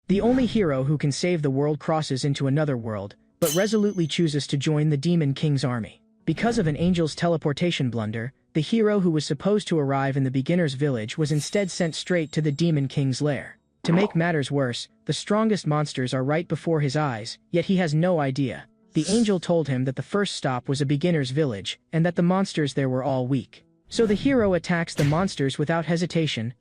The only hero who can save the world crosses into another world, but resolutely chooses to join the Demon King's army. Because of an angel's teleportation blunder, the hero who was supposed to arrive in the beginner's village was instead sent straight to the Demon King's lair. To make matters worse, the strongest monsters are right before his eyes, yet he has no idea. The angel told him that the first stop was a beginner's village, and that the monsters there were all weak. So the hero attacks the monsters without hesitation.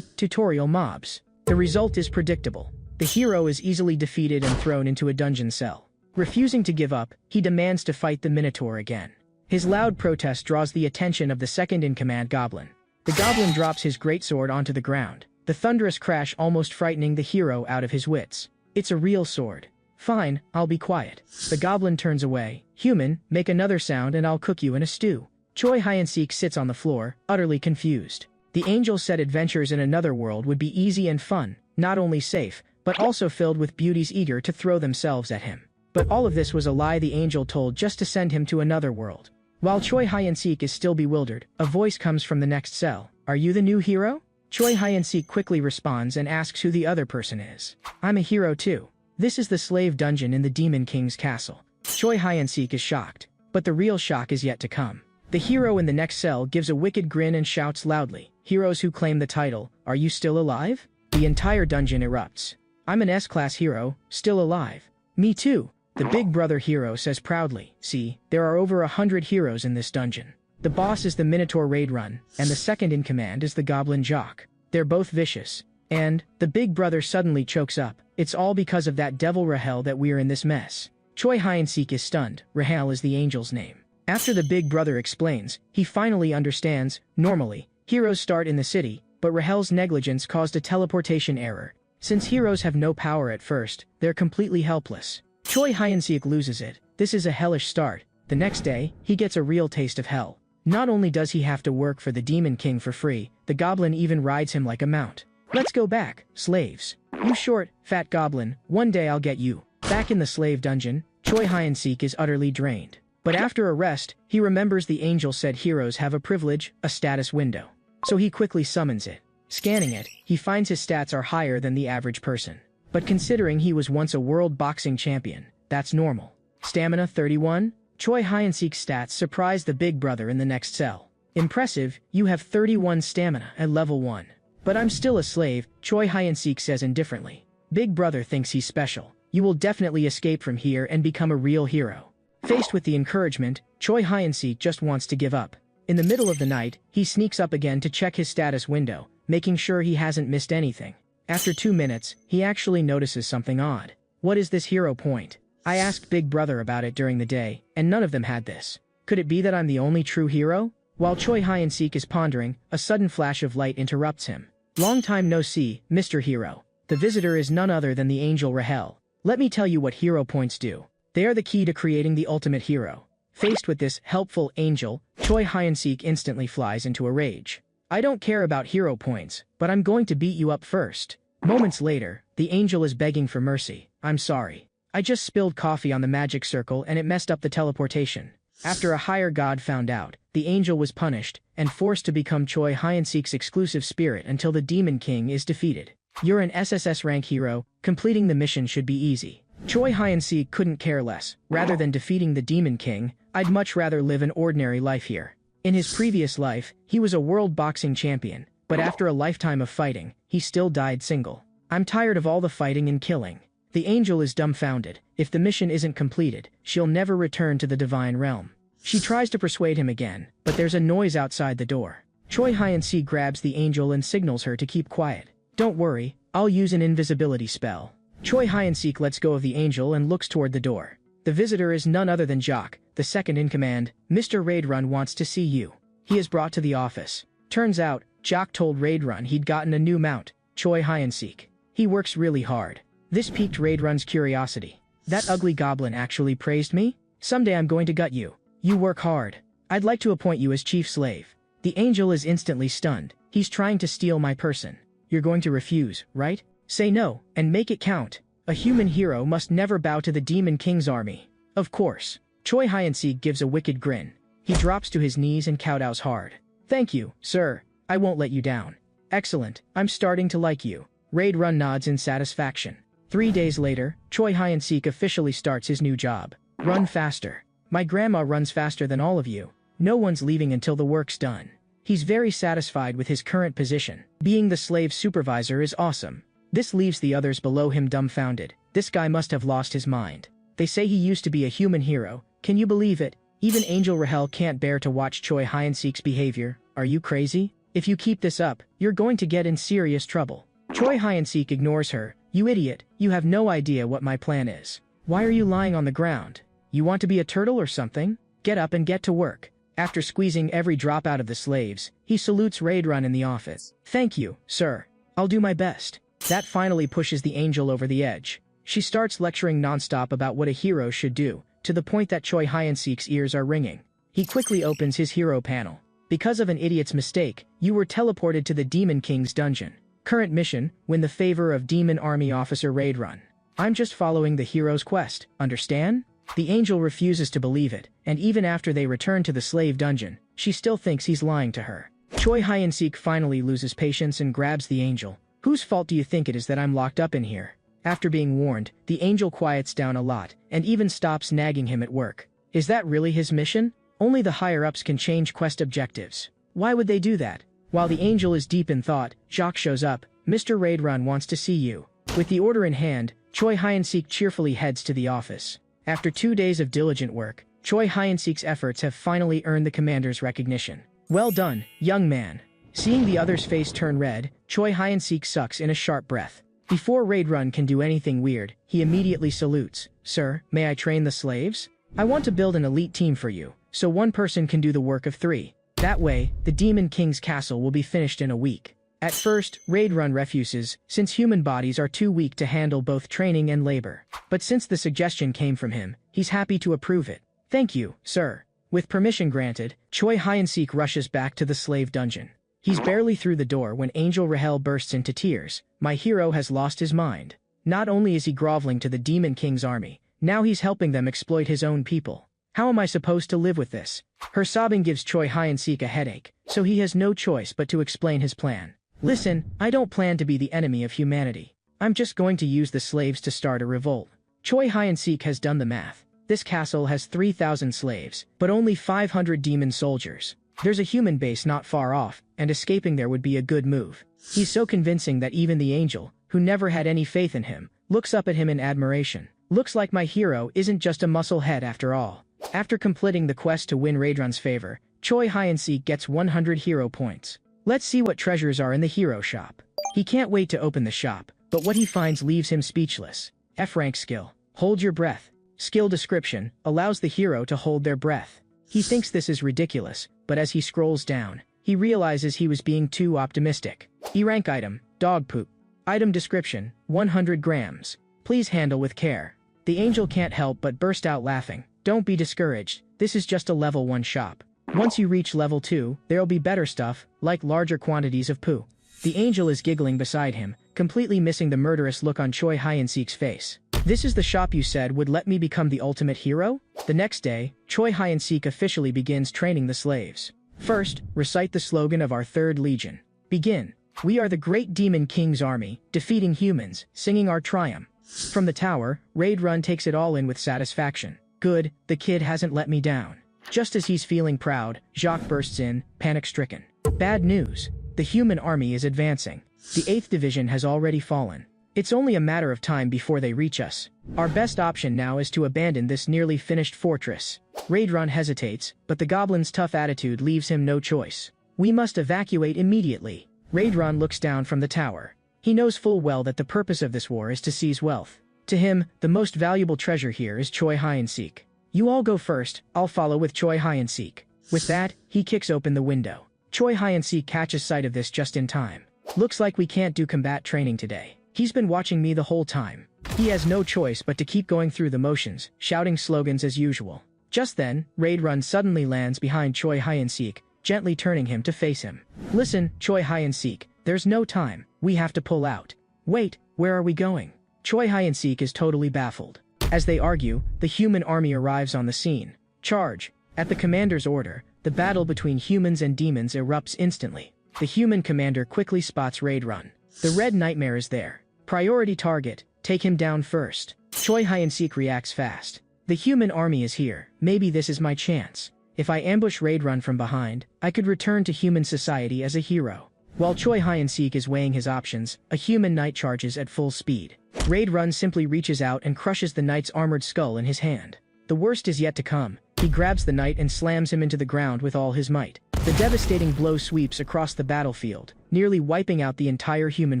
Tutorial mobs. The result is predictable. The hero is easily defeated and thrown into a dungeon cell. Refusing to give up, he demands to fight the Minotaur again. His loud protest draws the attention of the second-in-command goblin. The goblin drops his greatsword onto the ground, the thunderous crash almost frightening the hero out of his wits. It's a real sword. Fine, I'll be quiet. The goblin turns away. Human, make another sound and I'll cook you in a stew. Choi Hyeon-sik sits on the floor, utterly confused. The angel said adventures in another world would be easy and fun, not only safe, but also filled with beauties eager to throw themselves at him. But all of this was a lie the angel told just to send him to another world. While Choi Hyeon-sik is still bewildered, a voice comes from the next cell. Are you the new hero? Choi Hyeon-sik quickly responds and asks who the other person is. I'm a hero too. This is the slave dungeon in the Demon King's castle. Choi Hyeon-sik is shocked, but the real shock is yet to come. The hero in the next cell gives a wicked grin and shouts loudly, "Heroes who claim the title, are you still alive?" The entire dungeon erupts. I'm an S-class hero, still alive. Me too. The big brother hero says proudly, see, there are over 100 heroes in this dungeon. The boss is the Minotaur Raidrun, and the second-in-command is the Goblin Jock. They're both vicious. And, the big brother suddenly chokes up, it's all because of that devil Rahel that we're in this mess. Choi Hyeon-sik is stunned. Rahel is the angel's name. After the big brother explains, he finally understands. Normally, heroes start in the city, but Rahel's negligence caused a teleportation error. Since heroes have no power at first, they're completely helpless. Choi Hyeon-sik loses it. This is a hellish start. The next day, he gets a real taste of hell. Not only does he have to work for the Demon King for free, the goblin even rides him like a mount. Let's go back, slaves. You short, fat goblin, one day I'll get you. Back in the slave dungeon, Choi Hyeon-sik is utterly drained. But after a rest, he remembers the angel said heroes have a privilege, a status window. So he quickly summons it. Scanning it, he finds his stats are higher than the average person. But considering he was once a world boxing champion, that's normal. Stamina 31? Choi Hyeon-sik's stats surprise the big brother in the next cell. Impressive, you have 31 stamina at level 1. But I'm still a slave, Choi Hyeon-sik says indifferently. Big brother thinks he's special. You will definitely escape from here and become a real hero. Faced with the encouragement, Choi Hyeon-sik just wants to give up. In the middle of the night, he sneaks up again to check his status window, making sure he hasn't missed anything. After 2 minutes, he actually notices something odd. What is this hero point? I asked Big Brother about it during the day, and none of them had this. Could it be that I'm the only true hero? While Choi Hyeon-sik is pondering, a sudden flash of light interrupts him. Long time no see, Mr. Hero. The visitor is none other than the angel Rahel. Let me tell you what hero points do. They are the key to creating the ultimate hero. Faced with this helpful angel, Choi Hyeon-sik instantly flies into a rage. I don't care about hero points, but I'm going to beat you up first. Moments later, the angel is begging for mercy. I'm sorry. I just spilled coffee on the magic circle and it messed up the teleportation. After a higher god found out, the angel was punished and forced to become Choi Hyeon-sik's exclusive spirit until the Demon King is defeated. You're an SSS rank hero, completing the mission should be easy. Choi Hyeon-sik couldn't care less. Rather than defeating the Demon King, I'd much rather live an ordinary life here. In his previous life, he was a world boxing champion, but after a lifetime of fighting, he still died single. I'm tired of all the fighting and killing. The angel is dumbfounded. If the mission isn't completed, she'll never return to the divine realm. She tries to persuade him again, but there's a noise outside the door. Choi Hyeon-sik grabs the angel and signals her to keep quiet. Don't worry, I'll use an invisibility spell. Choi Hyeon-sik lets go of the angel and looks toward the door. The visitor is none other than Jock, the second-in-command. Mr. Raidrun wants to see you. He is brought to the office. Turns out, Jock told Raidrun he'd gotten a new mount, Choi Hyeon-sik. He works really hard. This piqued Raidrun's curiosity. That ugly goblin actually praised me? Someday I'm going to gut you. You work hard. I'd like to appoint you as chief slave. The angel is instantly stunned. He's trying to steal my person. You're going to refuse, right? Say no, and make it count. A human hero must never bow to the Demon King's army. Of course. Choi Hyeon-sik gives a wicked grin. He drops to his knees and kowtows hard. Thank you, sir. I won't let you down. Excellent. I'm starting to like you. Raidrun nods in satisfaction. 3 days later, Choi Hyun-sik officially starts his new job. Run faster. My grandma runs faster than all of you. No one's leaving until the work's done. He's very satisfied with his current position. Being the slave supervisor is awesome. This leaves the others below him dumbfounded. This guy must have lost his mind. They say he used to be a human hero. Can you believe it? Even Angel Rahel can't bear to watch Choi Hyun-sik's behavior. Are you crazy? If you keep this up, you're going to get in serious trouble. Choi Hyun-sik ignores her. You idiot, you have no idea what my plan is. Why are you lying on the ground? You want to be a turtle or something? Get up and get to work. After squeezing every drop out of the slaves, he salutes Raidrun in the office. Thank you, sir. I'll do my best. That finally pushes the angel over the edge. She starts lecturing nonstop about what a hero should do, to the point that Choi Hyun-sik's ears are ringing. He quickly opens his hero panel. Because of an idiot's mistake, you were teleported to the Demon King's dungeon. Current mission, win the favor of Demon Army Officer Raidrun. I'm just following the hero's quest, understand? The angel refuses to believe it, and even after they return to the slave dungeon, she still thinks he's lying to her. Choi Hyun-sik finally loses patience and grabs the angel. Whose fault do you think it is that I'm locked up in here? After being warned, the angel quiets down a lot, and even stops nagging him at work. Is that really his mission? Only the higher-ups can change quest objectives. Why would they do that? While the angel is deep in thought, Jacques shows up. Mr. Raidrun wants to see you. With the order in hand, Choi Hyun-sik cheerfully heads to the office. After 2 days of diligent work, Choi Hyun-sik's efforts have finally earned the commander's recognition. Well done, young man. Seeing the other's face turn red, Choi Hyun-sik sucks in a sharp breath. Before Raidrun can do anything weird, he immediately salutes. Sir, may I train the slaves? I want to build an elite team for you, so one person can do the work of 3. That way, the Demon King's castle will be finished in a week. At first, Raidrun refuses, since human bodies are too weak to handle both training and labor. But since the suggestion came from him, he's happy to approve it. Thank you, sir. With permission granted, Choi Hyun-sik rushes back to the slave dungeon. He's barely through the door when Angel Rahel bursts into tears. My hero has lost his mind. Not only is he groveling to the Demon King's army, now he's helping them exploit his own people. How am I supposed to live with this? Her sobbing gives Choi Hyun-sik a headache, so he has no choice but to explain his plan. Listen, I don't plan to be the enemy of humanity. I'm just going to use the slaves to start a revolt. Choi Hyun-sik has done the math. This castle has 3,000 slaves, but only 500 demon soldiers. There's a human base not far off, and escaping there would be a good move. He's so convincing that even the angel, who never had any faith in him, looks up at him in admiration. Looks like my hero isn't just a muscle head after all. After completing the quest to win Raidrun's favor, Choi Hyun-sik gets 100 hero points. Let's see what treasures are in the hero shop. He can't wait to open the shop, but what he finds leaves him speechless. F-rank skill. Hold your breath. Skill description allows the hero to hold their breath. He thinks this is ridiculous, but as he scrolls down, he realizes he was being too optimistic. E-rank item, dog poop. Item description, 100 grams. Please handle with care. The angel can't help but burst out laughing. Don't be discouraged, this is just a level 1 shop. Once you reach level 2, there'll be better stuff, like larger quantities of poo. The angel is giggling beside him, completely missing the murderous look on Choi Hyun-sik's face. This is the shop you said would let me become the ultimate hero? The next day, Choi Hyun-sik officially begins training the slaves. First, recite the slogan of our 3rd Legion. Begin. We are the great Demon King's army, defeating humans, singing our triumph. From the tower, Raidrun takes it all in with satisfaction. Good, the kid hasn't let me down. Just as he's feeling proud, Jacques bursts in, panic-stricken. Bad news. The human army is advancing. The 8th Division has already fallen. It's only a matter of time before they reach us. Our best option now is to abandon this nearly finished fortress. Raidrun hesitates, but the goblin's tough attitude leaves him no choice. We must evacuate immediately. Raidrun looks down from the tower. He knows full well that the purpose of this war is to seize wealth. To him, the most valuable treasure here is Choi Hyun-sik. You all go first, I'll follow with Choi Hyun-sik. With that, he kicks open the window. Choi Hyun-sik catches sight of this just in time. Looks like we can't do combat training today. He's been watching me the whole time. He has no choice but to keep going through the motions, shouting slogans as usual. Just then, Raidrun suddenly lands behind Choi Hyun-sik, gently turning him to face him. Listen, Choi Hyun-sik, there's no time, we have to pull out. Wait, where are we going? Choi Hyun-sik is totally baffled. As they argue, the human army arrives on the scene. Charge! At the commander's order, the battle between humans and demons erupts instantly. The human commander quickly spots Raidrun. The Red Nightmare is there. Priority target, take him down first. Choi Hyun-sik reacts fast. The human army is here, maybe this is my chance. If I ambush Raid Run from behind, I could return to human society as a hero. While Choi Hyun-sik is weighing his options, a human knight charges at full speed. Raid Run simply reaches out and crushes the knight's armored skull in his hand. The worst is yet to come. He grabs the knight and slams him into the ground with all his might. The devastating blow sweeps across the battlefield, nearly wiping out the entire human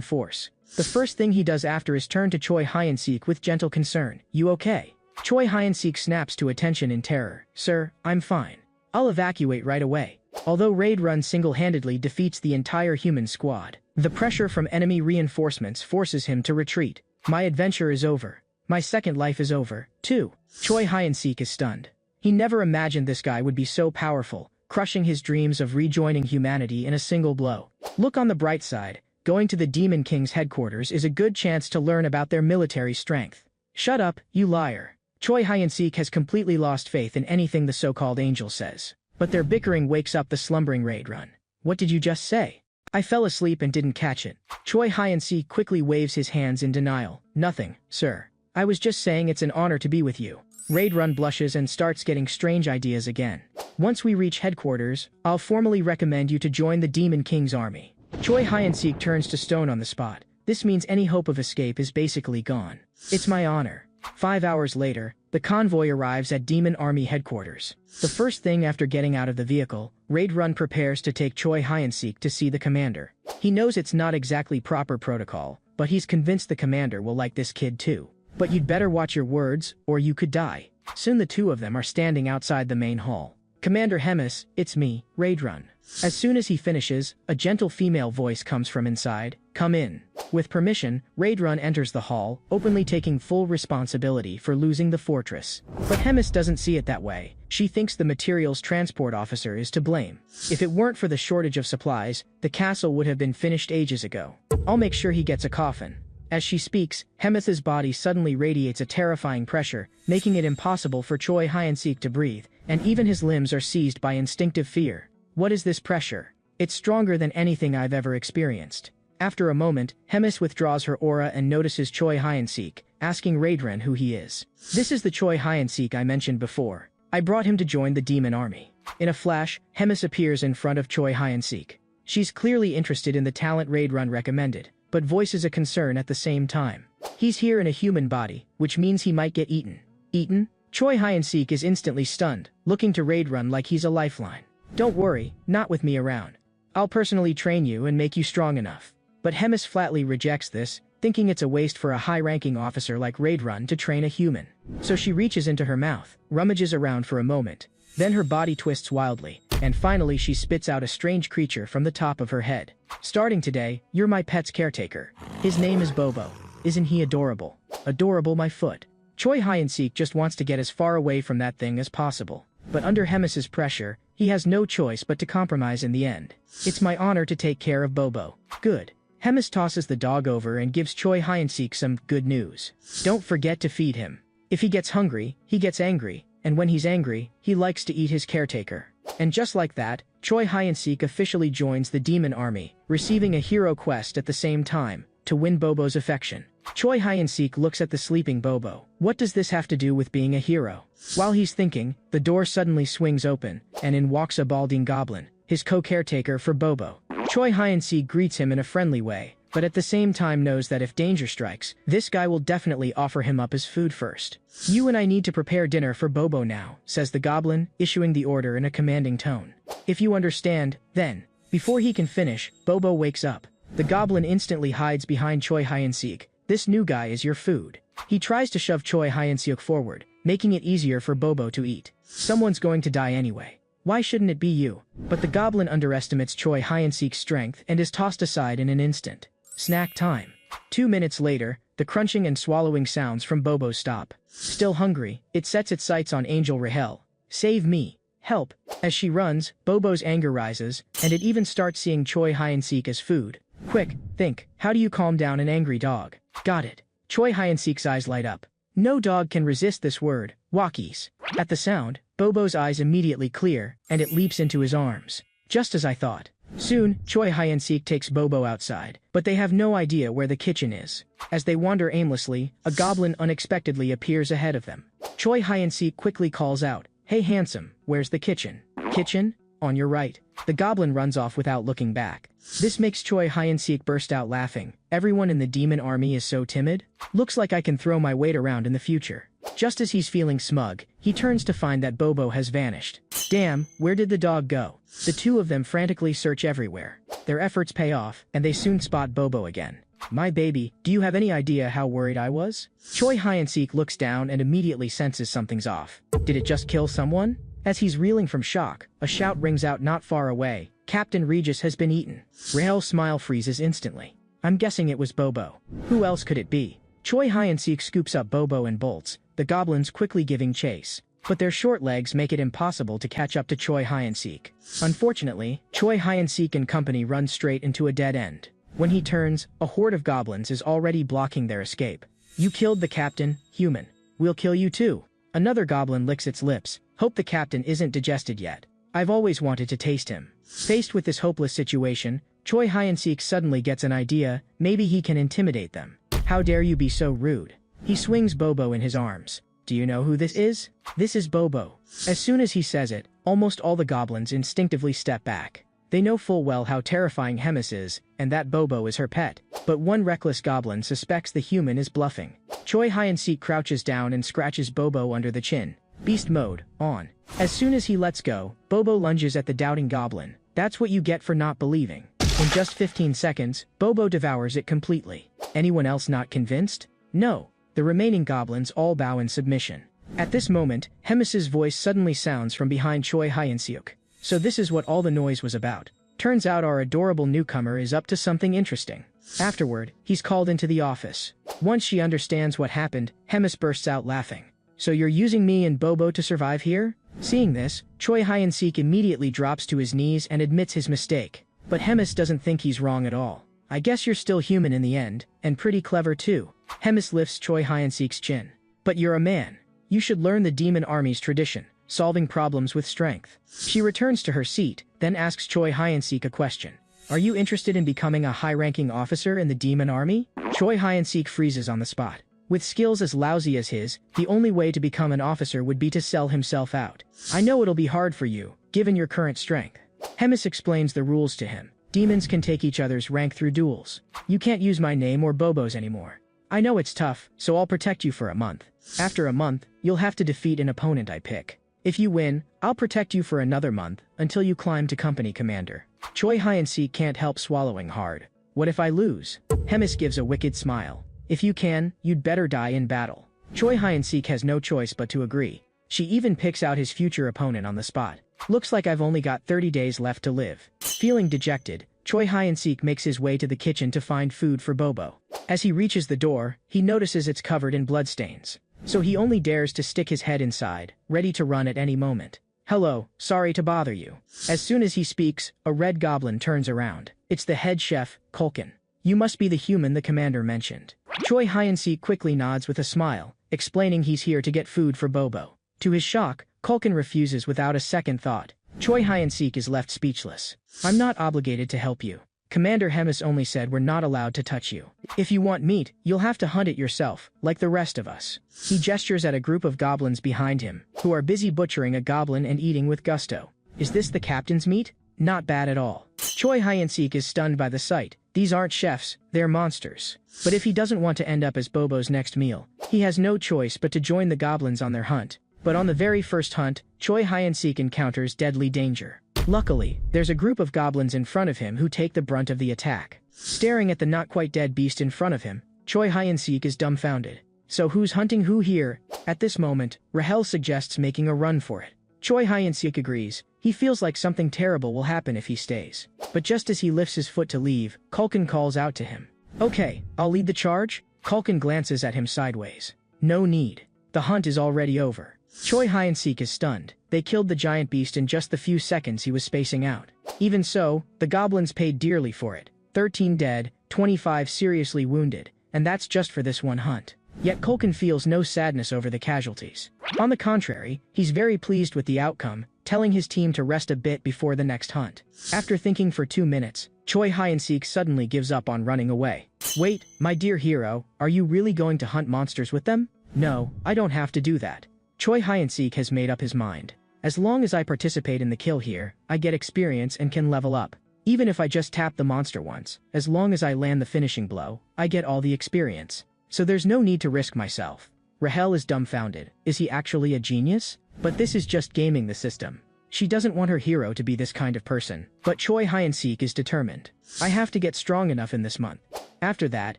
force. The first thing he does after is turn to Choi Hyun-sik with gentle concern. "You okay?" Choi Hyun-sik snaps to attention in terror. "Sir, I'm fine. I'll evacuate right away." Although Raid Run single-handedly defeats the entire human squad, the pressure from enemy reinforcements forces him to retreat. "My adventure is over. My second life is over, too." Choi Hyun-sik is stunned. He never imagined this guy would be so powerful, crushing his dreams of rejoining humanity in a single blow. Look on the bright side. Going to the Demon King's headquarters is a good chance to learn about their military strength. "Shut up, you liar." Choi Hyun-sik has completely lost faith in anything the so-called angel says. But their bickering wakes up the slumbering Raid Run. "What did you just say?" "I fell asleep and didn't catch it." Choi Hyun-sik quickly waves his hands in denial. "Nothing, sir. I was just saying it's an honor to be with you." Raid Run blushes and starts getting strange ideas again. "Once we reach headquarters, I'll formally recommend you to join the Demon King's army." Choi Hyun-sik turns to stone on the spot. This means any hope of escape is basically gone. "It's my honor." 5 hours later, the convoy arrives at Demon Army headquarters. The first thing after getting out of the vehicle, Raid Run prepares to take Choi Hyun-sik to see the commander. He knows it's not exactly proper protocol, but he's convinced the commander will like this kid too. "But you'd better watch your words, or you could die." Soon the two of them are standing outside the main hall. "Commander Hemis, it's me, Raid Run." As soon as he finishes, a gentle female voice comes from inside. "Come in." With permission, Raid Run enters the hall, openly taking full responsibility for losing the fortress. But Hemis doesn't see it that way. She thinks the materials transport officer is to blame. If it weren't for the shortage of supplies, the castle would have been finished ages ago. "I'll make sure he gets a coffin." As she speaks, Hemis's body suddenly radiates a terrifying pressure, making it impossible for Choi Hyun-sik to breathe, and even his limbs are seized by instinctive fear. "What is this pressure?" "It's stronger than anything I've ever experienced." After a moment, Hemis withdraws her aura and notices Choi Hyun-sik, asking Raid Run who he is. "This is the Choi Hyun-sik I mentioned before. I brought him to join the demon army." In a flash, Hemis appears in front of Choi Hyun-sik. She's clearly interested in the talent Raid Run recommended, but voices a concern at the same time. "He's here in a human body, which means he might get eaten." "Eaten?" Choi Hyun-sik is instantly stunned, looking to Raid Run like he's a lifeline. "Don't worry, not with me around. I'll personally train you and make you strong enough." But Hemis flatly rejects this, thinking it's a waste for a high-ranking officer like Raid Run to train a human. So she reaches into her mouth, rummages around for a moment. Then her body twists wildly, and finally she spits out a strange creature from the top of her head. "Starting today, you're my pet's caretaker. His name is Bobo. Isn't he adorable?" "Adorable, my foot." Choi Hyun-sik just wants to get as far away from that thing as possible. But under Hemis's pressure, he has no choice but to compromise in the end. "It's my honor to take care of Bobo." "Good." Hemis tosses the dog over and gives Choi Hyun-sik some good news. "Don't forget to feed him. If he gets hungry, he gets angry, and when he's angry, he likes to eat his caretaker." And just like that, Choi Hyun-sik officially joins the demon army, receiving a hero quest at the same time, to win Bobo's affection. Choi Hyun-sik looks at the sleeping Bobo. What does this have to do with being a hero? While he's thinking, the door suddenly swings open, and in walks a balding goblin, his co-caretaker for Bobo. Choi Hyun-sik greets him in a friendly way, but at the same time knows that if danger strikes, this guy will definitely offer him up as food first. "You and I need to prepare dinner for Bobo now," says the goblin, issuing the order in a commanding tone. "If you understand, then." Before he can finish, Bobo wakes up. The goblin instantly hides behind Choi Hyun-sik. "This new guy is your food." He tries to shove Choi Hyun-sik forward, making it easier for Bobo to eat. "Someone's going to die anyway. Why shouldn't it be you?" But the goblin underestimates Choi Hyun-sik's strength and is tossed aside in an instant. Snack time. 2 minutes later, the crunching and swallowing sounds from Bobo stop. Still hungry, it sets its sights on Angel Rahel. "Save me. Help." As she runs, Bobo's anger rises, and it even starts seeing Choi Hyun-sik as food. "Quick, think, how do you calm down an angry dog?" "Got it." Choi Hyun-sik's eyes light up. No dog can resist this word, walkies. At the sound, Bobo's eyes immediately clear, and it leaps into his arms. "Just as I thought." Soon, Choi Hyun-sik takes Bobo outside, but they have no idea where the kitchen is. As they wander aimlessly, a goblin unexpectedly appears ahead of them. Choi Hyun-sik quickly calls out, "Hey handsome, where's the kitchen?" "Kitchen? On your right." The goblin runs off without looking back. This makes Choi Hyun-sik burst out laughing. Everyone in the demon army is so timid. Looks like I can throw my weight around in the future. Just as he's feeling smug, he turns to find that Bobo has vanished. Damn, where did the dog go? The two of them frantically search everywhere. Their efforts pay off, and they soon spot Bobo again. "My baby, do you have any idea how worried I was?" Choi Hyun-sik looks down and immediately senses something's off. Did it just kill someone? As he's reeling from shock, a shout rings out not far away. "Captain Regis has been eaten." Rahel's smile freezes instantly. "I'm guessing it was Bobo. Who else could it be?" Choi Hyun-sik scoops up Bobo and bolts, the goblins quickly giving chase. But their short legs make it impossible to catch up to Choi Hyun-sik. Unfortunately, Choi Hyun-sik and company run straight into a dead end. When he turns, a horde of goblins is already blocking their escape. "You killed the captain, human. We'll kill you too." Another goblin licks its lips. "Hope the captain isn't digested yet. I've always wanted to taste him." Faced with this hopeless situation, Choi Hyun-sik suddenly gets an idea. Maybe he can intimidate them. "How dare you be so rude?" He swings Bobo in his arms. "Do you know who this is?" "This is Bobo." As soon as he says it, almost all the goblins instinctively step back. They know full well how terrifying Hemis is, and that Bobo is her pet. But one reckless goblin suspects the human is bluffing. Choi Hyun-sik crouches down and scratches Bobo under the chin. Beast mode, on. As soon as he lets go, Bobo lunges at the doubting goblin. That's what you get for not believing. In just 15 seconds, Bobo devours it completely. Anyone else not convinced? No. The remaining goblins all bow in submission. At this moment, Hemis's voice suddenly sounds from behind Choi Hyun-sik. So this is what all the noise was about. Turns out our adorable newcomer is up to something interesting. Afterward, he's called into the office. Once she understands what happened, Hemis bursts out laughing. "So you're using me and Bobo to survive here?" Seeing this, Choi Hyun-sik immediately drops to his knees and admits his mistake. But Hemis doesn't think he's wrong at all. "I guess you're still human in the end, and pretty clever too." Hemis lifts Choi Hyun-sik's chin. "But you're a man. You should learn the demon army's tradition, solving problems with strength." She returns to her seat, then asks Choi Hyun-sik a question. "Are you interested in becoming a high-ranking officer in the demon army?" Choi Hyun-sik freezes on the spot. With skills as lousy as his, the only way to become an officer would be to sell himself out. "I know it'll be hard for you, given your current strength." Hemis explains the rules to him. Demons can take each other's rank through duels. "You can't use my name or Bobo's anymore. I know it's tough, so I'll protect you for a month. After a month, you'll have to defeat an opponent I pick. If you win, I'll protect you for another month, until you climb to company commander." Choi Hyun-sik can't help swallowing hard. "What if I lose?" Hemis gives a wicked smile. "If you can, you'd better die in battle." Choi Hyun-sik has no choice but to agree. She even picks out his future opponent on the spot. "Looks like I've only got 30 days left to live." Feeling dejected, Choi Hyun-sik makes his way to the kitchen to find food for Bobo. As he reaches the door, he notices it's covered in bloodstains. So he only dares to stick his head inside, ready to run at any moment. "Hello, sorry to bother you." As soon as he speaks, a red goblin turns around. It's the head chef, Kulkin. "You must be the human the commander mentioned." Choi Hyun-sik quickly nods with a smile, explaining he's here to get food for Bobo. To his shock, Kulkin refuses without a second thought. Choi Hyun-sik is left speechless. "I'm not obligated to help you. Commander Hemis only said we're not allowed to touch you. If you want meat, you'll have to hunt it yourself, like the rest of us." He gestures at a group of goblins behind him, who are busy butchering a goblin and eating with gusto. "Is this the captain's meat? Not bad at all." Choi Hyun-sik is stunned by the sight. These aren't chefs, they're monsters. But if he doesn't want to end up as Bobo's next meal, he has no choice but to join the goblins on their hunt. But on the very first hunt, Choi Hyun-sik encounters deadly danger. Luckily, there's a group of goblins in front of him who take the brunt of the attack. Staring at the not-quite-dead beast in front of him, Choi Hyun-sik is dumbfounded. So who's hunting who here? At this moment, Rahel suggests making a run for it. Choi Hyun-sik agrees. He feels like something terrible will happen if he stays. But just as he lifts his foot to leave, Kulkin calls out to him. "Okay, I'll lead the charge." Kulkin glances at him sideways. "No need. The hunt is already over." Choi Hyun-sik is stunned. They killed the giant beast in just the few seconds he was spacing out. Even so, the goblins paid dearly for it. 13 dead, 25 seriously wounded, and that's just for this one hunt. Yet Kulkin feels no sadness over the casualties. On the contrary, he's very pleased with the outcome. telling his team to rest a bit before the next hunt. After thinking for 2 minutes, Choi Hyeon-sik suddenly gives up on running away. Wait, my dear hero, are you really going to hunt monsters with them? No, I don't have to do that. Choi Hyeon-sik has made up his mind. As long as I participate in the kill here, I get experience and can level up. Even if I just tap the monster once, as long as I land the finishing blow, I get all the experience. So there's no need to risk myself. Rahel is dumbfounded. Is he actually a genius? But this is just gaming the system. She doesn't want her hero to be this kind of person. But Choi Hyeon-sik is determined. I have to get strong enough in this month. After that,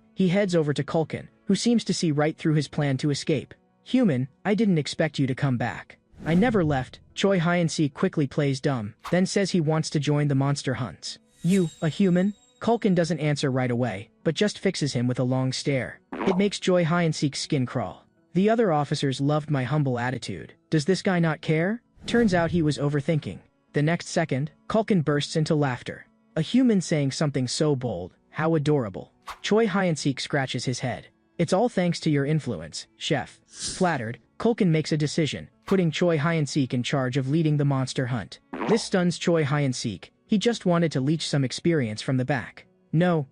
he heads over to Kulkin, who seems to see right through his plan to escape. Human, I didn't expect you to come back. I never left. Choi Hyeon-sik quickly plays dumb, then says he wants to join the monster hunts. You, a human? Kulkin doesn't answer right away, but just fixes him with a long stare. It makes Choi Hyeon-sik's skin crawl. The other officers loved my humble attitude. Does this guy not care? Turns out he was overthinking. The next second, Kulkin bursts into laughter. A human saying something so bold, how adorable. Choi Hyeon-sik scratches his head. It's all thanks to your influence, chef. Flattered, Kulkin makes a decision, putting Choi Hyeon-sik in charge of leading the monster hunt. This stuns Choi Hyeon-sik. He just wanted to leech some experience from the back. No,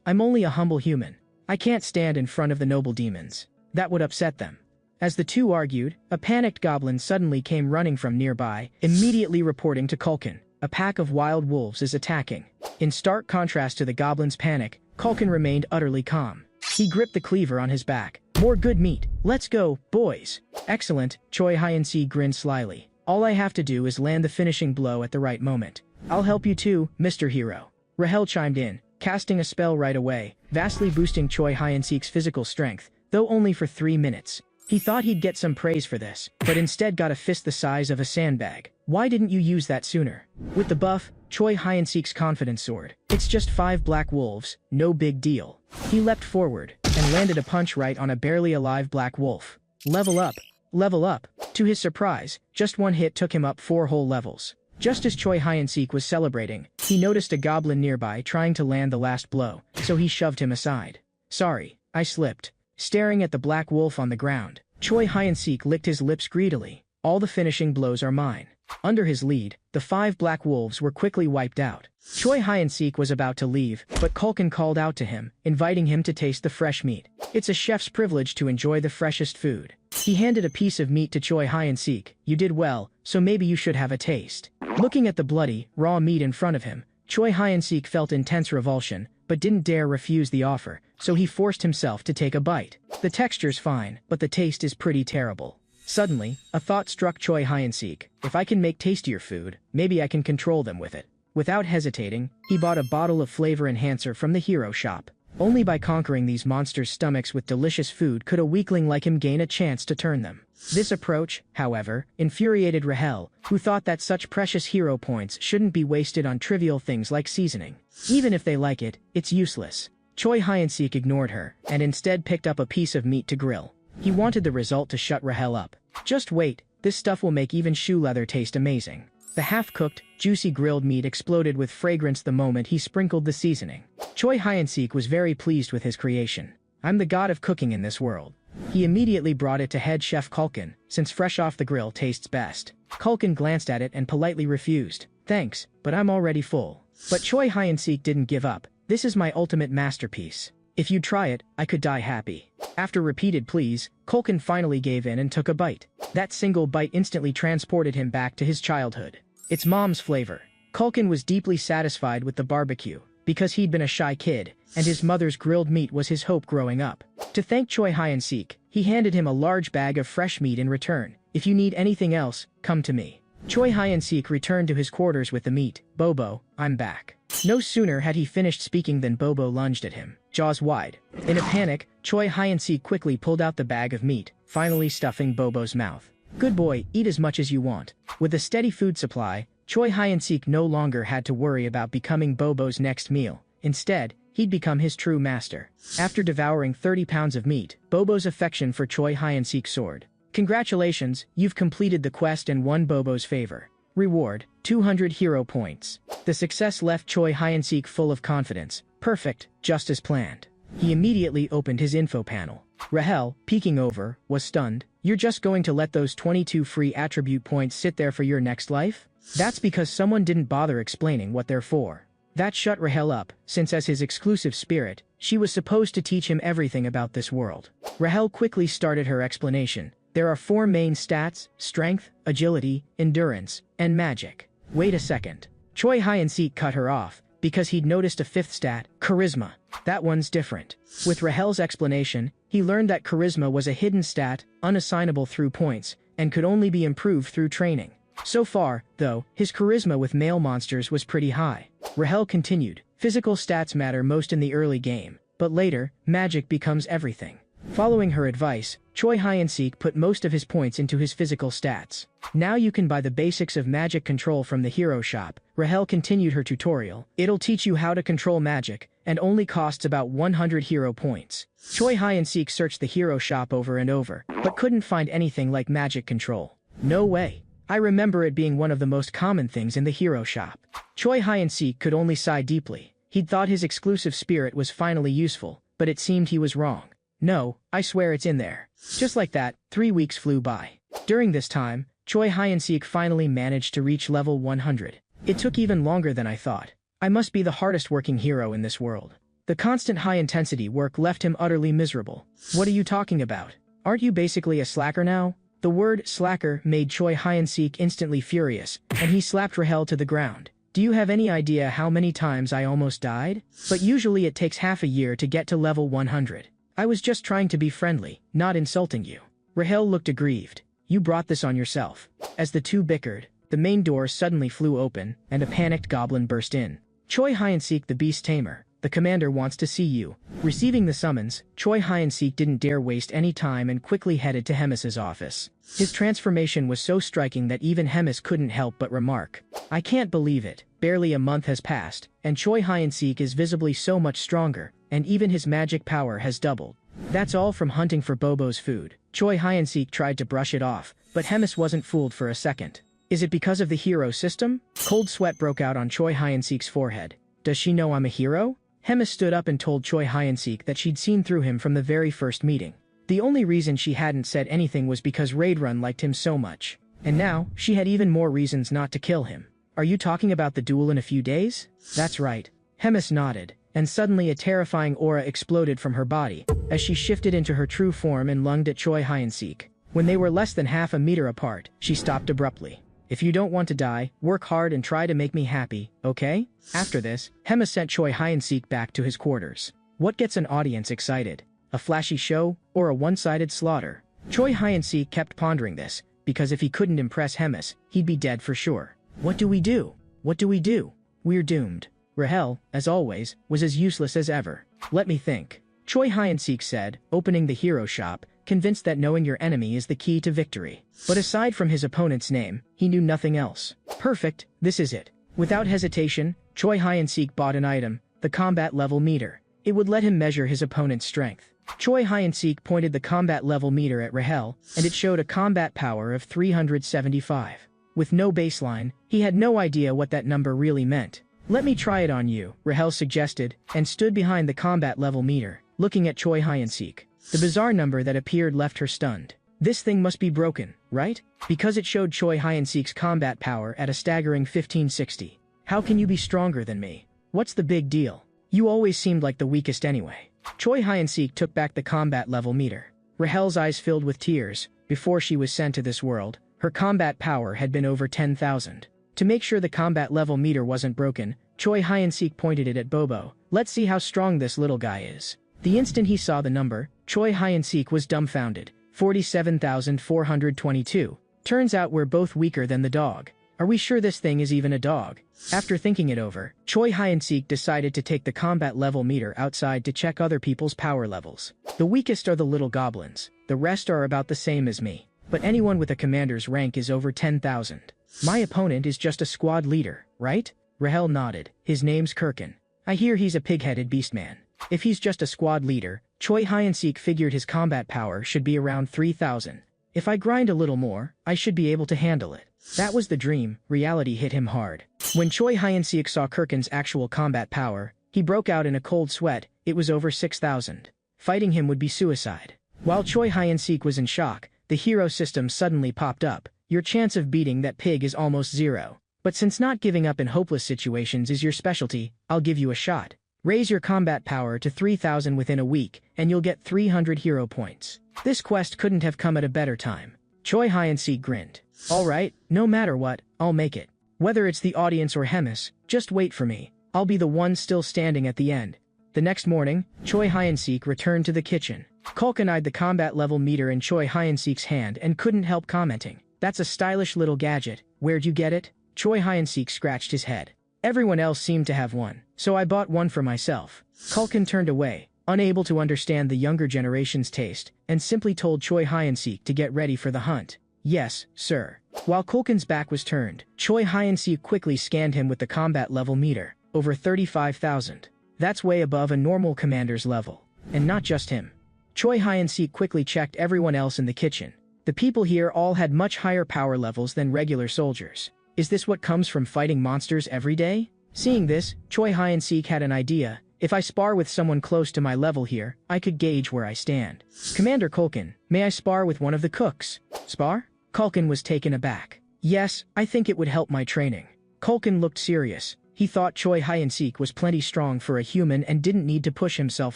I'm only a humble human. I can't stand in front of the noble demons. That would upset them. As the two argued, a panicked goblin suddenly came running from nearby, immediately reporting to Kulkin. A pack of wild wolves is attacking. In stark contrast to the goblin's panic, Kulkin remained utterly calm. He gripped the cleaver on his back. More good meat. Let's go, boys. Excellent, Choi Hyeon-sik grinned slyly. All I have to do is land the finishing blow at the right moment. I'll help you too, Mr. Hero. Rahel chimed in, casting a spell right away, vastly boosting Choi Hyeon-sik's physical strength, though only for 3 minutes. He thought he'd get some praise for this, but instead got a fist the size of a sandbag. Why didn't you use that sooner? With the buff, Choi Hyeon-sik's confidence soared. It's just 5 black wolves, no big deal. He leapt forward, and landed a punch right on a barely alive black wolf. Level up. Level up. To his surprise, just one hit took him up 4 whole levels. Just as Choi Hyeon-sik was celebrating, he noticed a goblin nearby trying to land the last blow, so he shoved him aside. Sorry, I slipped. Staring at the black wolf on the ground, Choi Hyeon-sik licked his lips greedily. All the finishing blows are mine. Under his lead, the 5 black wolves were quickly wiped out. Choi Hyeon-sik was about to leave, but Kulkin called out to him, inviting him to taste the fresh meat. It's a chef's privilege to enjoy the freshest food. He handed a piece of meat to Choi Hyeon-sik. You did well, so maybe you should have a taste. Looking at the bloody, raw meat in front of him, Choi Hyeon-sik felt intense revulsion, but didn't dare refuse the offer, so he forced himself to take a bite. The texture's fine, but the taste is pretty terrible. Suddenly, a thought struck Choi Hyeon-sik. If I can make tastier food, maybe I can control them with it. Without hesitating, he bought a bottle of flavor enhancer from the hero shop. Only by conquering these monsters' stomachs with delicious food could a weakling like him gain a chance to turn them. This approach, however, infuriated Rahel, who thought that such precious hero points shouldn't be wasted on trivial things like seasoning. Even if they like it, it's useless. Choi Hyeon-sik ignored her, and instead picked up a piece of meat to grill. He wanted the result to shut Rahel up. Just wait, this stuff will make even shoe leather taste amazing. The half-cooked, juicy grilled meat exploded with fragrance the moment he sprinkled the seasoning. Choi Hyeon-sik was very pleased with his creation. I'm the god of cooking in this world. He immediately brought it to head chef Kulkin, since fresh off the grill tastes best. Kulkin glanced at it and politely refused. Thanks, but I'm already full. But Choi Hyeon-sik didn't give up. This is my ultimate masterpiece. If you try it, I could die happy. After repeated pleas, Kulkin finally gave in and took a bite. That single bite instantly transported him back to his childhood. It's mom's flavor. Kulkin was deeply satisfied with the barbecue, because he'd been a shy kid, and his mother's grilled meat was his hope growing up. To thank Choi Hyeon-sik, he handed him a large bag of fresh meat in return. If you need anything else, come to me. Choi Hyeon-sik returned to his quarters with the meat. Bobo, I'm back. No sooner had he finished speaking than Bobo lunged at him, jaws wide. In a panic, Choi Hyeon-sik quickly pulled out the bag of meat, finally stuffing Bobo's mouth. Good boy, eat as much as you want. With a steady food supply, Choi Hyeon-sik no longer had to worry about becoming Bobo's next meal. Instead, he'd become his true master. After devouring 30 pounds of meat, Bobo's affection for Choi Hyeon-sik soared. Congratulations, you've completed the quest and won Bobo's favor. Reward, 200 hero points. The success left Choi Hyeon-sik full of confidence. Perfect, just as planned. He immediately opened his info panel. Rahel, peeking over, was stunned. You're just going to let those 22 free attribute points sit there for your next life? That's because someone didn't bother explaining what they're for. That shut Rahel up, since as his exclusive spirit, she was supposed to teach him everything about this world. Rahel quickly started her explanation. There are 4 main stats: strength, agility, endurance, and magic. Wait a second. Choi Hyeon-sik cut her off, because he'd noticed a 5th stat, charisma. That one's different. With Rahel's explanation, he learned that charisma was a hidden stat, unassignable through points, and could only be improved through training. So far, though, his charisma with male monsters was pretty high. Rahel continued, physical stats matter most in the early game, but later, magic becomes everything. Following her advice, Choi Hyeon-sik put most of his points into his physical stats. Now you can buy the basics of magic control from the hero shop. Rahel continued her tutorial. It'll teach you how to control magic, and only costs about 100 hero points. Choi Hyeon-sik searched the hero shop over and over, but couldn't find anything like magic control. No way. I remember it being one of the most common things in the hero shop. Choi Hyeon-sik could only sigh deeply. He'd thought his exclusive spirit was finally useful, but it seemed he was wrong. No, I swear it's in there. Just like that, 3 weeks flew by. During this time, Choi Hyeon-sik finally managed to reach level 100. It took even longer than I thought. I must be the hardest working hero in this world. The constant high-intensity work left him utterly miserable. What are you talking about? Aren't you basically a slacker now? The word slacker made Choi Hyeon-sik instantly furious, and he slapped Rahel to the ground. Do you have any idea how many times I almost died? But usually it takes half a year to get to level 100. I was just trying to be friendly, not insulting you. Rahel looked aggrieved. You brought this on yourself. As the two bickered, the main door suddenly flew open, and a panicked goblin burst in. Choi Hyeon-sik, the beast tamer. The commander wants to see you. Receiving the summons, Choi Hyeon-sik didn't dare waste any time and quickly headed to Hemis's office. His transformation was so striking that even Hemis couldn't help but remark. I can't believe it. Barely a month has passed, and Choi Hyeon-sik is visibly so much stronger, and even his magic power has doubled. That's all from hunting for Bobo's food. Choi Hyeon-sik tried to brush it off, but Hemis wasn't fooled for a second. Is it because of the hero system? Cold sweat broke out on Choi Hyeon-sik's forehead. Does she know I'm a hero? Hemis stood up and told Choi Hyeon-sik that she'd seen through him from the very first meeting. The only reason she hadn't said anything was because Raidrun liked him so much. And now, she had even more reasons not to kill him. Are you talking about the duel in a few days? That's right. Hemis nodded, and suddenly a terrifying aura exploded from her body, as she shifted into her true form and lunged at Choi Hyeon-sik. When they were less than half a meter apart, she stopped abruptly. If you don't want to die, work hard and try to make me happy, okay? After this, Hemis sent Choi Hyeon-sik back to his quarters. What gets an audience excited? A flashy show, or a one-sided slaughter? Choi Hyeon-sik kept pondering this, because if he couldn't impress Hemis, he'd be dead for sure. What do we do? What do we do? We're doomed. Rahel, as always, was as useless as ever. Let me think. Choi Hyeon-sik said, opening the hero shop, convinced that knowing your enemy is the key to victory. But aside from his opponent's name, he knew nothing else. Perfect, this is it. Without hesitation, Choi Hyeon-sik bought an item, the combat level meter. It would let him measure his opponent's strength. Choi Hyeon-sik pointed the combat level meter at Rahel, and it showed a combat power of 375. With no baseline, he had no idea what that number really meant. Let me try it on you, Rahel suggested, and stood behind the combat level meter, looking at Choi Hyeon-sik. The bizarre number that appeared left her stunned. This thing must be broken, right? Because it showed Choi Hyeon-sik's combat power at a staggering 1560. How can you be stronger than me? What's the big deal? You always seemed like the weakest anyway. Choi Hyeon-sik took back the combat level meter. Rahel's eyes filled with tears. Before she was sent to this world, her combat power had been over 10,000. To make sure the combat level meter wasn't broken, Choi Hyeon-sik pointed it at Bobo. Let's see how strong this little guy is. The instant he saw the number, Choi Hyeon-sik was dumbfounded. 47,422. Turns out we're both weaker than the dog. Are we sure this thing is even a dog? After thinking it over, Choi Hyeon-sik decided to take the combat level meter outside to check other people's power levels. The weakest are the little goblins. The rest are about the same as me. But anyone with a commander's rank is over 10,000. My opponent is just a squad leader, right? Rahel nodded. His name's Kirkin. I hear he's a pig-headed beastman. If he's just a squad leader, Choi Hyeon-sik figured his combat power should be around 3,000. If I grind a little more, I should be able to handle it. That was the dream. Reality hit him hard. When Choi Hyeon-sik saw Kirkin's actual combat power, He broke out in a cold sweat. It was over 6,000. Fighting him would be suicide. While Choi Hyun-sik was in shock, the hero system suddenly popped up. Your chance of beating that pig is almost zero. But since not giving up in hopeless situations is your specialty, I'll give you a shot. Raise your combat power to 3,000 within a week, and you'll get 300 hero points. This quest couldn't have come at a better time. Choi Hyun-sik grinned. Alright, no matter what, I'll make it. Whether it's the audience or Hemis, just wait for me. I'll be the one still standing at the end. The next morning, Choi Hyun-sik returned to the kitchen. Culkin eyed the combat level meter in Choi Hyun-sik's hand and couldn't help commenting. That's a stylish little gadget. Where'd you get it? Choi Hyun-sik scratched his head. Everyone else seemed to have one, so I bought one for myself. Culkin turned away, unable to understand the younger generation's taste, and simply told Choi Hyun-sik to get ready for the hunt. Yes, sir. While Culkin's back was turned, Choi Hyun-sik quickly scanned him with the combat level meter. Over 35,000. That's way above a normal commander's level. And not just him. Choi Hyun-sik quickly checked everyone else in the kitchen. The people here all had much higher power levels than regular soldiers. Is this what comes from fighting monsters every day? Seeing this, Choi Hyun-sik had an idea. If I spar with someone close to my level here, I could gauge where I stand. Commander Culkin, may I spar with one of the cooks? Spar? Culkin was taken aback. Yes, I think it would help my training. Culkin looked serious. He thought Choi Hyun-sik was plenty strong for a human and didn't need to push himself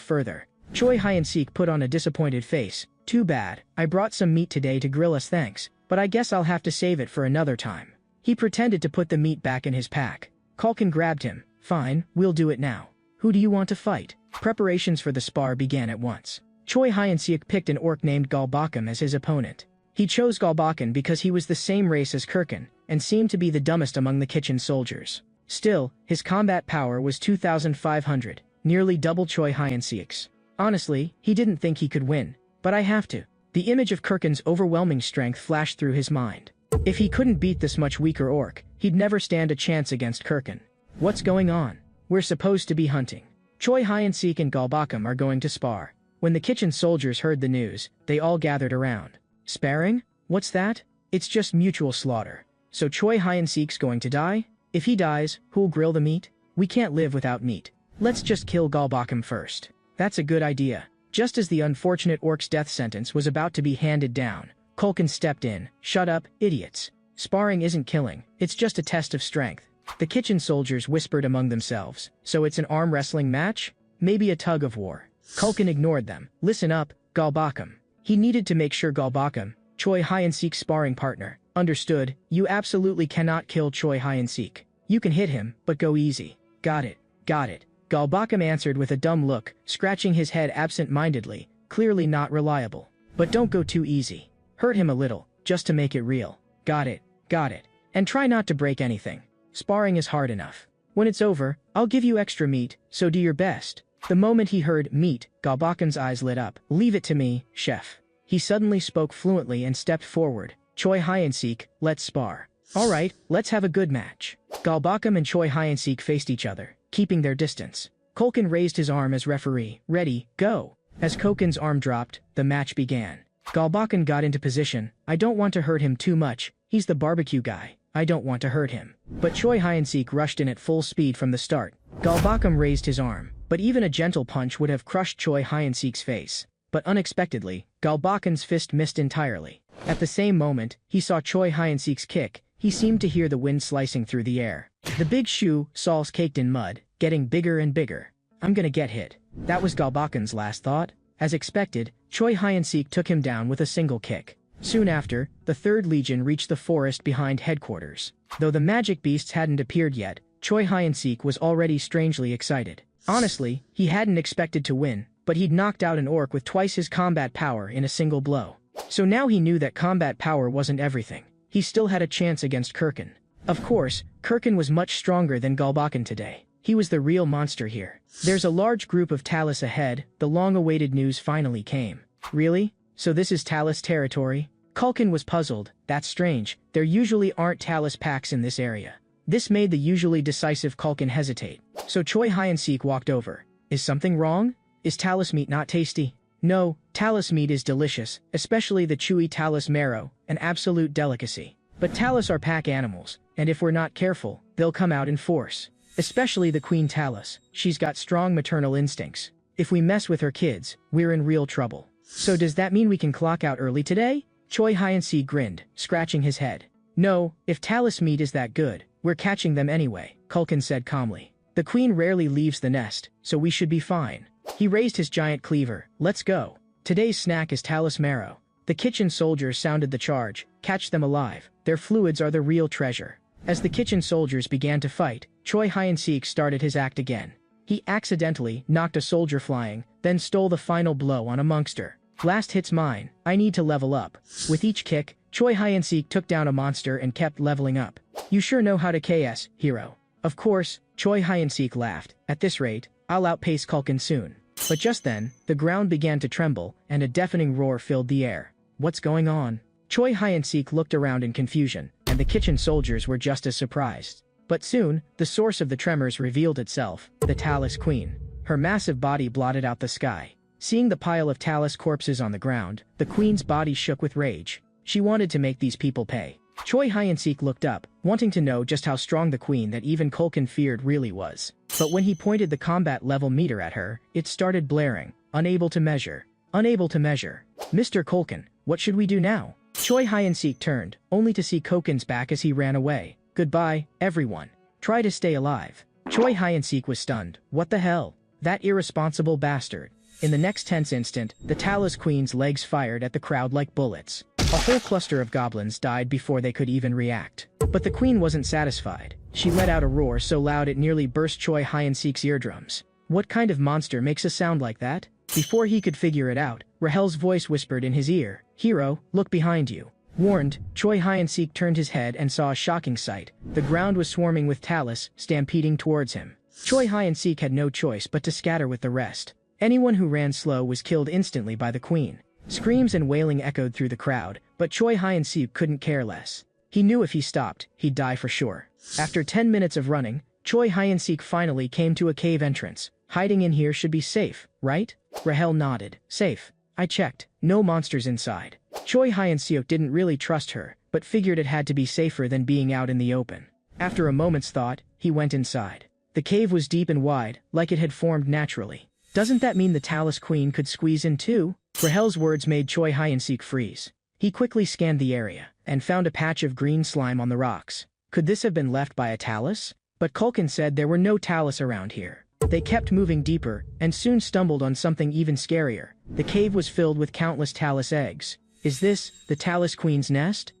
further. Choi Hyun-sik put on a disappointed face. Too bad, I brought some meat today to grill us thanks, but I guess I'll have to save it for another time. He pretended to put the meat back in his pack. Culkin grabbed him. Fine, we'll do it now. Who do you want to fight? Preparations for the spar began at once. Choi Hyun-sik picked an orc named Galbakam as his opponent. He chose Galbakan because he was the same race as Kirkin, and seemed to be the dumbest among the kitchen soldiers. Still, his combat power was 2,500, nearly double Choi Hyun-sik's. Honestly, he didn't think he could win. But I have to. The image of Kirkin's overwhelming strength flashed through his mind. If he couldn't beat this much weaker orc, he'd never stand a chance against Kirkin. What's going on? We're supposed to be hunting. Choi Hyun-sik and Galbakam are going to spar. When the kitchen soldiers heard the news, they all gathered around. Sparring? What's that? It's just mutual slaughter. So Choi Hyun-sik's going to die? If he dies, who'll grill the meat? We can't live without meat. Let's just kill Galbakam first. That's a good idea. Just as the unfortunate orc's death sentence was about to be handed down, Culkin stepped in. Shut up, idiots. Sparring isn't killing, it's just a test of strength. The kitchen soldiers whispered among themselves. So it's an arm wrestling match? Maybe a tug of war. Culkin ignored them. Listen up, Galbakam. He needed to make sure Galbakam, Choi Hyun-sik's sparring partner, understood. You absolutely cannot kill Choi Hyun-sik. You can hit him, but go easy. Got it. Got it. Galbakam answered with a dumb look, scratching his head absent-mindedly, clearly not reliable. But don't go too easy. Hurt him a little, just to make it real. Got it. Got it. And try not to break anything. Sparring is hard enough. When it's over, I'll give you extra meat, so do your best. The moment he heard meat, Galbakan's eyes lit up. Leave it to me, chef. He suddenly spoke fluently and stepped forward. Choi Hyun-sik, let's spar. Alright, let's have a good match. Galbakam and Choi Hyun-sik faced each other, keeping their distance. Culkin raised his arm as referee. Ready, go. As Culkin's arm dropped, the match began. Galbakan got into position. I don't want to hurt him too much. He's the barbecue guy. I don't want to hurt him. But Choi Hyun-sik rushed in at full speed from the start. Galbakam raised his arm, but even a gentle punch would have crushed Choi Hyun-sik's face. But unexpectedly, Galbakan's fist missed entirely. At the same moment, he saw Choi Hyun-sik's kick. He seemed to hear the wind slicing through the air. The big shoe, soles caked in mud, getting bigger and bigger. I'm gonna get hit. That was Galbakan's last thought. As expected, Choi Hyun-sik took him down with a single kick. Soon after, the 3rd Legion reached the forest behind headquarters. Though the magic beasts hadn't appeared yet, Choi Hyun-sik was already strangely excited. Honestly, he hadn't expected to win, but he'd knocked out an orc with twice his combat power in a single blow. So now he knew that combat power wasn't everything. He still had a chance against Kirkin. Of course, Kirkin was much stronger than Galbakan today. He was the real monster here. There's a large group of Talus ahead. The long-awaited news finally came. Really? So this is Talus territory? Culkin was puzzled. That's strange. There usually aren't Talus packs in this area. This made the usually decisive Culkin hesitate. So Choi Hyun-sik walked over. Is something wrong? Is Talus meat not tasty? No, Talus meat is delicious, especially the chewy Talus marrow, an absolute delicacy. But Talus are pack animals, and if we're not careful, they'll come out in force. Especially the Queen Talus. She's got strong maternal instincts. If we mess with her kids, we're in real trouble. So does that mean we can clock out early today? Choi Hyun-sik grinned, scratching his head. No, if Talus meat is that good, we're catching them anyway, Culkin said calmly. The queen rarely leaves the nest, so we should be fine. He raised his giant cleaver. Let's go. Today's snack is Talus marrow. The kitchen soldiers sounded the charge. Catch them alive. Their fluids are the real treasure. As the kitchen soldiers began to fight, Choi Hyun-sik started his act again. He accidentally knocked a soldier flying, then stole the final blow on a monster. Last hit's mine. I need to level up. With each kick, Choi Hyun-sik took down a monster and kept leveling up. You sure know how to KS, hero. Of course, Choi Hyun-sik laughed. At this rate, I'll outpace Culkin soon. But just then, the ground began to tremble, and a deafening roar filled the air. What's going on? Choi Hyun-sik looked around in confusion, and the kitchen soldiers were just as surprised. But soon, the source of the tremors revealed itself, the Talus Queen. Her massive body blotted out the sky. Seeing the pile of Talus corpses on the ground, the queen's body shook with rage. She wanted to make these people pay. Choi Hyun-sik looked up, wanting to know just how strong the queen that even Culkin feared really was. But when he pointed the combat level meter at her, it started blaring. Unable to measure. Unable to measure. Mr. Culkin, what should we do now? Choi Hyun-sik turned, only to see Culkin's back as he ran away. Goodbye, everyone. Try to stay alive. Choi Hyun-sik was stunned. What the hell? That irresponsible bastard. In the next tense instant, the Talus Queen's legs fired at the crowd like bullets. A whole cluster of goblins died before they could even react. But the queen wasn't satisfied. She let out a roar so loud it nearly burst Choi Hyun-sik's eardrums. What kind of monster makes a sound like that? Before he could figure it out, Rahel's voice whispered in his ear, Hero, look behind you. Warned, Choi Hyun-sik turned his head and saw a shocking sight. The ground was swarming with Talus, stampeding towards him. Choi Hyun-sik had no choice but to scatter with the rest. Anyone who ran slow was killed instantly by the queen. Screams and wailing echoed through the crowd, but Choi Hyun-sik couldn't care less. He knew if he stopped, he'd die for sure. After 10 minutes of running, Choi Hyun-sik finally came to a cave entrance. Hiding in here should be safe, right? Rahel nodded. Safe. I checked. No monsters inside. Choi Hyun-sik didn't really trust her, but figured it had to be safer than being out in the open. After a moment's thought, he went inside. The cave was deep and wide, like it had formed naturally. Doesn't that mean the Talus Queen could squeeze in too? Rahel's words made Choi Hyun-sik freeze. He quickly scanned the area, and found a patch of green slime on the rocks. Could this have been left by a Talus? But Culkin said there were no Talus around here. They kept moving deeper, and soon stumbled on something even scarier. The cave was filled with countless Talus eggs. Is this the Talus Queen's nest?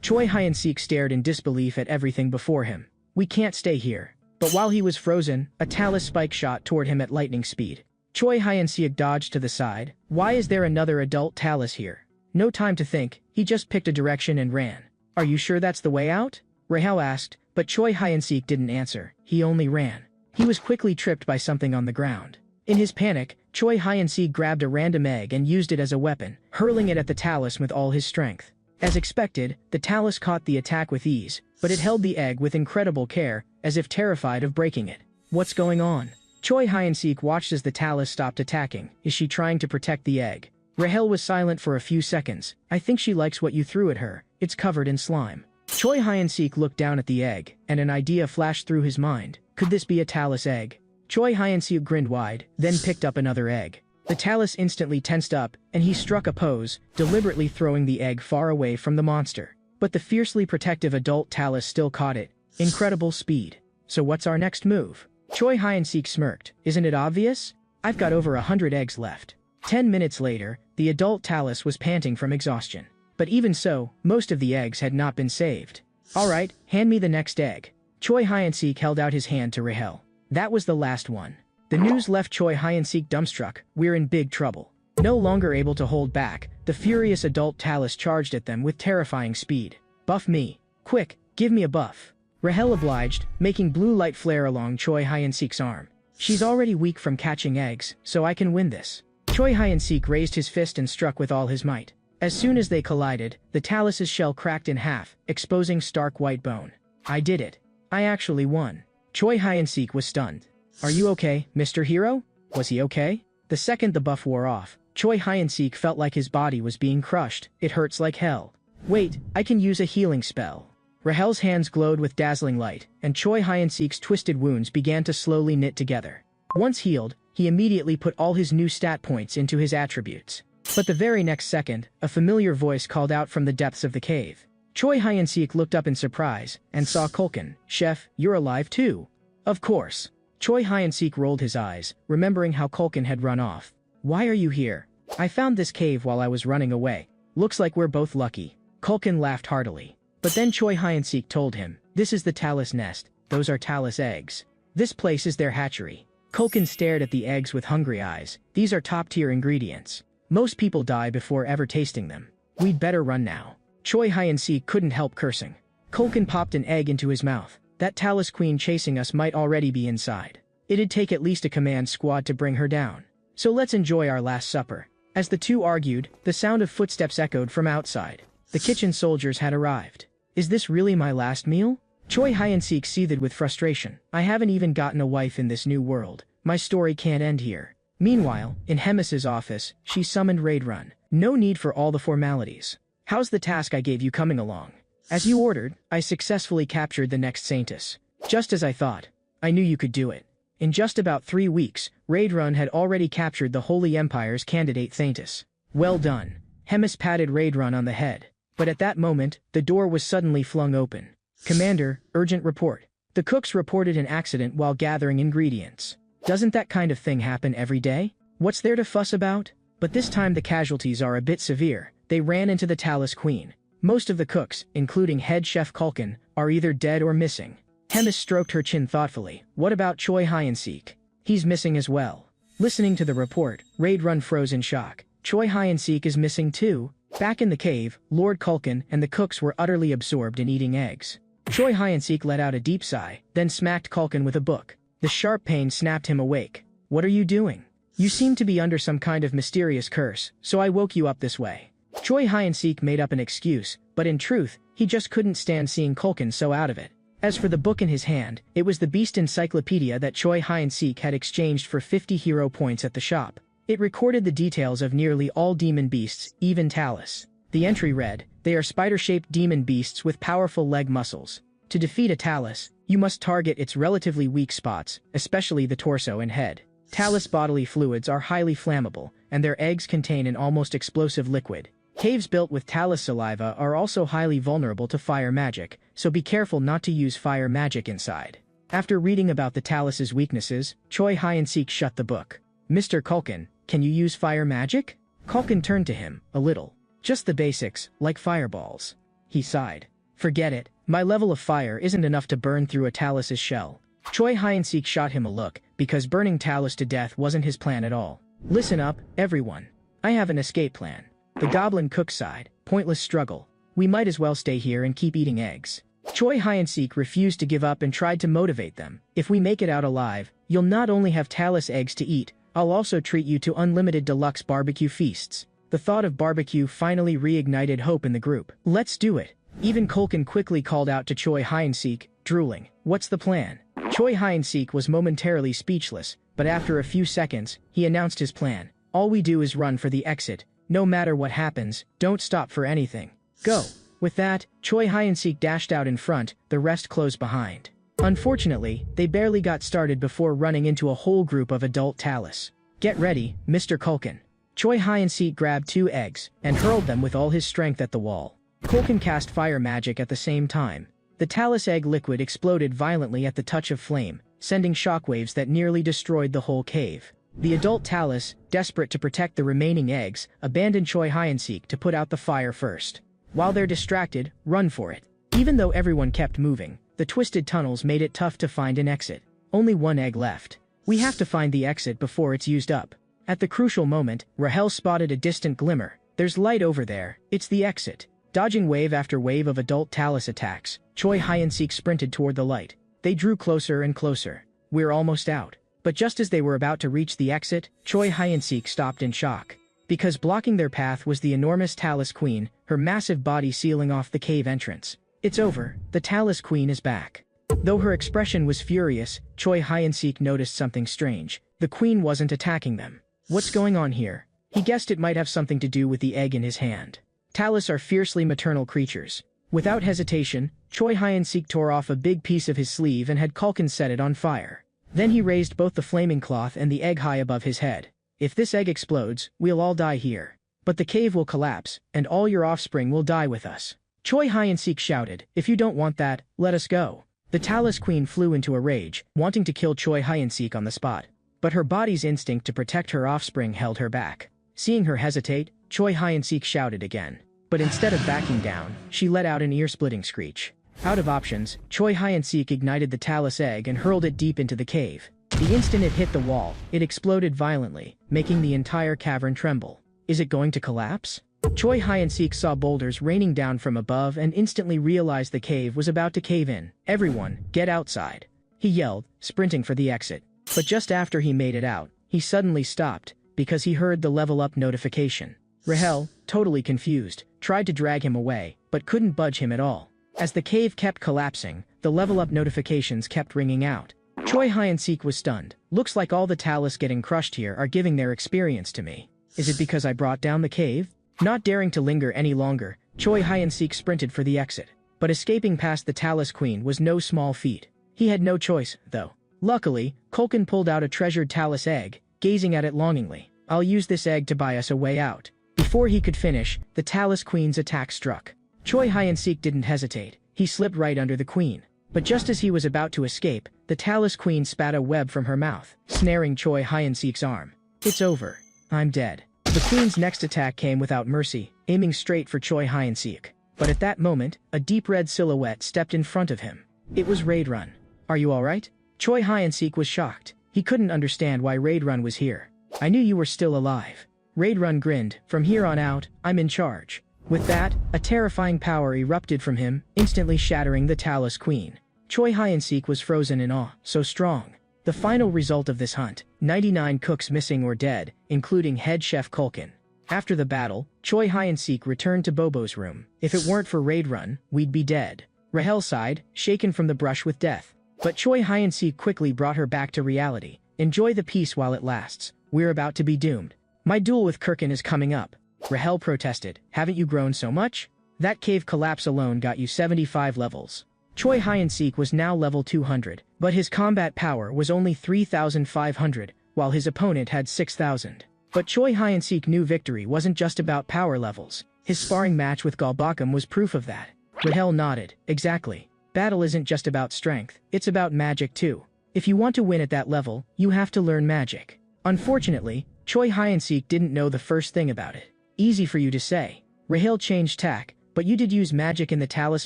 Choi Hyun-sik stared in disbelief at everything before him. We can't stay here. But while he was frozen, a Talus spike shot toward him at lightning speed. Choi Hyun-sik dodged to the side. Why is there another adult Talus here? No time to think, he just picked a direction and ran. Are you sure that's the way out? Rahel asked, but Choi Hyun-sik didn't answer. He only ran. He was quickly tripped by something on the ground. In his panic, Choi Hyun-sik grabbed a random egg and used it as a weapon, hurling it at the Talus with all his strength. As expected, the Talus caught the attack with ease, but it held the egg with incredible care, as if terrified of breaking it. What's going on? Choi Hyun-sik watched as the Talus stopped attacking. Is she trying to protect the egg? Rahel was silent for a few seconds. I think she likes what you threw at her. It's covered in slime. Choi Hyun-sik looked down at the egg, and an idea flashed through his mind. Could this be a Talus egg? Choi Hyun-sik grinned wide, then picked up another egg. The Talus instantly tensed up, and he struck a pose, deliberately throwing the egg far away from the monster. But the fiercely protective adult Talus still caught it. Incredible speed. So what's our next move? Choi Hyun-sik smirked. Isn't it obvious? I've got over 100 eggs left. 10 minutes later, the adult Talus was panting from exhaustion. But even so, most of the eggs had not been saved. Alright, hand me the next egg. Choi Hyun-sik held out his hand to Rahel. That was the last one. The news left Choi Hyun-sik dumbstruck. We're in big trouble. No longer able to hold back, the furious adult Talus charged at them with terrifying speed. Buff me. Quick, give me a buff. Rahel obliged, making blue light flare along Choi Hyun-sik's arm. She's already weak from catching eggs, so I can win this. Choi Hyun-sik raised his fist and struck with all his might. As soon as they collided, the Talus's shell cracked in half, exposing stark white bone. I did it. I actually won. Choi Hyun-sik was stunned. Are you okay, Mr. Hero? Was he okay? The second the buff wore off, Choi Hyun-sik felt like his body was being crushed. It hurts like hell. Wait, I can use a healing spell. Rahel's hands glowed with dazzling light, and Choi Hyun-sik's twisted wounds began to slowly knit together. Once healed, he immediately put all his new stat points into his attributes. But the very next second, a familiar voice called out from the depths of the cave. Choi Hyun-sik looked up in surprise, and saw Kulkin. "Chef, you're alive too." "Of course." Choi Hyun-sik rolled his eyes, remembering how Kulkin had run off. "Why are you here?" "I found this cave while I was running away. Looks like we're both lucky." Kulkin laughed heartily. But then Choi Hyun-sik told him, "This is the Talus nest. Those are Talus eggs. This place is their hatchery." Kulkin stared at the eggs with hungry eyes. "These are top-tier ingredients. Most people die before ever tasting them. We'd better run now." Choi Hyun-sik couldn't help cursing. Kulkin popped an egg into his mouth. That Talus queen chasing us might already be inside. It'd take at least a command squad to bring her down. So let's enjoy our last supper. As the two argued, the sound of footsteps echoed from outside. The kitchen soldiers had arrived. "Is this really my last meal?" Choi Hyun-sik seethed with frustration. "I haven't even gotten a wife in this new world. My story can't end here." Meanwhile, in Hemis's office, she summoned Raid Run. "No need for all the formalities. How's the task I gave you coming along?" "As you ordered, I successfully captured the next Saintess. Just as I thought. I knew you could do it." In just about 3 weeks, Raid Run had already captured the Holy Empire's candidate Saintess. "Well done." Hemis patted Raid Run on the head. But at that moment, the door was suddenly flung open. "Commander, urgent report. The cooks reported an accident while gathering ingredients." "Doesn't that kind of thing happen every day? What's there to fuss about?" But this time the casualties are a bit severe. They ran into the Talus Queen. Most of the cooks, including head chef Kulkin, are either dead or missing. Hemis stroked her chin thoughtfully. "What about Choi Hyun-sik?" "He's missing as well." Listening to the report, Raid Run froze in shock. "Choi Hyun-sik is missing too?" Back in the cave, Lord Kulkin and the cooks were utterly absorbed in eating eggs. Choi Hyun-sik let out a deep sigh, then smacked Kulkin with a book. The sharp pain snapped him awake. "What are you doing? You seem to be under some kind of mysterious curse, so I woke you up this way." Choi Hyun-sik made up an excuse, but in truth, he just couldn't stand seeing Kulkin so out of it. As for the book in his hand, it was the Beast Encyclopedia that Choi Hyun-sik had exchanged for 50 hero points at the shop. It recorded the details of nearly all demon beasts, even Talus. The entry read, "They are spider-shaped demon beasts with powerful leg muscles. To defeat a Talus, you must target its relatively weak spots, especially the torso and head. Talus bodily fluids are highly flammable, and their eggs contain an almost explosive liquid. Caves built with Talus saliva are also highly vulnerable to fire magic, so be careful not to use fire magic inside." After reading about the Talus's weaknesses, Choi Hyun-sik shut the book. "Mr. Kulkin, can you use fire magic?" Kulkin turned to him, a little. "Just the basics, like fireballs." He sighed. "Forget it. My level of fire isn't enough to burn through a Talus's shell." Choi Hyun-sik shot him a look, because burning Talus to death wasn't his plan at all. "Listen up, everyone. I have an escape plan." The goblin cook sighed. "Pointless struggle. We might as well stay here and keep eating eggs." Choi Hyun-sik refused to give up and tried to motivate them. "If we make it out alive, you'll not only have Talus eggs to eat, I'll also treat you to unlimited deluxe barbecue feasts." The thought of barbecue finally reignited hope in the group. "Let's do it." Even Kulkin quickly called out to Choi Hyun-sik, drooling. "What's the plan?" Choi Hyun-sik was momentarily speechless, but after a few seconds, he announced his plan. "All we do is run for the exit. No matter what happens, don't stop for anything. Go." With that, Choi Hyun-sik dashed out in front, the rest closed behind. Unfortunately, they barely got started before running into a whole group of adult Talus. "Get ready, Mr. Kulkin." Choi Hyun-sik grabbed 2 eggs and hurled them with all his strength at the wall. Kulkin cast fire magic at the same time. The Talus egg liquid exploded violently at the touch of flame, sending shockwaves that nearly destroyed the whole cave. The adult Talus, desperate to protect the remaining eggs, abandoned Choi Hyun-sik to put out the fire first. While they're distracted, run for it. Even though everyone kept moving, the twisted tunnels made it tough to find an exit. Only 1 egg left. "We have to find the exit before it's used up." At the crucial moment, Rahel spotted a distant glimmer. "There's light over there. It's the exit." Dodging wave after wave of adult Talus attacks, Choi Hyun-sik sprinted toward the light. They drew closer and closer. "We're almost out." But just as they were about to reach the exit, Choi Hyun-sik stopped in shock. Because blocking their path was the enormous Talus Queen, her massive body sealing off the cave entrance. "It's over. The Talus Queen is back." Though her expression was furious, Choi Hyun-sik noticed something strange. The queen wasn't attacking them. What's going on here? He guessed it might have something to do with the egg in his hand. Talus are fiercely maternal creatures. Without hesitation, Choi Hyun-sik tore off a big piece of his sleeve and had Culkin set it on fire. Then he raised both the flaming cloth and the egg high above his head. If this egg explodes, we'll all die here. But the cave will collapse, and all your offspring will die with us. Choi Hyun-sik shouted, if you don't want that, let us go. The Talus Queen flew into a rage, wanting to kill Choi Hyun-sik on the spot. But her body's instinct to protect her offspring held her back. Seeing her hesitate, Choi Hyun-sik shouted again. But instead of backing down, she let out an ear-splitting screech. Out of options, Choi Hyun-sik ignited the Talus egg and hurled it deep into the cave. The instant it hit the wall, it exploded violently, making the entire cavern tremble. Is it going to collapse? Choi Hyun-sik saw boulders raining down from above and instantly realized the cave was about to cave in. Everyone, get outside. He yelled, sprinting for the exit. But just after he made it out, he suddenly stopped, because he heard the level up notification. Rahel, totally confused, tried to drag him away, but couldn't budge him at all. As the cave kept collapsing, the level up notifications kept ringing out. Choi Hyun-sik was stunned. Looks like all the Talus getting crushed here are giving their experience to me. Is it because I brought down the cave? Not daring to linger any longer, Choi Hyun-sik sprinted for the exit. But escaping past the Talus Queen was no small feat. He had no choice, though. Luckily, Culkin pulled out a treasured Talus egg, gazing at it longingly. I'll use this egg to buy us a way out. Before he could finish, the Talus Queen's attack struck. Choi Hyun-sik didn't hesitate. He slipped right under the queen. But just as he was about to escape, the Talus Queen spat a web from her mouth, snaring Choi Hyun-sik's arm. It's over. I'm dead. The queen's next attack came without mercy, aiming straight for Choi Hyun-sik. But at that moment, a deep red silhouette stepped in front of him. It was Raid-run. Are you alright? Choi Hyun-sik was shocked. He couldn't understand why Raid-run was here. I knew you were still alive. Raid-run grinned. From here on out, I'm in charge. With that, a terrifying power erupted from him, instantly shattering the Talus Queen. Choi Hyun-sik was frozen in awe, so strong. The final result of this hunt, 99 cooks missing or dead, including head chef Culkin. After the battle, Choi Hyun-sik returned to Bobo's room. If it weren't for Raid-run, we'd be dead. Rahel sighed, shaken from the brush with death. But Choi Hyun-sik quickly brought her back to reality. Enjoy the peace while it lasts. We're about to be doomed. My duel with Kirkin is coming up. Rahel protested. Haven't you grown so much? That cave collapse alone got you 75 levels. Choi Hyun-sik was now level 200, but his combat power was only 3,500, while his opponent had 6,000. But Choi Hyun-sik knew victory wasn't just about power levels. His sparring match with Galbakam was proof of that. Rahel nodded. Exactly. Battle isn't just about strength, it's about magic too. If you want to win at that level, you have to learn magic. Unfortunately, Choi Hyun-sik didn't know the first thing about it. Easy for you to say. Rahel changed tack, but you did use magic in the Talus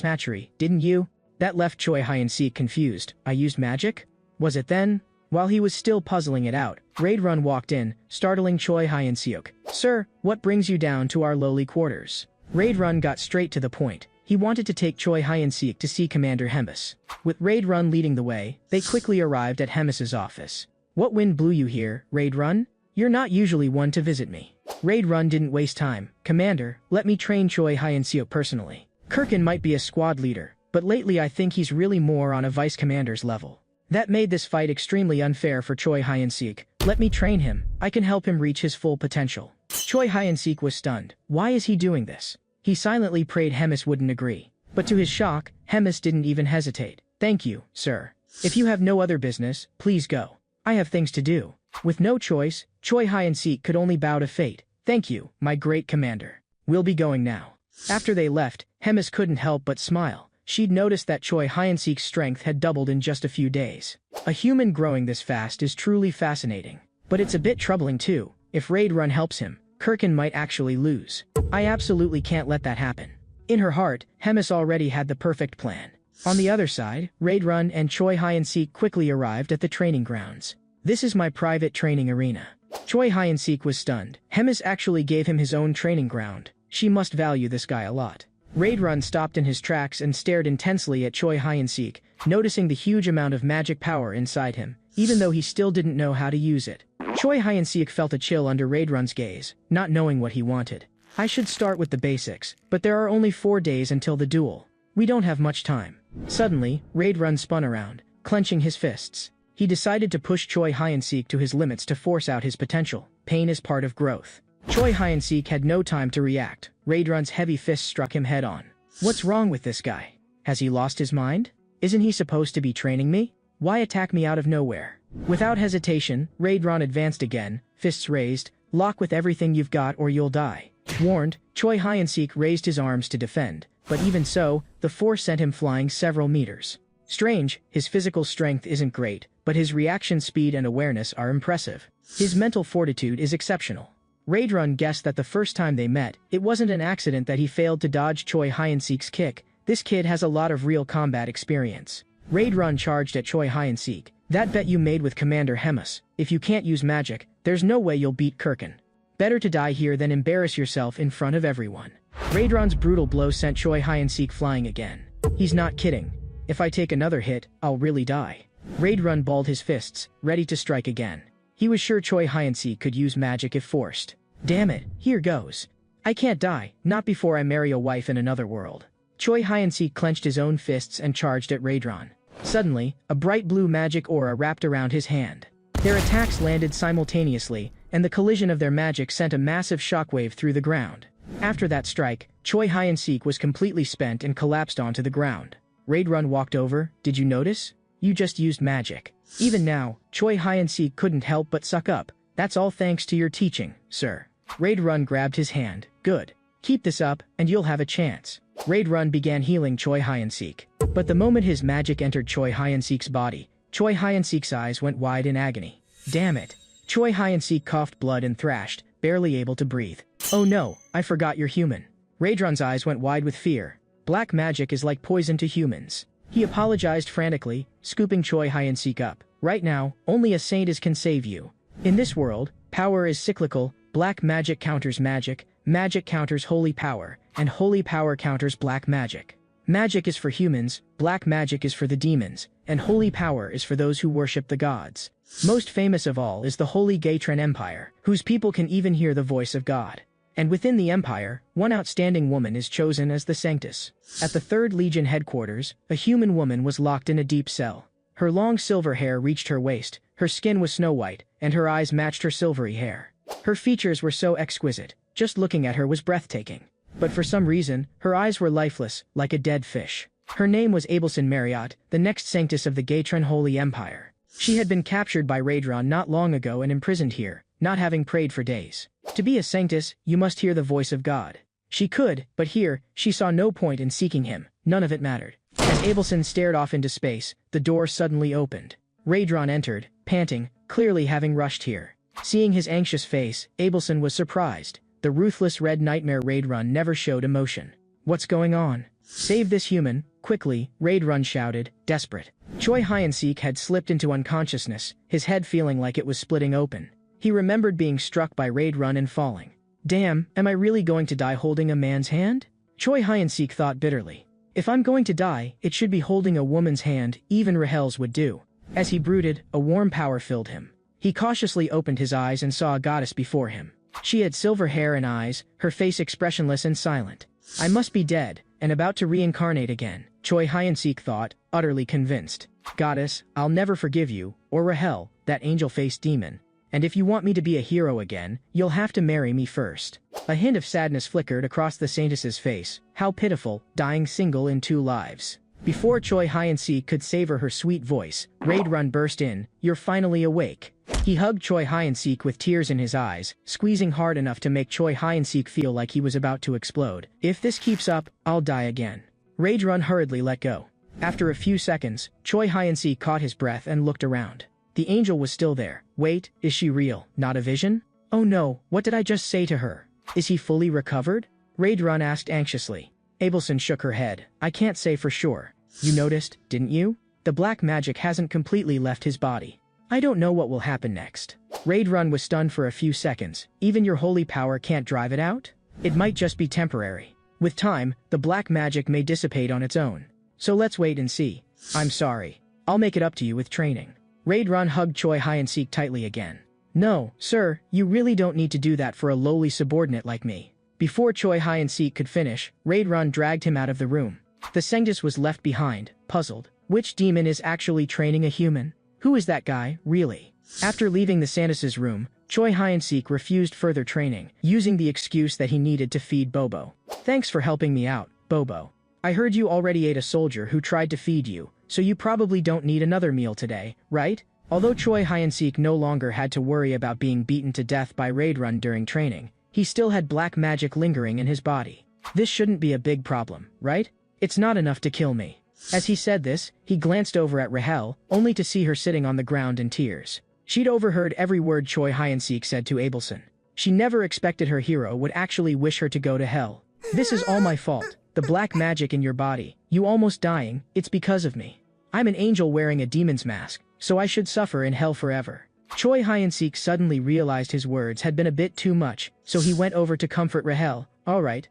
Hatchery, didn't you? That left Choi Hyun-sik confused. I used magic? Was it then? While he was still puzzling it out, Raid-run walked in, startling Choi Hyun-sik. Sir, what brings you down to our lowly quarters? Raid-run got straight to the point. He wanted to take Choi Hyun-sik to see Commander Hemis. With Raid-run leading the way, they quickly arrived at Hemis's office. What wind blew you here, Raid-run? You're not usually one to visit me. Raid-run didn't waste time. Commander, let me train Choi Hyun-sik personally. Kirkin might be a squad leader, but lately I think he's really more on a vice commander's level. That made this fight extremely unfair for Choi Hyun-sik. Let me train him. I can help him reach his full potential. Choi Hyun-sik was stunned. Why is he doing this? He silently prayed Hemis wouldn't agree. But to his shock, Hemis didn't even hesitate. Thank you, sir. If you have no other business, please go. I have things to do. With no choice, Choi Hyun-sik could only bow to fate. Thank you, my great commander. We'll be going now. After they left, Hemis couldn't help but smile. She'd noticed that Choi Hyun-sik's strength had doubled in just a few days. A human growing this fast is truly fascinating. But it's a bit troubling too. If Raid-run helps him, Kirkin might actually lose. I absolutely can't let that happen. In her heart, Hemis already had the perfect plan. On the other side, Raid-run and Choi Hyun-sik quickly arrived at the training grounds. This is my private training arena. Choi Hyun-sik was stunned. Hemis actually gave him his own training ground. She must value this guy a lot. Raid-run stopped in his tracks and stared intensely at Choi Hyun-sik, noticing the huge amount of magic power inside him, even though he still didn't know how to use it. Choi Hyun-sik felt a chill under Raid-run's gaze, not knowing what he wanted. I should start with the basics, but there are only 4 days until the duel. We don't have much time. Suddenly, Raid-run spun around, clenching his fists. He decided to push Choi Hyun-sik to his limits to force out his potential. Pain is part of growth. Choi Hyun-sik had no time to react. Raid-run's heavy fist struck him head-on. What's wrong with this guy? Has he lost his mind? Isn't he supposed to be training me? Why attack me out of nowhere? Without hesitation, Raidron advanced again, fists raised. Lock with everything you've got or you'll die. Warned, Choi Hyeon-sik raised his arms to defend, but even so, the force sent him flying several meters. Strange, his physical strength isn't great, but his reaction speed and awareness are impressive. His mental fortitude is exceptional. Raidron guessed that the first time they met, it wasn't an accident that he failed to dodge Choi Hyeon-sik's kick. This kid has a lot of real combat experience. Raidron charged at Choi Hyeon-sik. That bet you made with Commander Hemus. If you can't use magic, there's no way you'll beat Kirkin. Better to die here than embarrass yourself in front of everyone. Raidron's brutal blow sent Choi Hyeon-sik flying again. He's not kidding. If I take another hit, I'll really die. Raidron balled his fists, ready to strike again. He was sure Choi Hyeon-sik could use magic if forced. Damn it, here goes. I can't die, not before I marry a wife in another world. Choi Hyeon-sik clenched his own fists and charged at Raidron. Suddenly, a bright blue magic aura wrapped around his hand. Their attacks landed simultaneously, and the collision of their magic sent a massive shockwave through the ground. After that strike, Choi Hyeon-sik was completely spent and collapsed onto the ground. Raidron walked over. Did you notice? You just used magic. Even now, Choi Hyeon-sik couldn't help but suck up. That's all thanks to your teaching, sir. Raidron grabbed his hand. Good. Keep this up, and you'll have a chance. Raidron began healing Choi Hyeon-sik. But the moment his magic entered Choi Hyeon-sik's body, Choi Hyeon-sik's eyes went wide in agony. Damn it. Choi Hyeon-sik coughed blood and thrashed, barely able to breathe. Oh no, I forgot you're human. Raidron's eyes went wide with fear. Black magic is like poison to humans. He apologized frantically, scooping Choi Hyeon-sik up. Right now, only a saint can save you. In this world, power is cyclical. Black magic counters magic, magic counters holy power, and holy power counters black magic. Magic is for humans, black magic is for the demons, and holy power is for those who worship the gods. Most famous of all is the Holy Gaetran Empire, whose people can even hear the voice of God. And within the empire, one outstanding woman is chosen as the Sanctus. At the 3rd Legion headquarters, a human woman was locked in a deep cell. Her long silver hair reached her waist, her skin was snow white, and her eyes matched her silvery hair. Her features were so exquisite, just looking at her was breathtaking. But for some reason, her eyes were lifeless, like a dead fish. Her name was Abelson Marriott, the next Sanctus of the Gaetran Holy Empire. She had been captured by Raidron not long ago and imprisoned here, not having prayed for days. To be a Sanctus, you must hear the voice of God. She could, but here, she saw no point in seeking him. None of it mattered. As Abelson stared off into space, the door suddenly opened. Raidron entered, panting, clearly having rushed here. Seeing his anxious face, Abelson was surprised. The ruthless red nightmare Raidron never showed emotion. What's going on? Save this human, quickly, Raidron shouted, desperate. Choi Hyeon-sik had slipped into unconsciousness, his head feeling like it was splitting open. He remembered being struck by Raidron and falling. Damn, am I really going to die holding a man's hand? Choi Hyeon-sik thought bitterly. If I'm going to die, it should be holding a woman's hand, even Rahel's would do. As he brooded, a warm power filled him. He cautiously opened his eyes and saw a goddess before him. She had silver hair and eyes, her face expressionless and silent. I must be dead, and about to reincarnate again, Choi Hyeon-sik thought, utterly convinced. Goddess, I'll never forgive you, or Rahel, that angel-faced demon. And if you want me to be a hero again, you'll have to marry me first. A hint of sadness flickered across the Saintess's face. How pitiful, dying single in 2 lives. Before Choi Hyeon-sik could savor her sweet voice, Raidron burst in. You're finally awake. He hugged Choi Hyeon-sik with tears in his eyes, squeezing hard enough to make Choi Hyeon-sik feel like he was about to explode. If this keeps up, I'll die again. Raidron hurriedly let go. After a few seconds, Choi Hyeon-sik caught his breath and looked around. The angel was still there. Wait, is she real, not a vision? Oh no, what did I just say to her? Is he fully recovered? Raidron asked anxiously. Abelson shook her head. I can't say for sure. You noticed, didn't you? The black magic hasn't completely left his body. I don't know what will happen next. Raidron was stunned for a few seconds. Even your holy power can't drive it out? It might just be temporary. With time, the black magic may dissipate on its own. So let's wait and see. I'm sorry. I'll make it up to you with training. Raidron hugged Choi Hyeon-sik tightly again. No, sir, you really don't need to do that for a lowly subordinate like me. Before Choi Hyeon-sik could finish, Raidron dragged him out of the room. The Sanctus was left behind, puzzled. Which demon is actually training a human? Who is that guy, really? After leaving the Sanctus's room, Choi Hyeon-sik refused further training, using the excuse that he needed to feed Bobo. Thanks for helping me out, Bobo. I heard you already ate a soldier who tried to feed you, so you probably don't need another meal today, right? Although Choi Hyun-sik no longer had to worry about being beaten to death by Raid Run during training, he still had black magic lingering in his body. This shouldn't be a big problem, right? It's not enough to kill me. As he said this, he glanced over at Rahel, only to see her sitting on the ground in tears. She'd overheard every word Choi Hyun-sik said to Abelson. She never expected her hero would actually wish her to go to hell. This is all my fault. The black magic in your body, you almost dying, it's because of me. I'm an angel wearing a demon's mask, so I should suffer in hell forever. Choi Hyun-sik suddenly realized his words had been a bit too much, so he went over to comfort Rahel. All right,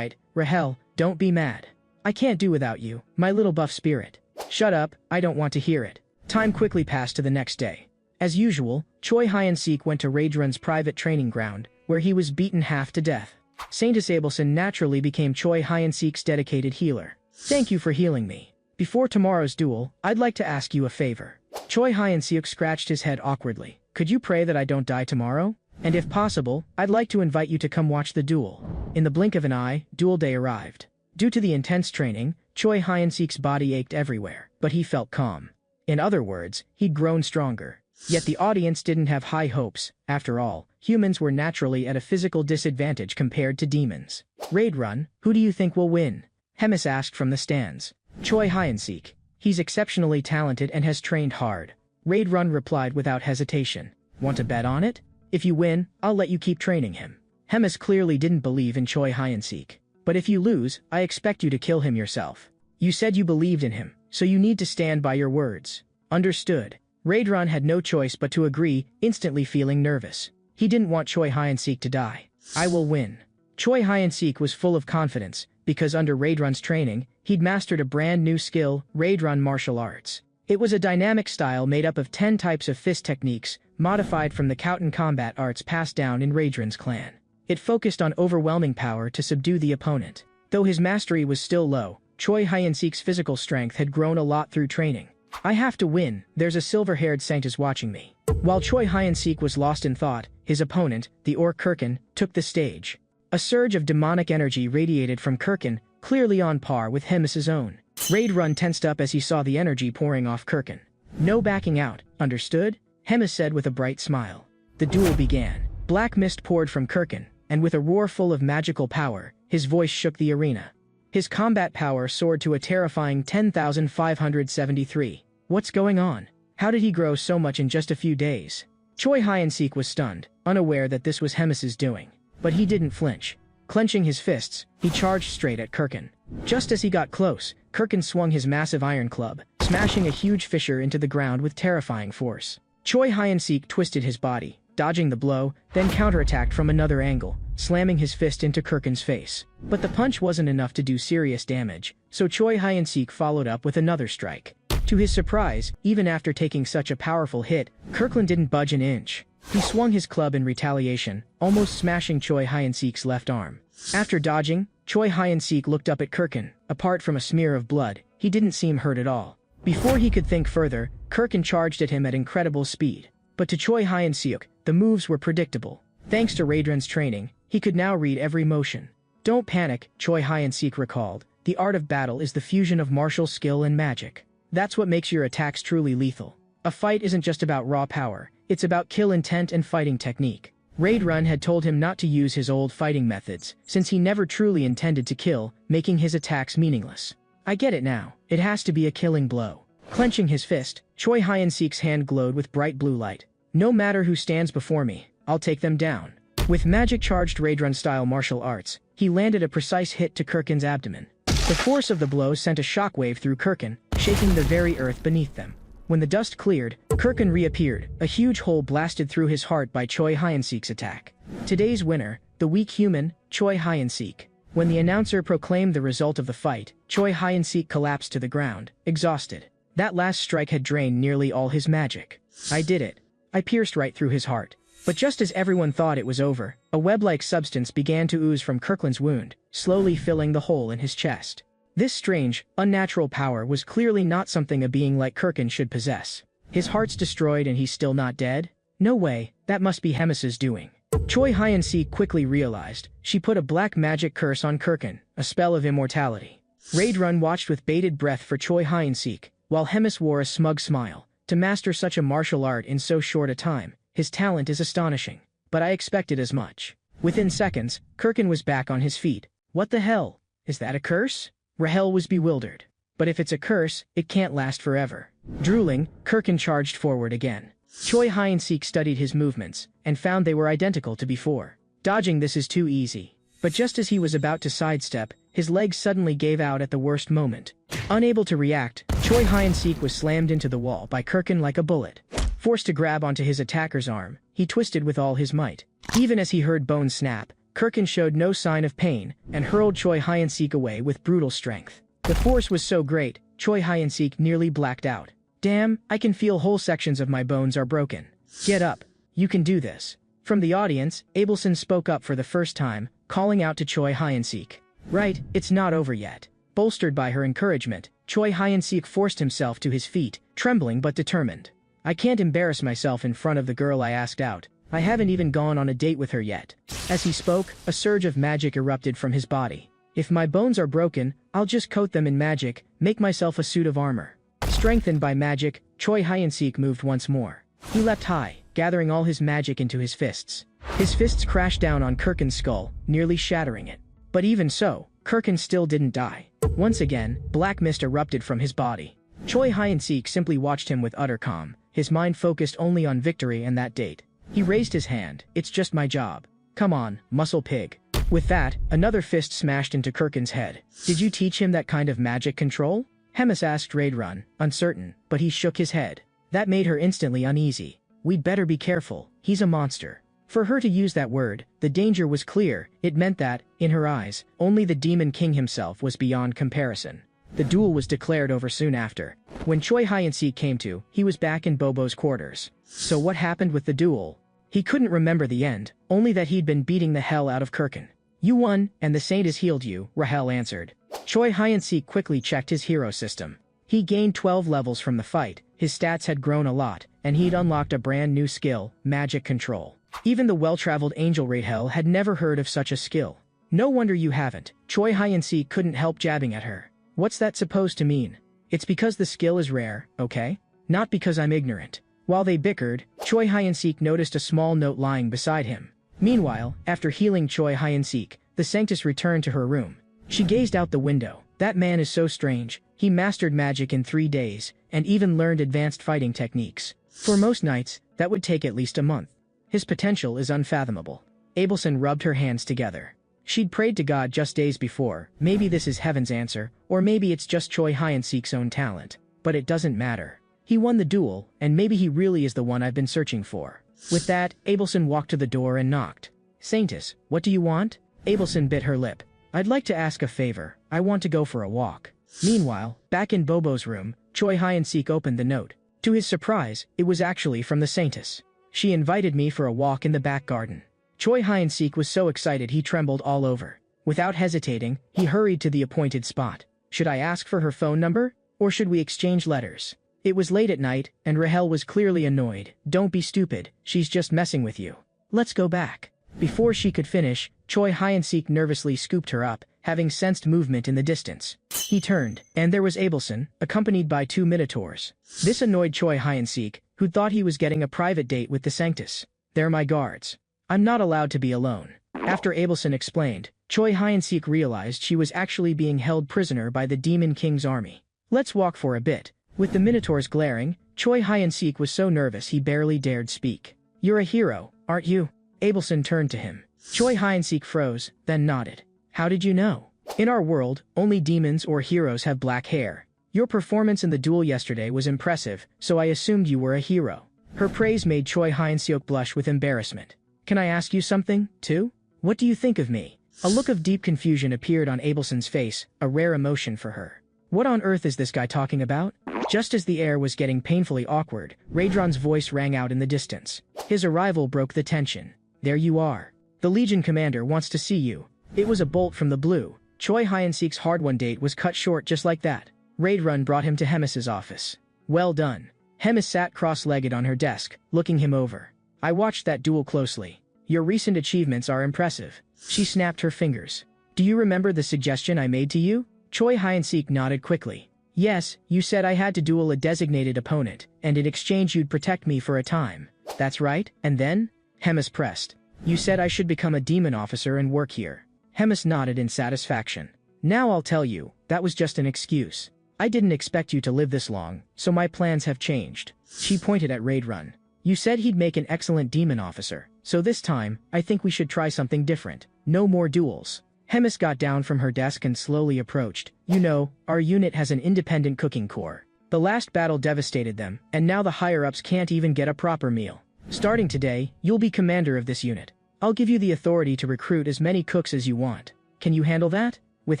Rahel, don't be mad. I can't do without you, my little buff spirit. Shut up, I don't want to hear it. Time quickly passed to the next day. As usual, Choi Hyun-sik went to Raidrun's private training ground, where he was beaten half to death. Saint Abelson naturally became Choi Hyun-sik's dedicated healer. Thank you for healing me. Before tomorrow's duel, I'd like to ask you a favor. Choi Hyun-sik scratched his head awkwardly. Could you pray that I don't die tomorrow? And if possible, I'd like to invite you to come watch the duel. In the blink of an eye, duel day arrived. Due to the intense training, Choi Hyun-sik's body ached everywhere, but he felt calm. In other words, he'd grown stronger. Yet the audience didn't have high hopes. After all, humans were naturally at a physical disadvantage compared to demons. Raid Run, who do you think will win? Hemis asked from the stands. Choi Hyun-sik. He's exceptionally talented and has trained hard. Raid Run replied without hesitation. Want to bet on it? If you win, I'll let you keep training him. Hemis clearly didn't believe in Choi Hyun-sik. But if you lose, I expect you to kill him yourself. You said you believed in him, so you need to stand by your words. Understood. Raid Run had no choice but to agree, instantly feeling nervous. He didn't want Choi Hyun-sik to die. I will win. Choi Hyun-sik was full of confidence, because under Raid Run's training, he'd mastered a brand new skill, Raid Run martial arts. It was a dynamic style made up of 10 types of fist techniques, modified from the Khouten combat arts passed down in Raid Run's clan. It focused on overwhelming power to subdue the opponent. Though his mastery was still low, Choi Hyun-sik's physical strength had grown a lot through training. I have to win, there's a silver-haired saint watching me. While Choi Hyun-sik was lost in thought, his opponent, the Orc Kirkin, took the stage. A surge of demonic energy radiated from Kirkin, clearly on par with Hemis's own. Raid Run tensed up as he saw the energy pouring off Kirkin. No backing out, understood? Hemis said with a bright smile. The duel began. Black mist poured from Kirkin, and with a roar full of magical power, his voice shook the arena. His combat power soared to a terrifying 10,573. What's going on? How did he grow so much in just a few days? Choi Hyun-sik was stunned, unaware that this was Hemis's doing. But he didn't flinch. Clenching his fists, he charged straight at Kirkin. Just as he got close, Kirkin swung his massive iron club, smashing a huge fissure into the ground with terrifying force. Choi Hyun-sik twisted his body, dodging the blow, then counterattacked from another angle, slamming his fist into Kirkin's face. But the punch wasn't enough to do serious damage, so Choi Hyun-sik followed up with another strike. To his surprise, even after taking such a powerful hit, Kirkland didn't budge an inch. He swung his club in retaliation, almost smashing Choi Hyun-sik's left arm. After dodging, Choi Hyun-sik looked up at Kirkin. Apart from a smear of blood, he didn't seem hurt at all. Before he could think further, Kirkin charged at him at incredible speed. But to Choi Hyun-sik, the moves were predictable. Thanks to Raidrun's training, he could now read every motion. Don't panic, Choi Hyun-sik recalled. The art of battle is the fusion of martial skill and magic. That's what makes your attacks truly lethal. A fight isn't just about raw power, it's about kill intent and fighting technique. Raid Run had told him not to use his old fighting methods, since he never truly intended to kill, making his attacks meaningless. I get it now, it has to be a killing blow. Clenching his fist, Choi Hyun-sik's hand glowed with bright blue light. No matter who stands before me, I'll take them down. With magic-charged Raid Run-style martial arts, he landed a precise hit to Kirkin's abdomen. The force of the blow sent a shockwave through Kirkin, shaking the very earth beneath them. When the dust cleared, Kirkin reappeared, a huge hole blasted through his heart by Choi Hyun-sik's attack. Today's winner, the weak human, Choi Hyun-sik. When the announcer proclaimed the result of the fight, Choi Hyun-sik collapsed to the ground, exhausted. That last strike had drained nearly all his magic. I did it. I pierced right through his heart. But just as everyone thought it was over, a web-like substance began to ooze from Kirkland's wound, slowly filling the hole in his chest. This strange, unnatural power was clearly not something a being like Kirkin should possess. His heart's destroyed and he's still not dead? No way, that must be Hemis's doing. Choi Hyun-sik quickly realized. She put a black magic curse on Kirkin, a spell of immortality. Raidrun watched with bated breath for Choi Hyun-sik, while Hemis wore a smug smile. To master such a martial art in so short a time, his talent is astonishing. But I expected as much. Within seconds, Kirkin was back on his feet. What the hell? Is that a curse? Rahel was bewildered. But if it's a curse, it can't last forever. Drooling, Kirkin charged forward again. Choi Hyun-sik studied his movements, and found they were identical to before. Dodging this is too easy. But just as he was about to sidestep, his legs suddenly gave out at the worst moment. Unable to react, Choi Hyun-sik was slammed into the wall by Kirkin like a bullet. Forced to grab onto his attacker's arm, he twisted with all his might. Even as he heard bones snap, Kirkin showed no sign of pain, and hurled Choi Hyun-sik away with brutal strength. The force was so great, Choi Hyun-sik nearly blacked out. Damn, I can feel whole sections of my bones are broken. Get up. You can do this. From the audience, Abelson spoke up for the first time, calling out to Choi Hyun-sik. Right, it's not over yet. Bolstered by her encouragement, Choi Hyun-sik forced himself to his feet, trembling but determined. I can't embarrass myself in front of the girl I asked out. I haven't even gone on a date with her yet. As he spoke, a surge of magic erupted from his body. If my bones are broken, I'll just coat them in magic, make myself a suit of armor. Strengthened by magic, Choi Hyun-sik moved once more. He leapt high, gathering all his magic into his fists. His fists crashed down on Kirkin's skull, nearly shattering it. But even so, Kirkin still didn't die. Once again, black mist erupted from his body. Choi Hyun-sik simply watched him with utter calm, his mind focused only on victory and that date. He raised his hand. It's just my job. Come on, muscle pig. With that, another fist smashed into Kirkin's head. Did you teach him that kind of magic control? Hemis asked Raidrun, uncertain, but he shook his head. That made her instantly uneasy. We'd better be careful, he's a monster. For her to use that word, the danger was clear. It meant that, in her eyes, only the Demon King himself was beyond comparison. The duel was declared over soon after. When Choi Hyun-sik came to, he was back in Bobo's quarters. So what happened with the duel? He couldn't remember the end, only that he'd been beating the hell out of Kirkin. You won, and the saint has healed you, Rahel answered. Choi Hyun-sik quickly checked his hero system. He gained 12 levels from the fight, his stats had grown a lot, and he'd unlocked a brand new skill, magic control. Even the well-traveled angel Rahel had never heard of such a skill. No wonder you haven't. Choi Hyun-sik couldn't help jabbing at her. What's that supposed to mean? It's because the skill is rare, okay? Not because I'm ignorant. While they bickered, Choi Hyun-sik noticed a small note lying beside him. Meanwhile, after healing Choi Hyun-sik, the Sanctus returned to her room. She gazed out the window. That man is so strange. He mastered magic in 3 days, and even learned advanced fighting techniques. For most knights, that would take at least a month. His potential is unfathomable. Abelson rubbed her hands together. She'd prayed to God just days before. Maybe this is heaven's answer, or maybe it's just Choi Hyun-sik's own talent. But it doesn't matter. He won the duel, and maybe he really is the one I've been searching for. With that, Abelson walked to the door and knocked. Saintus, what do you want? Abelson bit her lip. I'd like to ask a favor. I want to go for a walk. Meanwhile, back in Bobo's room, Choi Hyun-sik opened the note. To his surprise, it was actually from the Saintess. She invited me for a walk in the back garden. Choi Hyun-sik was so excited he trembled all over. Without hesitating, he hurried to the appointed spot. Should I ask for her phone number? Or should we exchange letters? It was late at night, and Rahel was clearly annoyed. Don't be stupid, she's just messing with you. Let's go back. Before she could finish, Choi Hyun-sik nervously scooped her up, having sensed movement in the distance. He turned, and there was Abelson, accompanied by 2 minotaurs. This annoyed Choi Hyun-sik, who thought he was getting a private date with the Sanctus. They're my guards. I'm not allowed to be alone. After Abelson explained, Choi Hyun-sik realized she was actually being held prisoner by the Demon King's army. Let's walk for a bit. With the minotaurs glaring, Choi Hyun-sik was so nervous he barely dared speak. You're a hero, aren't you? Abelson turned to him. Choi Hyun-sik froze, then nodded. How did you know? In our world, only demons or heroes have black hair. Your performance in the duel yesterday was impressive, so I assumed you were a hero. Her praise made Choi Hyun-sik blush with embarrassment. Can I ask you something, too? What do you think of me? A look of deep confusion appeared on Abelson's face, a rare emotion for her. What on earth is this guy talking about? Just as the air was getting painfully awkward, Raidron's voice rang out in the distance. His arrival broke the tension. There you are. The Legion commander wants to see you. It was a bolt from the blue. Choi Hyun-sik's hard-won date was cut short just like that. Raidrun brought him to Hemis's office. Well done. Hemis sat cross-legged on her desk, looking him over. I watched that duel closely. Your recent achievements are impressive. She snapped her fingers. Do you remember the suggestion I made to you? Choi Hyun-sik nodded quickly. Yes, you said I had to duel a designated opponent, and in exchange you'd protect me for a time. That's right, and then? Hemis pressed. You said I should become a demon officer and work here. Hemis nodded in satisfaction. Now I'll tell you, that was just an excuse. I didn't expect you to live this long, so my plans have changed. She pointed at Raidrun. You said he'd make an excellent demon officer, so this time, I think we should try something different. No more duels. Hemis got down from her desk and slowly approached. You know, our unit has an independent cooking corps. The last battle devastated them, and now the higher-ups can't even get a proper meal. Starting today, you'll be commander of this unit. I'll give you the authority to recruit as many cooks as you want. Can you handle that? With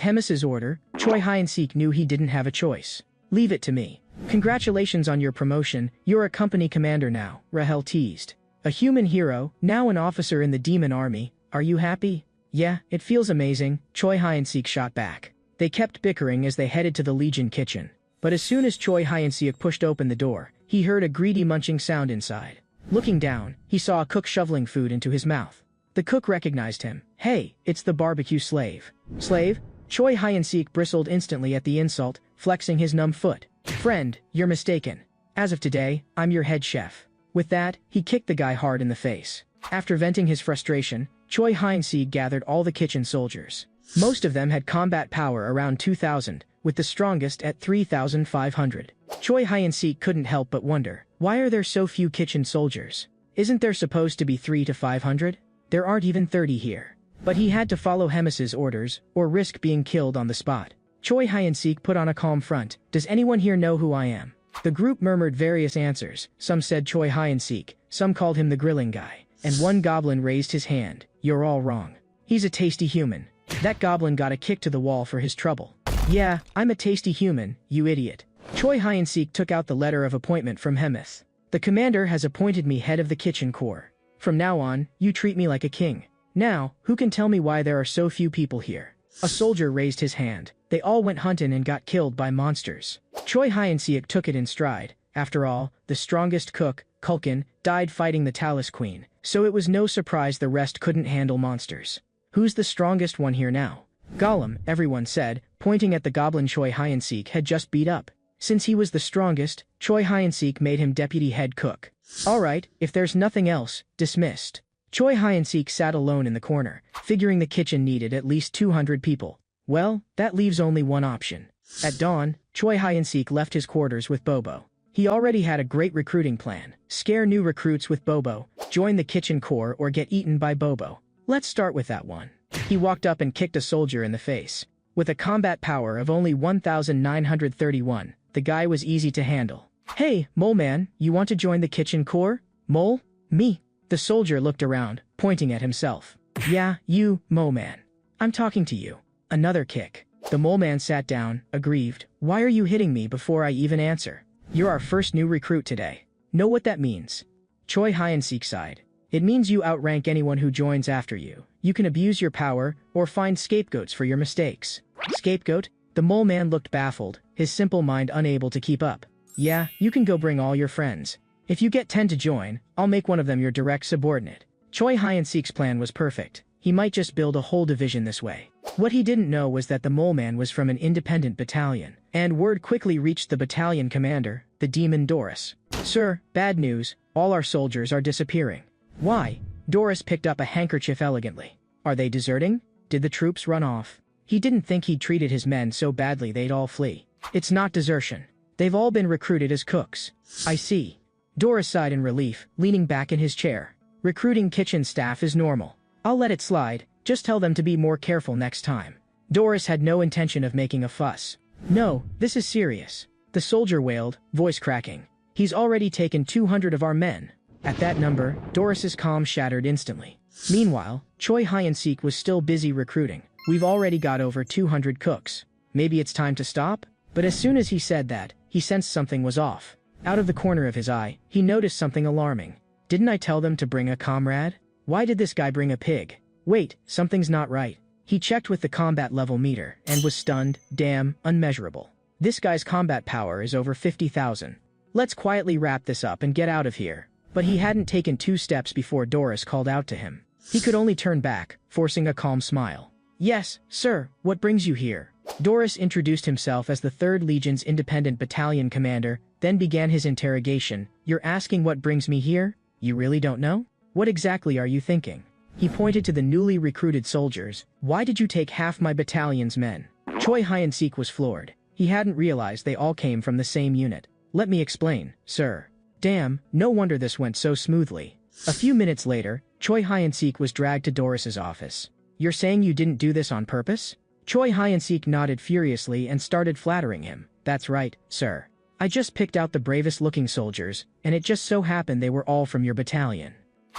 Hemis's order, Choi Hyun-sik knew he didn't have a choice. Leave it to me. Congratulations on your promotion, you're a company commander now, Rahel teased. A human hero, now an officer in the demon army. Are you happy? Yeah, it feels amazing, Choi Hyun-sik shot back. They kept bickering as they headed to the Legion kitchen. But as soon as Choi Hyun-sik pushed open the door, he heard a greedy munching sound inside. Looking down, he saw a cook shoveling food into his mouth. The cook recognized him. Hey, it's the barbecue slave. Slave? Choi Hyun-sik bristled instantly at the insult, flexing his numb foot. Friend, you're mistaken. As of today, I'm your head chef. With that, he kicked the guy hard in the face. After venting his frustration, Choi Hyun-sik gathered all the kitchen soldiers. Most of them had combat power around 2,000, with the strongest at 3,500. Choi Hyun-sik couldn't help but wonder, why are there so few kitchen soldiers? Isn't there supposed to be 300 to 500? There aren't even 30 here. But he had to follow Hemis's orders, or risk being killed on the spot. Choi Hyun-sik put on a calm front. Does anyone here know who I am? The group murmured various answers. Some said Choi Hyun-sik, some called him the grilling guy, and one goblin raised his hand. You're all wrong. He's a tasty human. That goblin got a kick to the wall for his trouble. Yeah, I'm a tasty human, you idiot. Choi Hyun-sik took out the letter of appointment from Hemis. The commander has appointed me head of the kitchen corps. From now on, you treat me like a king. Now, who can tell me why there are so few people here? A soldier raised his hand. They all went hunting and got killed by monsters. Choi Hyun-sik took it in stride. After all, the strongest cook, Kulkin, died fighting the Talus Queen, so it was no surprise the rest couldn't handle monsters. Who's the strongest one here now? Gollum, everyone said, pointing at the goblin Choi Hyun-sik had just beat up. Since he was the strongest, Choi Hyun-sik made him deputy head cook. Alright, if there's nothing else, dismissed. Choi Hyun-sik sat alone in the corner, figuring the kitchen needed at least 200 people. Well, that leaves only one option. At dawn, Choi Hyun-sik left his quarters with Bobo. He already had a great recruiting plan. Scare new recruits with Bobo, join the kitchen corps or get eaten by Bobo. Let's start with that one. He walked up and kicked a soldier in the face. With a combat power of only 1,931, the guy was easy to handle. Hey, Mole Man, you want to join the kitchen corps? Mole? Me? The soldier looked around, pointing at himself. Yeah, you, Mole Man. I'm talking to you. Another kick. The Mole Man sat down, aggrieved. Why are you hitting me before I even answer? You're our first new recruit today. Know what that means? Choi Hyun-sik sighed. It means you outrank anyone who joins after you. You can abuse your power, or find scapegoats for your mistakes. Scapegoat? The Mole Man looked baffled, his simple mind unable to keep up. Yeah, you can go bring all your friends. If you get 10 to join, I'll make one of them your direct subordinate. Choi Hyun-sik's plan was perfect. He might just build a whole division this way. What he didn't know was that the Mole Man was from an independent battalion, and word quickly reached the battalion commander, the demon Doris. Sir, bad news, all our soldiers are disappearing. Why? Doris picked up a handkerchief elegantly. Are they deserting? Did the troops run off? He didn't think he'd treated his men so badly they'd all flee. It's not desertion. They've all been recruited as cooks. I see. Doris sighed in relief, leaning back in his chair. Recruiting kitchen staff is normal. I'll let it slide, just tell them to be more careful next time. Doris had no intention of making a fuss. No, this is serious. The soldier wailed, voice cracking. He's already taken 200 of our men. At that number, Doris's calm shattered instantly. Meanwhile, Choi Hyun-sik was still busy recruiting. We've already got over 200 cooks. Maybe it's time to stop? But as soon as he said that, he sensed something was off. Out of the corner of his eye, he noticed something alarming. Didn't I tell them to bring a comrade? Why did this guy bring a pig? Wait, something's not right. He checked with the combat level meter and was stunned. Damn, unmeasurable. This guy's combat power is over 50,000. Let's quietly wrap this up and get out of here. But he hadn't taken 2 steps before Doris called out to him. He could only turn back, forcing a calm smile. Yes, sir, what brings you here? Doris introduced himself as the 3rd Legion's independent battalion commander, then began his interrogation. You're asking what brings me here? You really don't know? What exactly are you thinking? He pointed to the newly recruited soldiers. Why did you take half my battalion's men? Choi Hyun-sik was floored. He hadn't realized they all came from the same unit. Let me explain, sir. Damn, no wonder this went so smoothly. A few minutes later, Choi Hyun-sik was dragged to Doris's office. You're saying you didn't do this on purpose? Choi Hyun-sik nodded furiously and started flattering him. That's right, sir. I just picked out the bravest-looking soldiers, and it just so happened they were all from your battalion.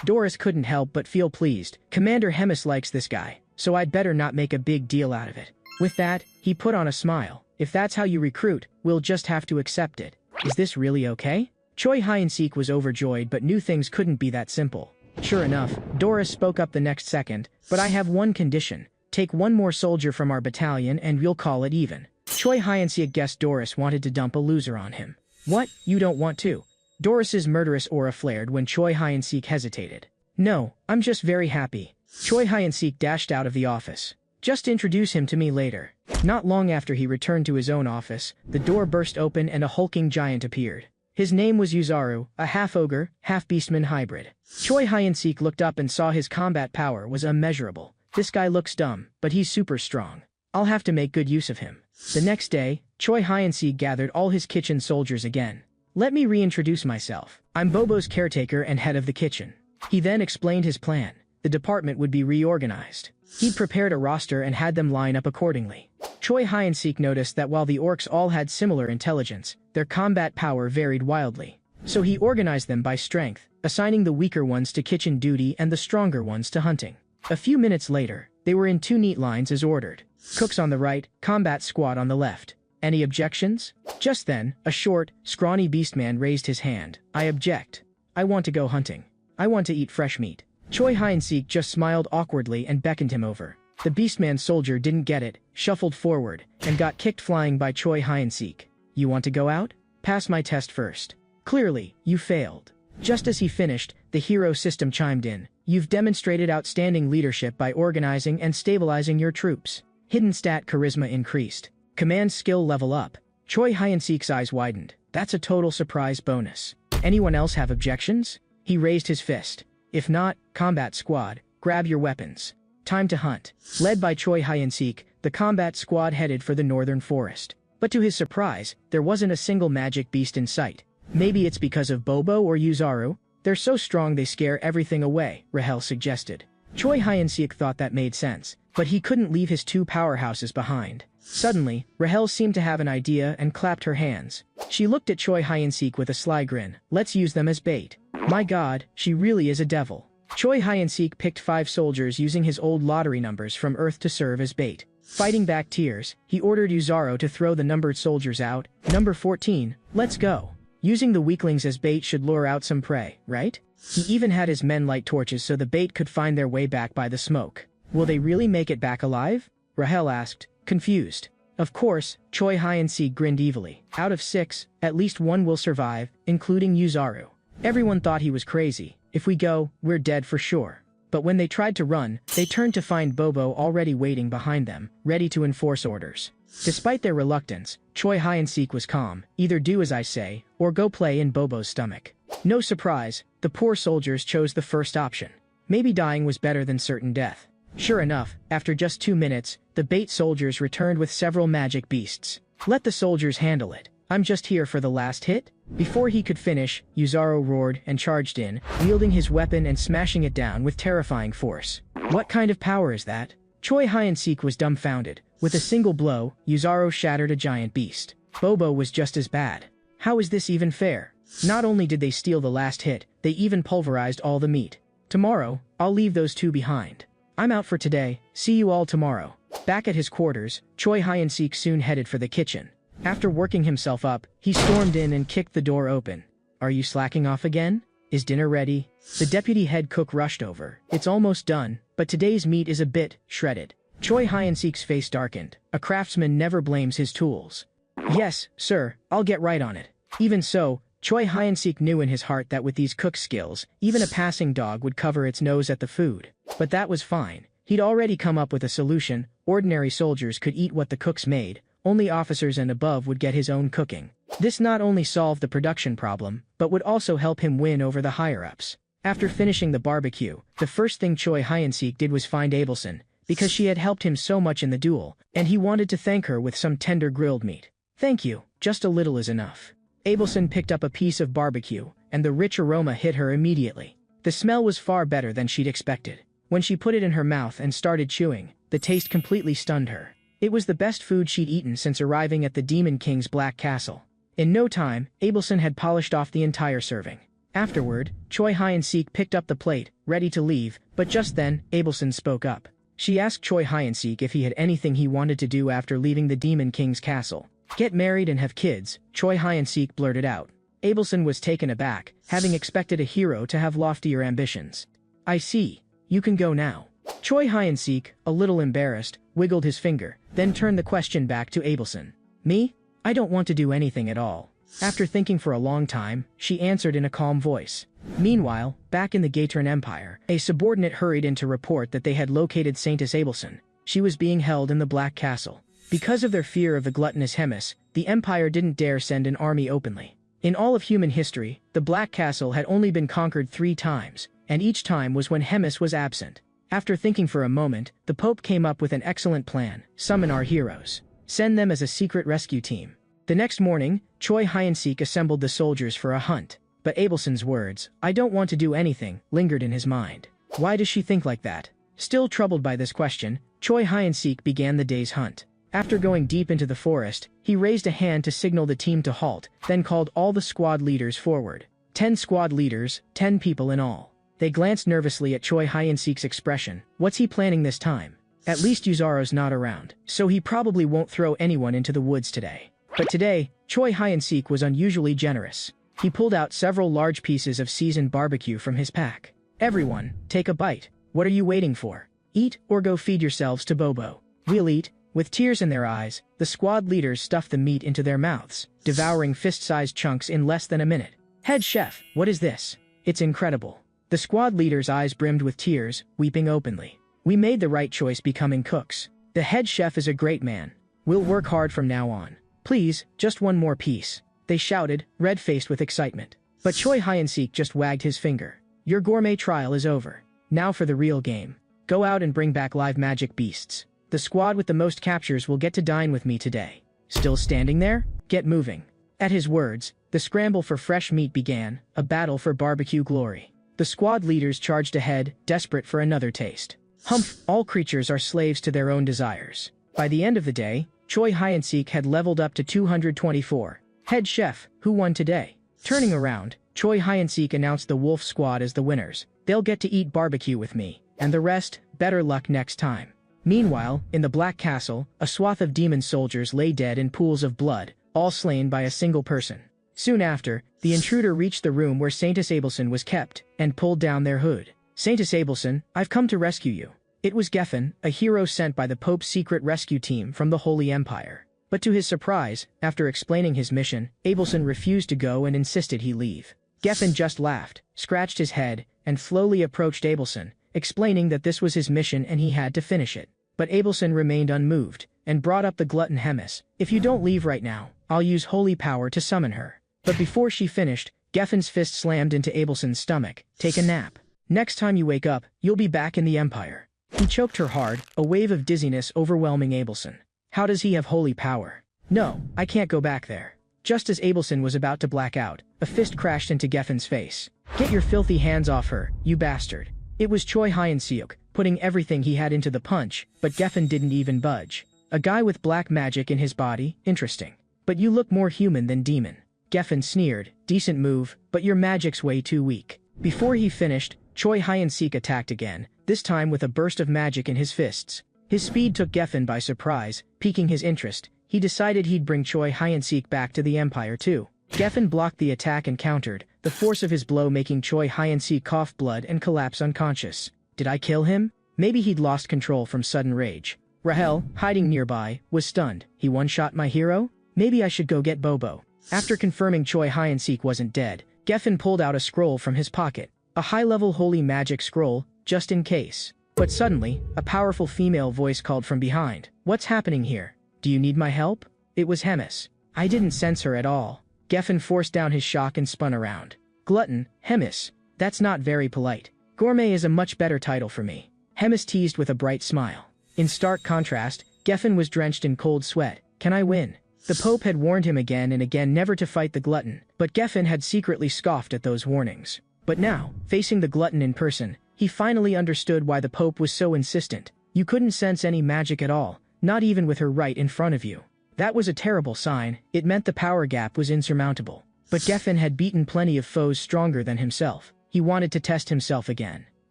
Doris couldn't help but feel pleased. Commander Hemis likes this guy, so I'd better not make a big deal out of it. With that, he put on a smile. If that's how you recruit, we'll just have to accept it. Is this really okay? Choi Hyun-sik was overjoyed but knew things couldn't be that simple. Sure enough, Doris spoke up the next second, but I have one condition. Take one more soldier from our battalion and we'll call it even. Choi Hyun-sik guessed Doris wanted to dump a loser on him. What? You don't want to? Doris's murderous aura flared when Choi Hyun-sik hesitated. No, I'm just very happy. Choi Hyun-sik dashed out of the office. Just introduce him to me later. Not long after he returned to his own office, the door burst open and a hulking giant appeared. His name was Yuzaru, a half-ogre, half-beastman hybrid. Choi Hyun-sik looked up and saw his combat power was immeasurable. This guy looks dumb, but he's super strong. I'll have to make good use of him. The next day, Choi Hyun-sik gathered all his kitchen soldiers again. Let me reintroduce myself. I'm Bobo's caretaker and head of the kitchen. He then explained his plan. The department would be reorganized. He'd prepared a roster and had them line up accordingly. Choi Hyun-sik noticed that while the orcs all had similar intelligence, their combat power varied wildly. So he organized them by strength, assigning the weaker ones to kitchen duty and the stronger ones to hunting. A few minutes later, they were in 2 neat lines as ordered. Cooks on the right, combat squad on the left. Any objections? Just then, a short, scrawny beastman raised his hand. I object. I want to go hunting. I want to eat fresh meat. Choi Hyun-sik just smiled awkwardly and beckoned him over. The beastman soldier didn't get it, shuffled forward, and got kicked flying by Choi Hyun-sik. You want to go out? Pass my test first. Clearly, you failed. Just as he finished, the hero system chimed in. You've demonstrated outstanding leadership by organizing and stabilizing your troops. Hidden stat charisma increased. Command skill level up. Choi Hyun-sik's eyes widened. That's a total surprise bonus. Anyone else have objections? He raised his fist. If not, combat squad, grab your weapons. Time to hunt. Led by Choi Hyun-sik, the combat squad headed for the northern forest. But to his surprise, there wasn't a single magic beast in sight. Maybe it's because of Bobo or Yuzaru? They're so strong they scare everything away, Rahel suggested. Choi Hyun-sik thought that made sense, but he couldn't leave his 2 powerhouses behind. Suddenly, Rahel seemed to have an idea and clapped her hands. She looked at Choi Hyun-sik with a sly grin. Let's use them as bait. My god, she really is a devil. Choi Hyun-sik picked 5 soldiers using his old lottery numbers from Earth to serve as bait. Fighting back tears, he ordered Yuzaru to throw the numbered soldiers out. Number 14, let's go. Using the weaklings as bait should lure out some prey, right? He even had his men light torches so the bait could find their way back by the smoke. Will they really make it back alive? Rahel asked, confused. Of course, Choi Hyun-sik grinned evilly. Out of 6, at least 1 will survive, including Yuzaru. Everyone thought he was crazy. If we go, we're dead for sure. But when they tried to run, they turned to find Bobo already waiting behind them, ready to enforce orders. Despite their reluctance, Choi Hyun-sik was calm. Either do as I say, or go play in Bobo's stomach. No surprise, the poor soldiers chose the first option. Maybe dying was better than certain death. Sure enough, after just 2 minutes, the bait soldiers returned with several magic beasts. Let the soldiers handle it. I'm just here for the last hit. Before he could finish, Yuzaru roared and charged in, wielding his weapon and smashing it down with terrifying force. What kind of power is that? Choi Hyun-sik was dumbfounded. With a single blow, Yuzaru shattered a giant beast. Bobo was just as bad. How is this even fair? Not only did they steal the last hit, they even pulverized all the meat. Tomorrow, I'll leave those 2 behind. I'm out for today. See you all tomorrow. Back at his quarters, Choi Hyun-sik soon headed for the kitchen. After working himself up, he stormed in and kicked the door open. Are you slacking off again? Is dinner ready? The deputy head cook rushed over. It's almost done, but today's meat is a bit shredded. Choi Hyun-sik's face darkened. A craftsman never blames his tools. Yes, sir, I'll get right on it. Even so, Choi Hyun-sik knew in his heart that with these cook skills, even a passing dog would cover its nose at the food. But that was fine. He'd already come up with a solution. ordinary soldiers could eat what the cooks made, only officers and above would get his own cooking. This not only solved the production problem, but would also help him win over the higher-ups. After finishing the barbecue, the first thing Choi Hyun-sik did was find Abelson, because she had helped him so much in the duel, and he wanted to thank her with some tender grilled meat. "Thank you, just a little is enough." Abelson picked up a piece of barbecue, and the rich aroma hit her immediately. The smell was far better than she'd expected. When she put it in her mouth and started chewing, the taste completely stunned her. It was the best food she'd eaten since arriving at the Demon King's Black Castle. In no time, Abelson had polished off the entire serving. Afterward, Choi Hyun-sik picked up the plate, ready to leave, but just then, Abelson spoke up. She asked Choi Hyun-sik if he had anything he wanted to do after leaving the Demon King's castle. "Get married and have kids," Choi Hyun-sik blurted out. Abelson was taken aback, having expected a hero to have loftier ambitions. "I see. You can go now." Choi Hyun-sik, a little embarrassed, wiggled his finger, then turned the question back to Abelson. "Me? I don't want to do anything at all." After thinking for a long time, she answered in a calm voice. Meanwhile, back in the Gaetern Empire, a subordinate hurried in to report that they had located Saintess Abelson. She was being held in the Black Castle. Because of their fear of the gluttonous Hemis, the Empire didn't dare send an army openly. In all of human history, the Black Castle had only been conquered 3 times, and each time was when Hemis was absent. After thinking for a moment, the Pope came up with an excellent plan: summon our heroes. Send them as a secret rescue team. The next morning, Choi Hyun-sik assembled the soldiers for a hunt. But Abelson's words, "I don't want to do anything," lingered in his mind. Why does she think like that? Still troubled by this question, Choi Hyun-sik began the day's hunt. After going deep into the forest, he raised a hand to signal the team to halt, then called all the squad leaders forward. 10 squad leaders, 10 people in all. They glanced nervously at Choi Hyun-sik's expression. What's he planning this time? At least Yuzaro's not around, so he probably won't throw anyone into the woods today. But today, Choi Hyun-sik was unusually generous. He pulled out several large pieces of seasoned barbecue from his pack. "Everyone, take a bite. What are you waiting for? Eat or go feed yourselves to Bobo." "We'll eat." With tears in their eyes, the squad leaders stuffed the meat into their mouths, devouring fist-sized chunks in less than a minute. "Head chef, what is this? It's incredible." The squad leaders' eyes brimmed with tears, weeping openly. "We made the right choice becoming cooks. The head chef is a great man. We'll work hard from now on. Please, just one more piece," they shouted, red-faced with excitement. But Choi Hyun-sik just wagged his finger. "Your gourmet trial is over. Now for the real game. Go out and bring back live magic beasts. The squad with the most captures will get to dine with me today." Still standing there? Get moving. At his words, the scramble for fresh meat began, a battle for barbecue glory. The squad leaders charged ahead, desperate for another taste. Humph, all creatures are slaves to their own desires. By the end of the day, Choi Hyun-sik had leveled up to 224. "Head chef, who won today?" Turning around, Choi Hyun-sik announced the Wolf Squad as the winners. "They'll get to eat barbecue with me, and the rest, better luck next time." Meanwhile, in the Black Castle, a swath of demon soldiers lay dead in pools of blood, all slain by a single person. Soon after, the intruder reached the room where Saintess Abelson was kept, and pulled down their hood. "Saintess Abelson, I've come to rescue you." It was Geffen, a hero sent by the Pope's secret rescue team from the Holy Empire. But to his surprise, after explaining his mission, Abelson refused to go and insisted he leave. Geffen just laughed, scratched his head, and slowly approached Abelson, explaining that this was his mission and he had to finish it. But Abelson remained unmoved, and brought up the glutton Hemis. "If you don't leave right now, I'll use holy power to summon her." But before she finished, Geffen's fist slammed into Abelson's stomach. "Take a nap. Next time you wake up, you'll be back in the Empire." He choked her hard, a wave of dizziness overwhelming Abelson. How does he have holy power? "No, I can't go back there." Just as Abelson was about to black out, a fist crashed into Geffen's face. "Get your filthy hands off her, you bastard." It was Choi Hyun-sik, putting everything he had into the punch, but Geffen didn't even budge. "A guy with black magic in his body, interesting. But you look more human than demon." Geffen sneered, "Decent move, but your magic's way too weak." Before he finished, Choi Hyun-sik attacked again, this time with a burst of magic in his fists. His speed took Geffen by surprise, piquing his interest. He decided he'd bring Choi Hyun-sik back to the Empire too. Geffen blocked the attack and countered, the force of his blow making Choi Hyun-sik cough blood and collapse unconscious. Did I kill him? Maybe he'd lost control from sudden rage. Rahel, hiding nearby, was stunned. He one-shot my hero? Maybe I should go get Bobo. After confirming Choi Hyun-sik wasn't dead, Geffen pulled out a scroll from his pocket. A high-level holy magic scroll, just in case. But suddenly, a powerful female voice called from behind. "What's happening here? Do you need my help?" It was Hemis. I didn't sense her at all. Geffen forced down his shock and spun around. "Glutton, Hemis. That's not very polite. Gourmet is a much better title for me." Hemis teased with a bright smile. In stark contrast, Geffen was drenched in cold sweat. "Can I win?" The Pope had warned him again and again never to fight the glutton, but Geffen had secretly scoffed at those warnings. But now, facing the glutton in person, he finally understood why the Pope was so insistent. You couldn't sense any magic at all, not even with her right in front of you. That was a terrible sign. It meant the power gap was insurmountable. But Geffen had beaten plenty of foes stronger than himself. He wanted to test himself again.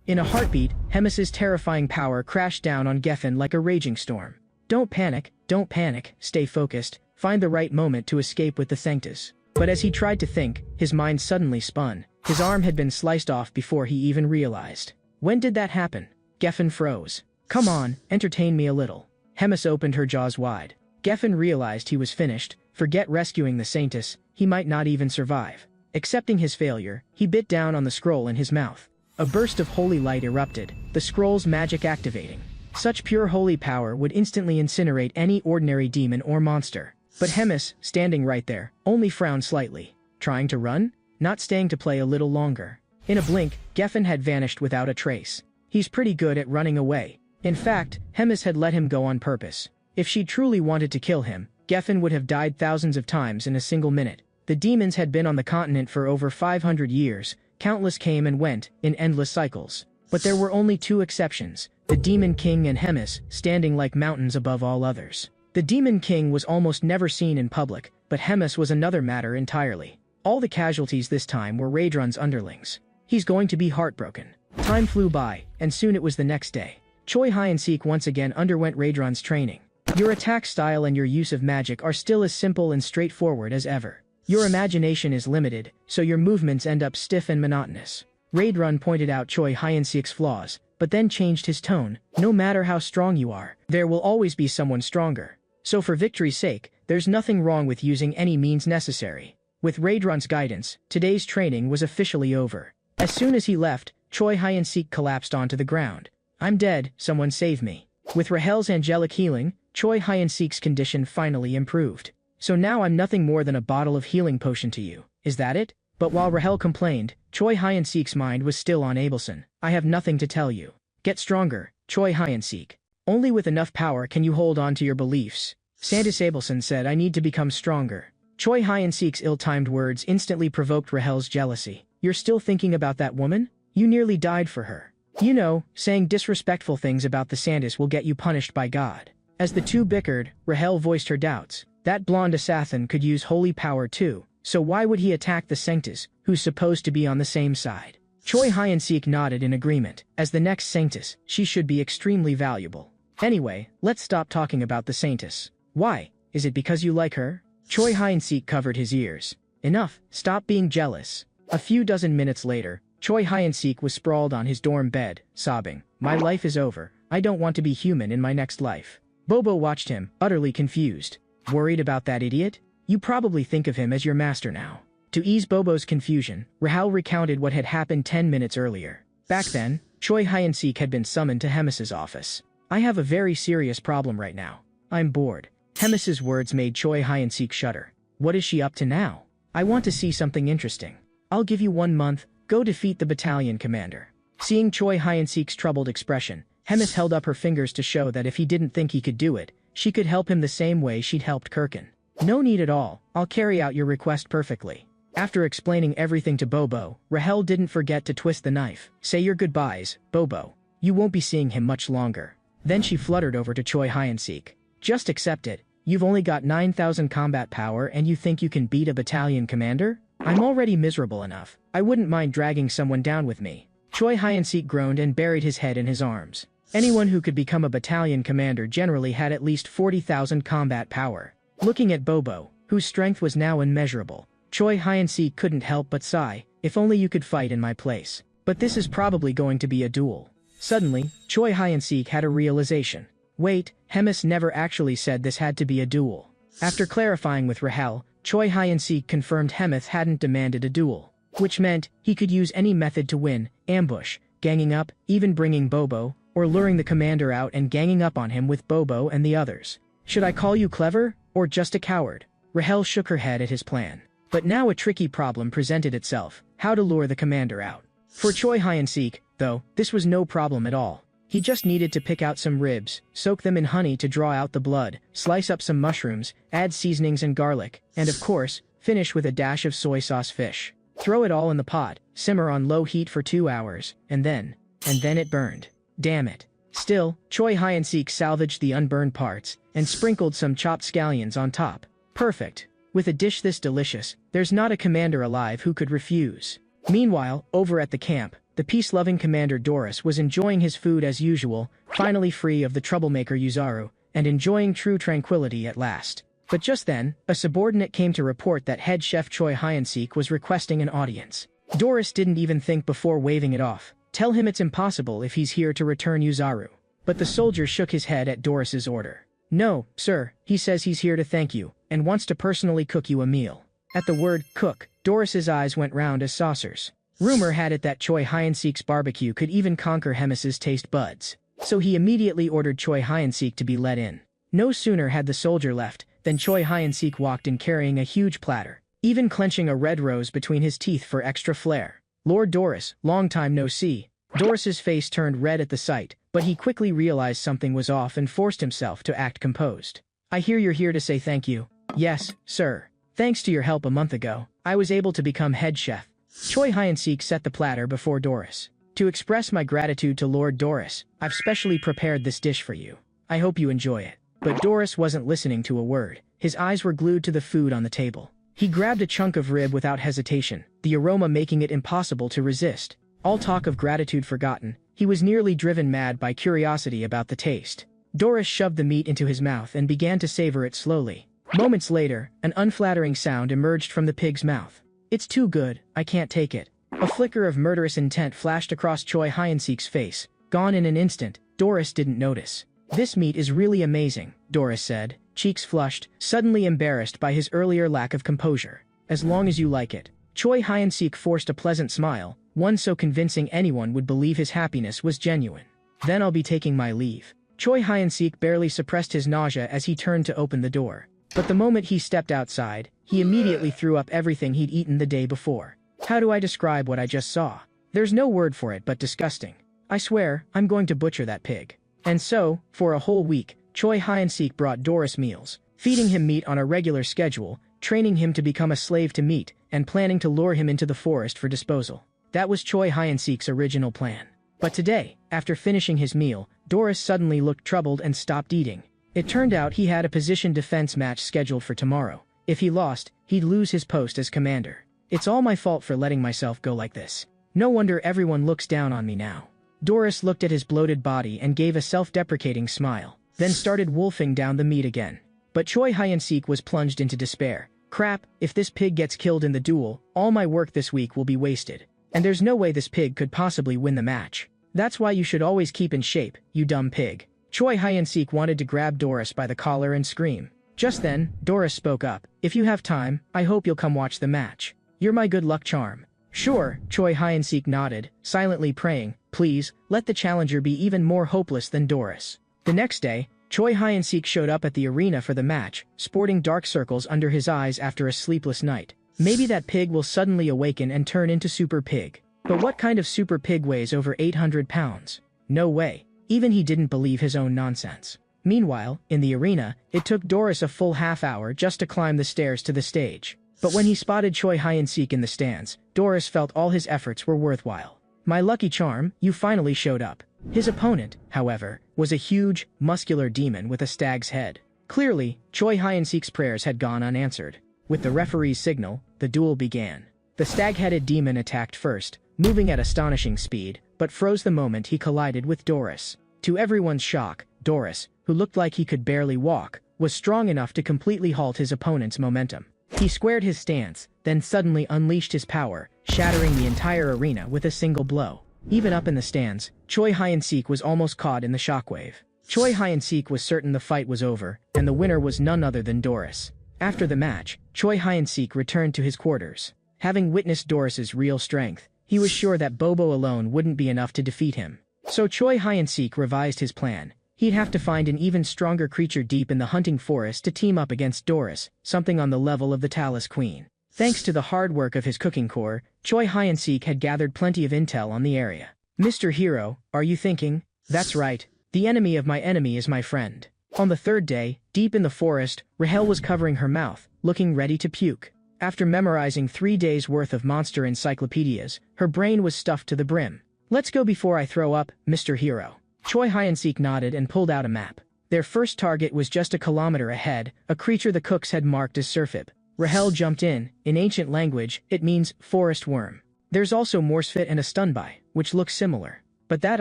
In a heartbeat, Hemis's terrifying power crashed down on Geffen like a raging storm. Don't panic, stay focused, find the right moment to escape with the Sanctus." But as he tried to think, his mind suddenly spun. His arm had been sliced off before he even realized. When did that happen? Geffen froze. "Come on, entertain me a little." Hemis opened her jaws wide. Geffen realized he was finished. Forget rescuing the Sanctus, he might not even survive. Accepting his failure, he bit down on the scroll in his mouth. A burst of holy light erupted, the scroll's magic activating. Such pure holy power would instantly incinerate any ordinary demon or monster. But Hemis, standing right there, only frowned slightly. Trying to run? Not staying to play a little longer. In a blink, Geffen had vanished without a trace. He's pretty good at running away. In fact, Hemis had let him go on purpose. If she truly wanted to kill him, Geffen would have died thousands of times in a single minute. The demons had been on the continent for over 500 years, countless came and went, in endless cycles. But there were only two exceptions, the Demon King and Hemis, standing like mountains above all others. The Demon King was almost never seen in public, but Hemis was another matter entirely. All the casualties this time were Raedron's underlings. He's going to be heartbroken. Time flew by, and soon it was the next day. Choi Hyeon-sik once again underwent Raedron's training. Your attack style and your use of magic are still as simple and straightforward as ever. Your imagination is limited, so your movements end up stiff and monotonous. Raedron pointed out Choi Hyeon-sik's flaws, but then changed his tone. No matter how strong you are, there will always be someone stronger. So for victory's sake, there's nothing wrong with using any means necessary. With Raedron's guidance, today's training was officially over. As soon as he left, Choi Hyeon-sik collapsed onto the ground. "I'm dead, someone save me." With Rahel's angelic healing, Choi Hyeon-sik's condition finally improved. "So now I'm nothing more than a bottle of healing potion to you, is that it?" But while Rahel complained, Choi Hyeon-sik's mind was still on Abelson. "I have nothing to tell you. Get stronger, Choi Hyeon-sik. Only with enough power can you hold on to your beliefs." Sandis Abelson said, "I need to become stronger." Choi Hyeon-sik's ill-timed words instantly provoked Rahel's jealousy. "You're still thinking about that woman? You nearly died for her. You know, saying disrespectful things about the Sandis will get you punished by God." As the two bickered, Rahel voiced her doubts. That blonde assassin could use holy power too, so why would he attack the Sanctus, who's supposed to be on the same side? Choi Hyeon-sik nodded in agreement. As the next Sanctus, she should be extremely valuable. Anyway, let's stop talking about the Sanctus. Why? Is it because you like her? Choi Hyeon-sik covered his ears. Enough, stop being jealous. A few dozen minutes later, Choi Hyeon-sik was sprawled on his dorm bed, sobbing. "My life is over. I don't want to be human in my next life." Bobo watched him, utterly confused. "Worried about that idiot? You probably think of him as your master now." To ease Bobo's confusion, Rahel recounted what had happened 10 minutes earlier. Back then, Choi Hyeon-sik had been summoned to Hemis's office. "I have a very serious problem right now. I'm bored." Hemis's words made Choi Hyeon-sik shudder. "What is she up to now?" "I want to see something interesting. I'll give you 1 month, go defeat the battalion commander." Seeing Choi Hyeon-sik's troubled expression, Hemis held up her fingers to show that if he didn't think he could do it, she could help him the same way she'd helped Kirkin. "No need at all, I'll carry out your request perfectly." After explaining everything to Bobo, Rahel didn't forget to twist the knife. "Say your goodbyes, Bobo. You won't be seeing him much longer." Then she fluttered over to Choi Hyeon-sik. "Just accept it. You've only got 9,000 combat power and you think you can beat a battalion commander? I'm already miserable enough. I wouldn't mind dragging someone down with me." Choi Hyeon-sik groaned and buried his head in his arms. Anyone who could become a battalion commander generally had at least 40,000 combat power. Looking at Bobo, whose strength was now immeasurable, Choi Hyeon-sik couldn't help but sigh. "If only you could fight in my place. But this is probably going to be a duel." Suddenly, Choi Hyeon-sik had a realization. Wait, Hemis never actually said this had to be a duel. After clarifying with Rahel, Choi Hyeon-sik confirmed Hemis hadn't demanded a duel, which meant he could use any method to win, ambush, ganging up, even bringing Bobo, or luring the commander out and ganging up on him with Bobo and the others? Should I call you clever, or just a coward? Rahel shook her head at his plan. But now a tricky problem presented itself: how to lure the commander out. For Choi Hyun-sik, though, this was no problem at all. He just needed to pick out some ribs, soak them in honey to draw out the blood, slice up some mushrooms, add seasonings and garlic, and of course, finish with a dash of soy sauce fish. Throw it all in the pot, simmer on low heat for 2 hours, and then it burned. Damn it. Still, Choi Hyun-sik salvaged the unburned parts, and sprinkled some chopped scallions on top. Perfect. With a dish this delicious, there's not a commander alive who could refuse. Meanwhile, over at the camp, the peace-loving Commander Doris was enjoying his food as usual, finally free of the troublemaker Yuzaru, and enjoying true tranquility at last. But just then, a subordinate came to report that head chef Choi Hyun-sik was requesting an audience. Doris didn't even think before waving it off. Tell him it's impossible if he's here to return Yuzaru. But the soldier shook his head at Doris's order. No, sir, he says he's here to thank you, and wants to personally cook you a meal. At the word cook, Doris's eyes went round as saucers. Rumor had it that Choi Hyun-sik's barbecue could even conquer Hemis's taste buds. So he immediately ordered Choi Hyun-sik to be let in. No sooner had the soldier left, than Choi Hyun-sik walked in carrying a huge platter, even clenching a red rose between his teeth for extra flair. Lord Doris, long time no see. Doris's face turned red at the sight, but he quickly realized something was off and forced himself to act composed. I hear you're here to say thank you. Yes, sir. Thanks to your help a month ago, I was able to become head chef. Choi Hyun-sik set the platter before Doris. To express my gratitude to Lord Doris, I've specially prepared this dish for you. I hope you enjoy it. But Doris wasn't listening to a word. His eyes were glued to the food on the table. He grabbed a chunk of rib without hesitation, the aroma making it impossible to resist. All talk of gratitude forgotten, he was nearly driven mad by curiosity about the taste. Doris shoved the meat into his mouth and began to savor it slowly. Moments later, an unflattering sound emerged from the pig's mouth. It's too good, I can't take it. A flicker of murderous intent flashed across Choi Hyun-sik's face. Gone in an instant, Doris didn't notice. This meat is really amazing, Doris said, cheeks flushed, suddenly embarrassed by his earlier lack of composure. As long as you like it. Choi Hyun-sik forced a pleasant smile, one so convincing anyone would believe his happiness was genuine. Then I'll be taking my leave. Choi Hyun-sik barely suppressed his nausea as he turned to open the door. But the moment he stepped outside, he immediately threw up everything he'd eaten the day before. How do I describe what I just saw? There's no word for it but disgusting. I swear, I'm going to butcher that pig. And so, for a whole week, Choi Hyun-sik brought Doris meals, feeding him meat on a regular schedule, training him to become a slave to meat, and planning to lure him into the forest for disposal. That was Choi Hyun-sik's original plan. But today, after finishing his meal, Doris suddenly looked troubled and stopped eating. It turned out he had a position defense match scheduled for tomorrow. If he lost, he'd lose his post as commander. It's all my fault for letting myself go like this. No wonder everyone looks down on me now. Doris looked at his bloated body and gave a self-deprecating smile, then started wolfing down the meat again. But Choi Hyun-sik was plunged into despair. Crap, if this pig gets killed in the duel, all my work this week will be wasted. And there's no way this pig could possibly win the match. That's why you should always keep in shape, you dumb pig. Choi Hyun-sik wanted to grab Doris by the collar and scream. Just then, Doris spoke up. If you have time, I hope you'll come watch the match. You're my good luck charm. Sure, Choi Hyun-sik nodded, silently praying, please, let the challenger be even more hopeless than Doris. The next day, Choi Hyun-sik showed up at the arena for the match, sporting dark circles under his eyes after a sleepless night. Maybe that pig will suddenly awaken and turn into Super Pig. But what kind of Super Pig weighs over 800 pounds? No way. Even he didn't believe his own nonsense. Meanwhile, in the arena, it took Doris a full half hour just to climb the stairs to the stage. But when he spotted Choi Hyun-sik in the stands, Doris felt all his efforts were worthwhile. My lucky charm, you finally showed up. His opponent, however, was a huge, muscular demon with a stag's head. Clearly, Choi Hyun-sik's prayers had gone unanswered. With the referee's signal, the duel began. The stag-headed demon attacked first, moving at astonishing speed, but froze the moment he collided with Doris. To everyone's shock, Doris, who looked like he could barely walk, was strong enough to completely halt his opponent's momentum. He squared his stance, then suddenly unleashed his power, shattering the entire arena with a single blow. Even up in the stands, Choi Hyun-sik was almost caught in the shockwave. Choi Hyun-sik was certain the fight was over, and the winner was none other than Doris. After the match, Choi Hyun-sik returned to his quarters. Having witnessed Doris's real strength, he was sure that Bobo alone wouldn't be enough to defeat him. So Choi Hyun-sik revised his plan. He'd have to find an even stronger creature deep in the hunting forest to team up against Doris, something on the level of the Talus Queen. Thanks to the hard work of his cooking corps, Choi Hyun-sik had gathered plenty of intel on the area. Mr. Hero, are you thinking? That's right. The enemy of my enemy is my friend. On the third day, deep in the forest, Rahel was covering her mouth, looking ready to puke. After memorizing 3 days' worth of monster encyclopedias, her brain was stuffed to the brim. Let's go before I throw up, Mr. Hero. Choi Hyun-sik nodded and pulled out a map. Their first target was just a kilometer ahead, a creature the cooks had marked as Surfib. Rahel jumped in. In ancient language, it means forest worm. There's also Morsefit and a Stunby, which look similar. But that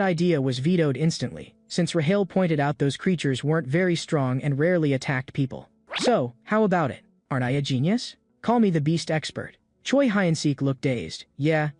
idea was vetoed instantly, since Rahel pointed out those creatures weren't very strong and rarely attacked people. So, how about it? Aren't I a genius? Call me the beast expert. Choi Hyun-sik looked dazed. Yeah,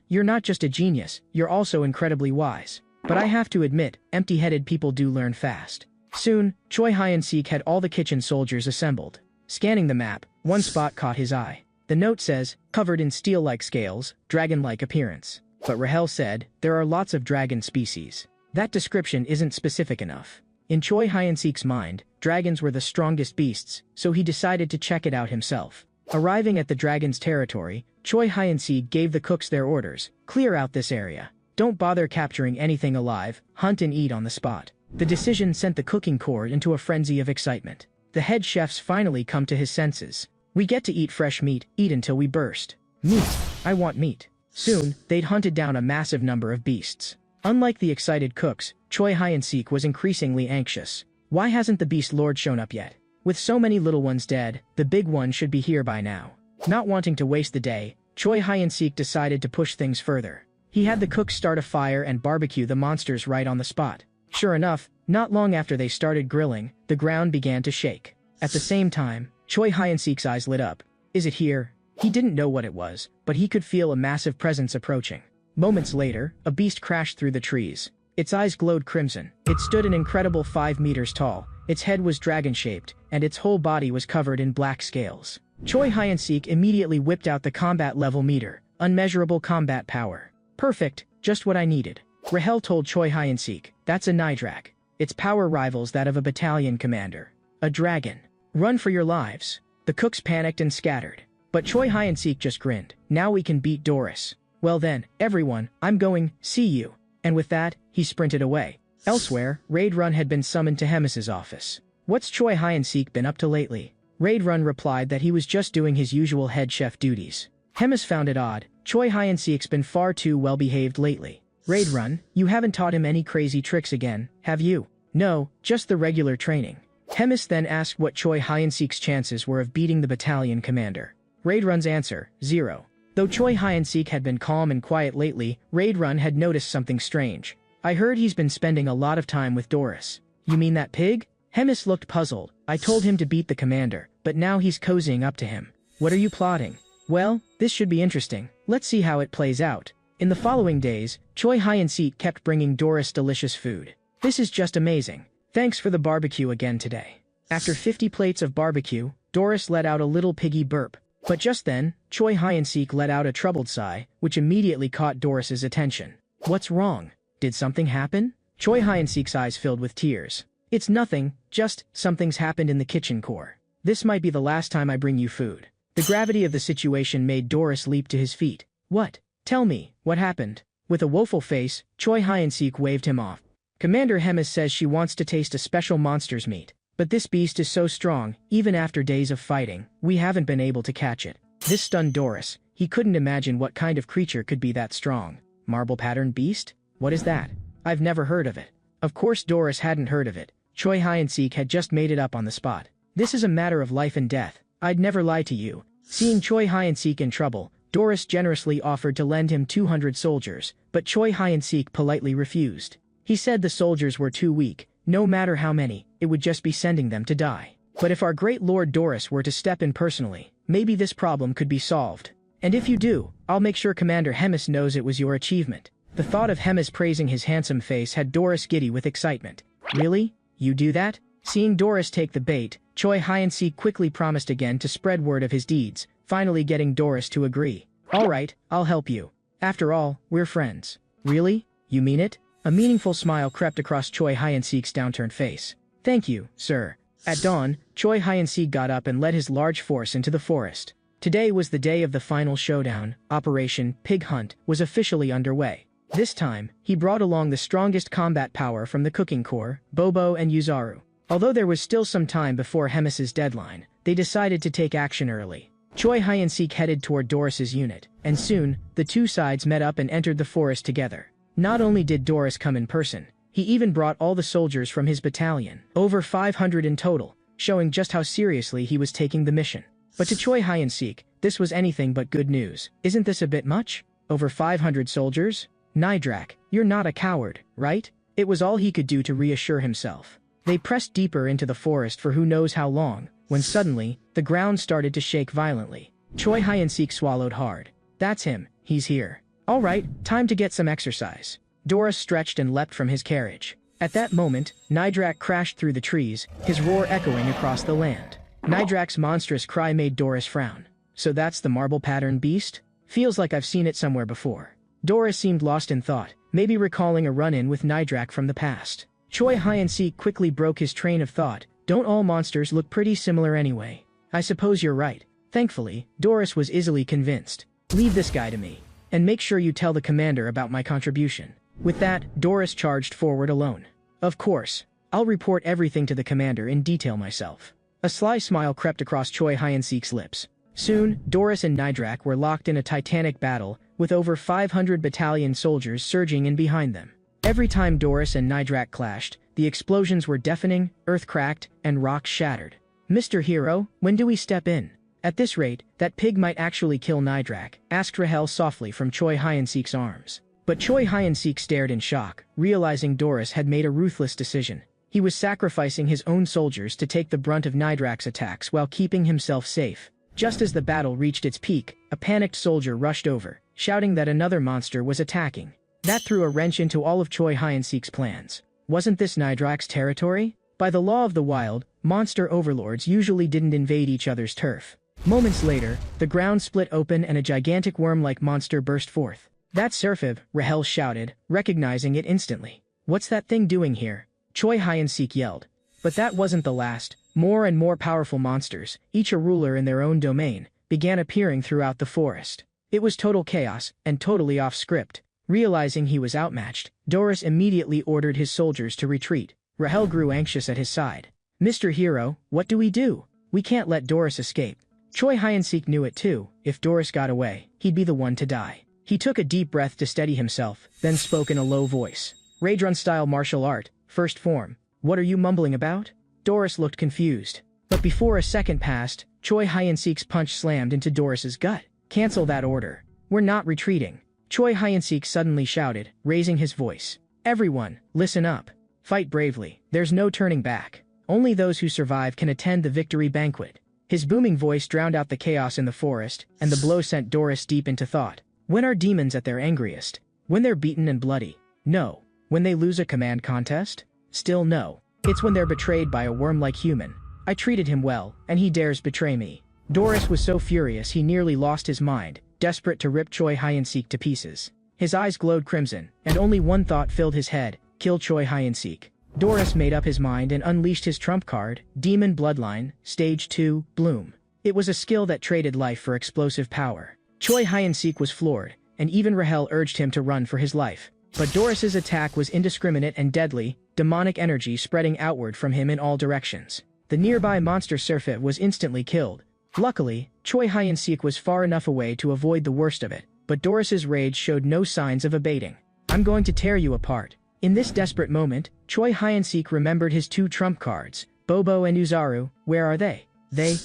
you're not just a genius, you're also incredibly wise. But I have to admit, empty-headed people do learn fast. Soon, Choi Hyun-sik had all the kitchen soldiers assembled. Scanning the map, one spot caught his eye. The note says, covered in steel-like scales, dragon-like appearance. But Rahel said, there are lots of dragon species. That description isn't specific enough. In Choi Hyun-sik's mind, dragons were the strongest beasts, so he decided to check it out himself. Arriving at the dragon's territory, Choi Hyun-sik gave the cooks their orders. Clear out this area. Don't bother capturing anything alive, hunt and eat on the spot. The decision sent the cooking corps into a frenzy of excitement. The head chefs finally come to his senses. We get to eat fresh meat, eat until we burst. Meat. I want meat. Soon, they'd hunted down a massive number of beasts. Unlike the excited cooks, Choi Hyun-sik was increasingly anxious. Why hasn't the beast lord shown up yet? With so many little ones dead, the big one should be here by now. Not wanting to waste the day, Choi Hyun-sik decided to push things further. He had the cooks start a fire and barbecue the monsters right on the spot. Sure enough, not long after they started grilling, the ground began to shake. At the same time, Choi Hyun-sik's eyes lit up. Is it here? He didn't know what it was, but he could feel a massive presence approaching. Moments later, a beast crashed through the trees. Its eyes glowed crimson. It stood an incredible 5 meters tall. Its head was dragon-shaped, and its whole body was covered in black scales. Choi Hyun-sik immediately whipped out the combat level meter. Unmeasurable combat power. Perfect, just what I needed. Rahel told Choi Hyun-sik, that's a Nidrak. Its power rivals that of a battalion commander. A dragon. Run for your lives. The cooks panicked and scattered. But Choi Hyun-sik just grinned. Now we can beat Doris. Well then, everyone, I'm going, see you. And with that, he sprinted away. Elsewhere, Raid Run had been summoned to Hemis's office. What's Choi Hyun-sik been up to lately? Raid Run replied that he was just doing his usual head chef duties. Hemis found it odd. Choi Hyun-sik's been far too well-behaved lately. Raid Run, you haven't taught him any crazy tricks again, have you? No, just the regular training. Hemis then asked what Choi Hyun-sik's chances were of beating the battalion commander. Raid Run's answer, 0. Though Choi Hyun-sik had been calm and quiet lately, Raid Run had noticed something strange. I heard he's been spending a lot of time with Doris. You mean that pig? Hemis looked puzzled. I told him to beat the commander, but now he's cozying up to him. What are you plotting? Well, this should be interesting. Let's see how it plays out. In the following days, Choi Hyun-sik kept bringing Doris delicious food. This is just amazing. Thanks for the barbecue again today. After 50 plates of barbecue, Doris let out a little piggy burp. But just then, Choi Hyun-sik let out a troubled sigh, which immediately caught Doris's attention. What's wrong? Did something happen? Choi Hyun-sik's eyes filled with tears. It's nothing, just something's happened in the kitchen core. This might be the last time I bring you food. The gravity of the situation made Doris leap to his feet. What? Tell me, what happened? With a woeful face, Choi Hyun-sik waved him off. Commander Hemis says she wants to taste a special monster's meat. But this beast is so strong, even after days of fighting, we haven't been able to catch it. This stunned Doris. He couldn't imagine what kind of creature could be that strong. Marble-patterned beast? What is that? I've never heard of it. Of course Doris hadn't heard of it. Choi Hyun-sik had just made it up on the spot. This is a matter of life and death. I'd never lie to you. Seeing Choi Hyun-sik in trouble, Doris generously offered to lend him 200 soldiers, but Choi Hyun-sik politely refused. He said the soldiers were too weak. No matter how many, it would just be sending them to die. But if our great Lord Doris were to step in personally, maybe this problem could be solved. And if you do, I'll make sure Commander Hemis knows it was your achievement. The thought of Hemis praising his handsome face had Doris giddy with excitement. Really? You do that? Seeing Doris take the bait, Choi Hyun-sik quickly promised again to spread word of his deeds, finally getting Doris to agree. All right, I'll help you. After all, we're friends. Really? You mean it? A meaningful smile crept across Choi Hyeon-sik's downturned face. "Thank you, sir." At dawn, Choi Hyeon-sik got up and led his large force into the forest. Today was the day of the final showdown. Operation Pig Hunt was officially underway. This time, he brought along the strongest combat power from the Cooking Corps, Bobo and Yuzaru. Although there was still some time before Hemis's deadline, they decided to take action early. Choi Hyeon-sik headed toward Doris's unit, and soon, the two sides met up and entered the forest together. Not only did Doris come in person, he even brought all the soldiers from his battalion, over 500 in total, showing just how seriously he was taking the mission. But to Choi Hyeon-sik, this was anything but good news. Isn't this a bit much? Over 500 soldiers? Nidrak, you're not a coward, right? It was all he could do to reassure himself. They pressed deeper into the forest for who knows how long, when suddenly, the ground started to shake violently. Choi Hyeon-sik swallowed hard. That's him, he's here. All right, time to get some exercise. Doris stretched and leapt from his carriage. At that moment, Nidrak crashed through the trees, his roar echoing across the land. Nidrak's monstrous cry made Doris frown. So that's the marble pattern beast? Feels like I've seen it somewhere before. Doris seemed lost in thought, maybe recalling a run-in with Nidrak from the past. Choi Hyeon-sik quickly broke his train of thought. Don't all monsters look pretty similar anyway? I suppose you're right. Thankfully, Doris was easily convinced. Leave this guy to me. And make sure you tell the commander about my contribution. With that, Doris charged forward alone. Of course. I'll report everything to the commander in detail myself. A sly smile crept across Choi Hyeon-sik's lips. Soon, Doris and Nidrak were locked in a titanic battle, with over 500 battalion soldiers surging in behind them. Every time Doris and Nidrak clashed, the explosions were deafening, earth cracked, and rocks shattered. "Mr. Hero, when do we step in? At this rate, that pig might actually kill Nidrak," asked Rahel softly from Choi Hyeon-sik's arms. But Choi Hyeon-sik stared in shock, realizing Doris had made a ruthless decision. He was sacrificing his own soldiers to take the brunt of Nidrak's attacks while keeping himself safe. Just as the battle reached its peak, a panicked soldier rushed over, shouting that another monster was attacking. That threw a wrench into all of Choi Hyeon-sik's plans. Wasn't this Nidrak's territory? By the law of the wild, monster overlords usually didn't invade each other's turf. Moments later, the ground split open and a gigantic worm-like monster burst forth. "That's Serfib," Rahel shouted, recognizing it instantly. "What's that thing doing here?" Choi Hyeon-sik yelled. But that wasn't the last. More and more powerful monsters, each a ruler in their own domain, began appearing throughout the forest. It was total chaos, and totally off-script. Realizing he was outmatched, Doris immediately ordered his soldiers to retreat. Rahel grew anxious at his side. "Mr. Hero, what do we do? We can't let Doris escape." Choi Hyeon-sik knew it too. If Doris got away, he'd be the one to die. He took a deep breath to steady himself, then spoke in a low voice. "Raedrun-style martial art, first form. What are you mumbling about?" Doris looked confused. But before a second passed, Choi Hyeon-sik's punch slammed into Doris's gut. "Cancel that order. We're not retreating." Choi Hyeon-sik suddenly shouted, raising his voice. "Everyone, listen up. Fight bravely. There's no turning back. Only those who survive can attend the victory banquet." His booming voice drowned out the chaos in the forest, and the blow sent Doris deep into thought. When are demons at their angriest? When they're beaten and bloody? No. When they lose a command contest? Still no. It's when they're betrayed by a worm-like human. I treated him well, and he dares betray me. Doris was so furious he nearly lost his mind, desperate to rip Choi Hyeon-sik to pieces. His eyes glowed crimson, and only one thought filled his head: kill Choi Hyeon-sik. Doris made up his mind and unleashed his trump card, Demon Bloodline, Stage 2, Bloom. It was a skill that traded life for explosive power. Choi Hyeon-sik was floored, and even Rahel urged him to run for his life. But Doris's attack was indiscriminate and deadly, demonic energy spreading outward from him in all directions. The nearby monster Serfit was instantly killed. Luckily, Choi Hyeon-sik was far enough away to avoid the worst of it, but Doris's rage showed no signs of abating. "I'm going to tear you apart." In this desperate moment, Choi Hyeon-sik remembered his two trump cards, Bobo and Uzaru. Where are they?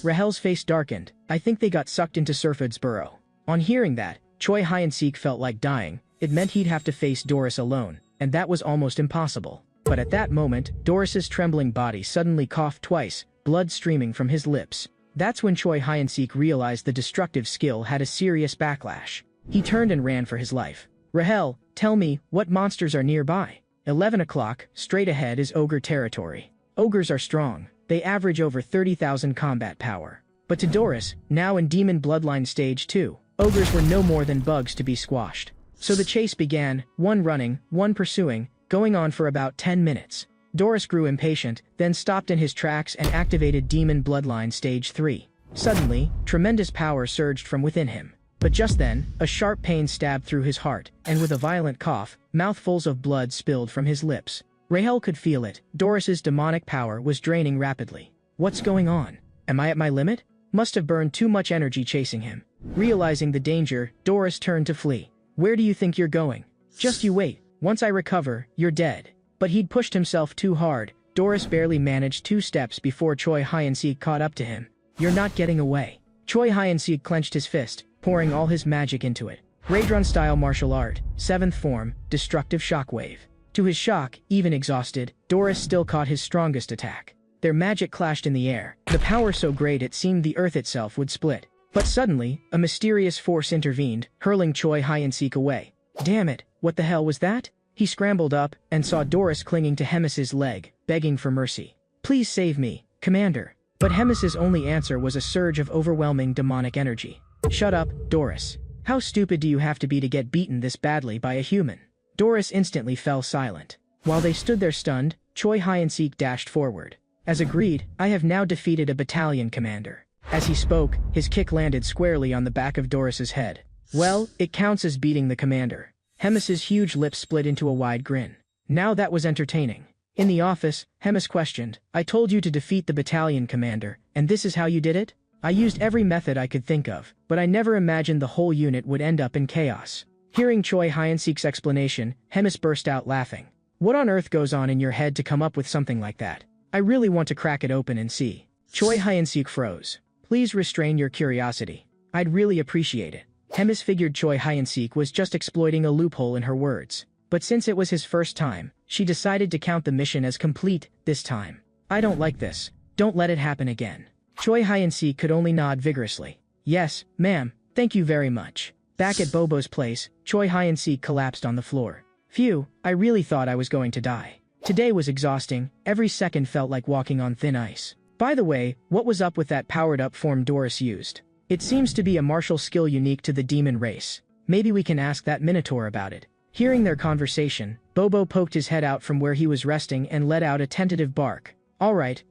Rahel's face darkened. "I think they got sucked into Serfid's burrow." On hearing that, Choi Hyeon-sik felt like dying. It meant he'd have to face Doris alone, and that was almost impossible. But at that moment, Doris's trembling body suddenly coughed twice, blood streaming from his lips. That's when Choi Hyeon-sik realized the destructive skill had a serious backlash. He turned and ran for his life. "Rahel, tell me, what monsters are nearby?" 11 o'clock, straight ahead is ogre territory. Ogres are strong. They average over 30,000 combat power. But to Doris, now in Demon Bloodline Stage 2, ogres were no more than bugs to be squashed. So the chase began, one running, one pursuing, going on for about 10 minutes. Doris grew impatient, then stopped in his tracks and activated Demon Bloodline Stage 3. Suddenly, tremendous power surged from within him. But just then, a sharp pain stabbed through his heart, and with a violent cough, mouthfuls of blood spilled from his lips. Rahel could feel it. Doris's demonic power was draining rapidly. What's going on? Am I at my limit? Must have burned too much energy chasing him. Realizing the danger, Doris turned to flee. Where do you think you're going? Just you wait. Once I recover, you're dead. But he'd pushed himself too hard. Doris barely managed 2 steps before Choi Hyun-sik caught up to him. You're not getting away. Choi Hyun-sik clenched his fist, pouring all his magic into it. Raidrun-style martial art, 7th form, destructive shockwave. To his shock, even exhausted, Doris still caught his strongest attack. Their magic clashed in the air, the power so great it seemed the earth itself would split. But suddenly, a mysterious force intervened, hurling Choi Hyun-sik away. Damn it, what the hell was that? He scrambled up and saw Doris clinging to Hemis's leg, begging for mercy. Please save me, Commander. But Hemis's only answer was a surge of overwhelming demonic energy. Shut up, Doris. How stupid do you have to be to get beaten this badly by a human? Doris instantly fell silent. While they stood there stunned, Choi Hyun-sik dashed forward. As agreed, I have now defeated a battalion commander. As he spoke, his kick landed squarely on the back of Doris's head. Well, it counts as beating the commander. Hemis's huge lips split into a wide grin. Now that was entertaining. In the office, Hemis questioned, I told you to defeat the battalion commander, and this is how you did it? I used every method I could think of, but I never imagined the whole unit would end up in chaos. Hearing Choi Hyun-sik's explanation, Hemis burst out laughing. What on earth goes on in your head to come up with something like that? I really want to crack it open and see. Choi Hyun-sik froze. Please restrain your curiosity. I'd really appreciate it. Hemis figured Choi Hyun-sik was just exploiting a loophole in her words. But since it was his first time, she decided to count the mission as complete this time. I don't like this. Don't let it happen again. Choi Hyun-sik could only nod vigorously. Yes, ma'am, thank you very much. Back at Bobo's place, Choi Hyun-sik collapsed on the floor. Phew, I really thought I was going to die. Today was exhausting, every second felt like walking on thin ice. By the way, what was up with that powered-up form Doris used? It seems to be a martial skill unique to the demon race. Maybe we can ask that Minotaur about it. Hearing their conversation, Bobo poked his head out from where he was resting and let out a tentative bark. All right,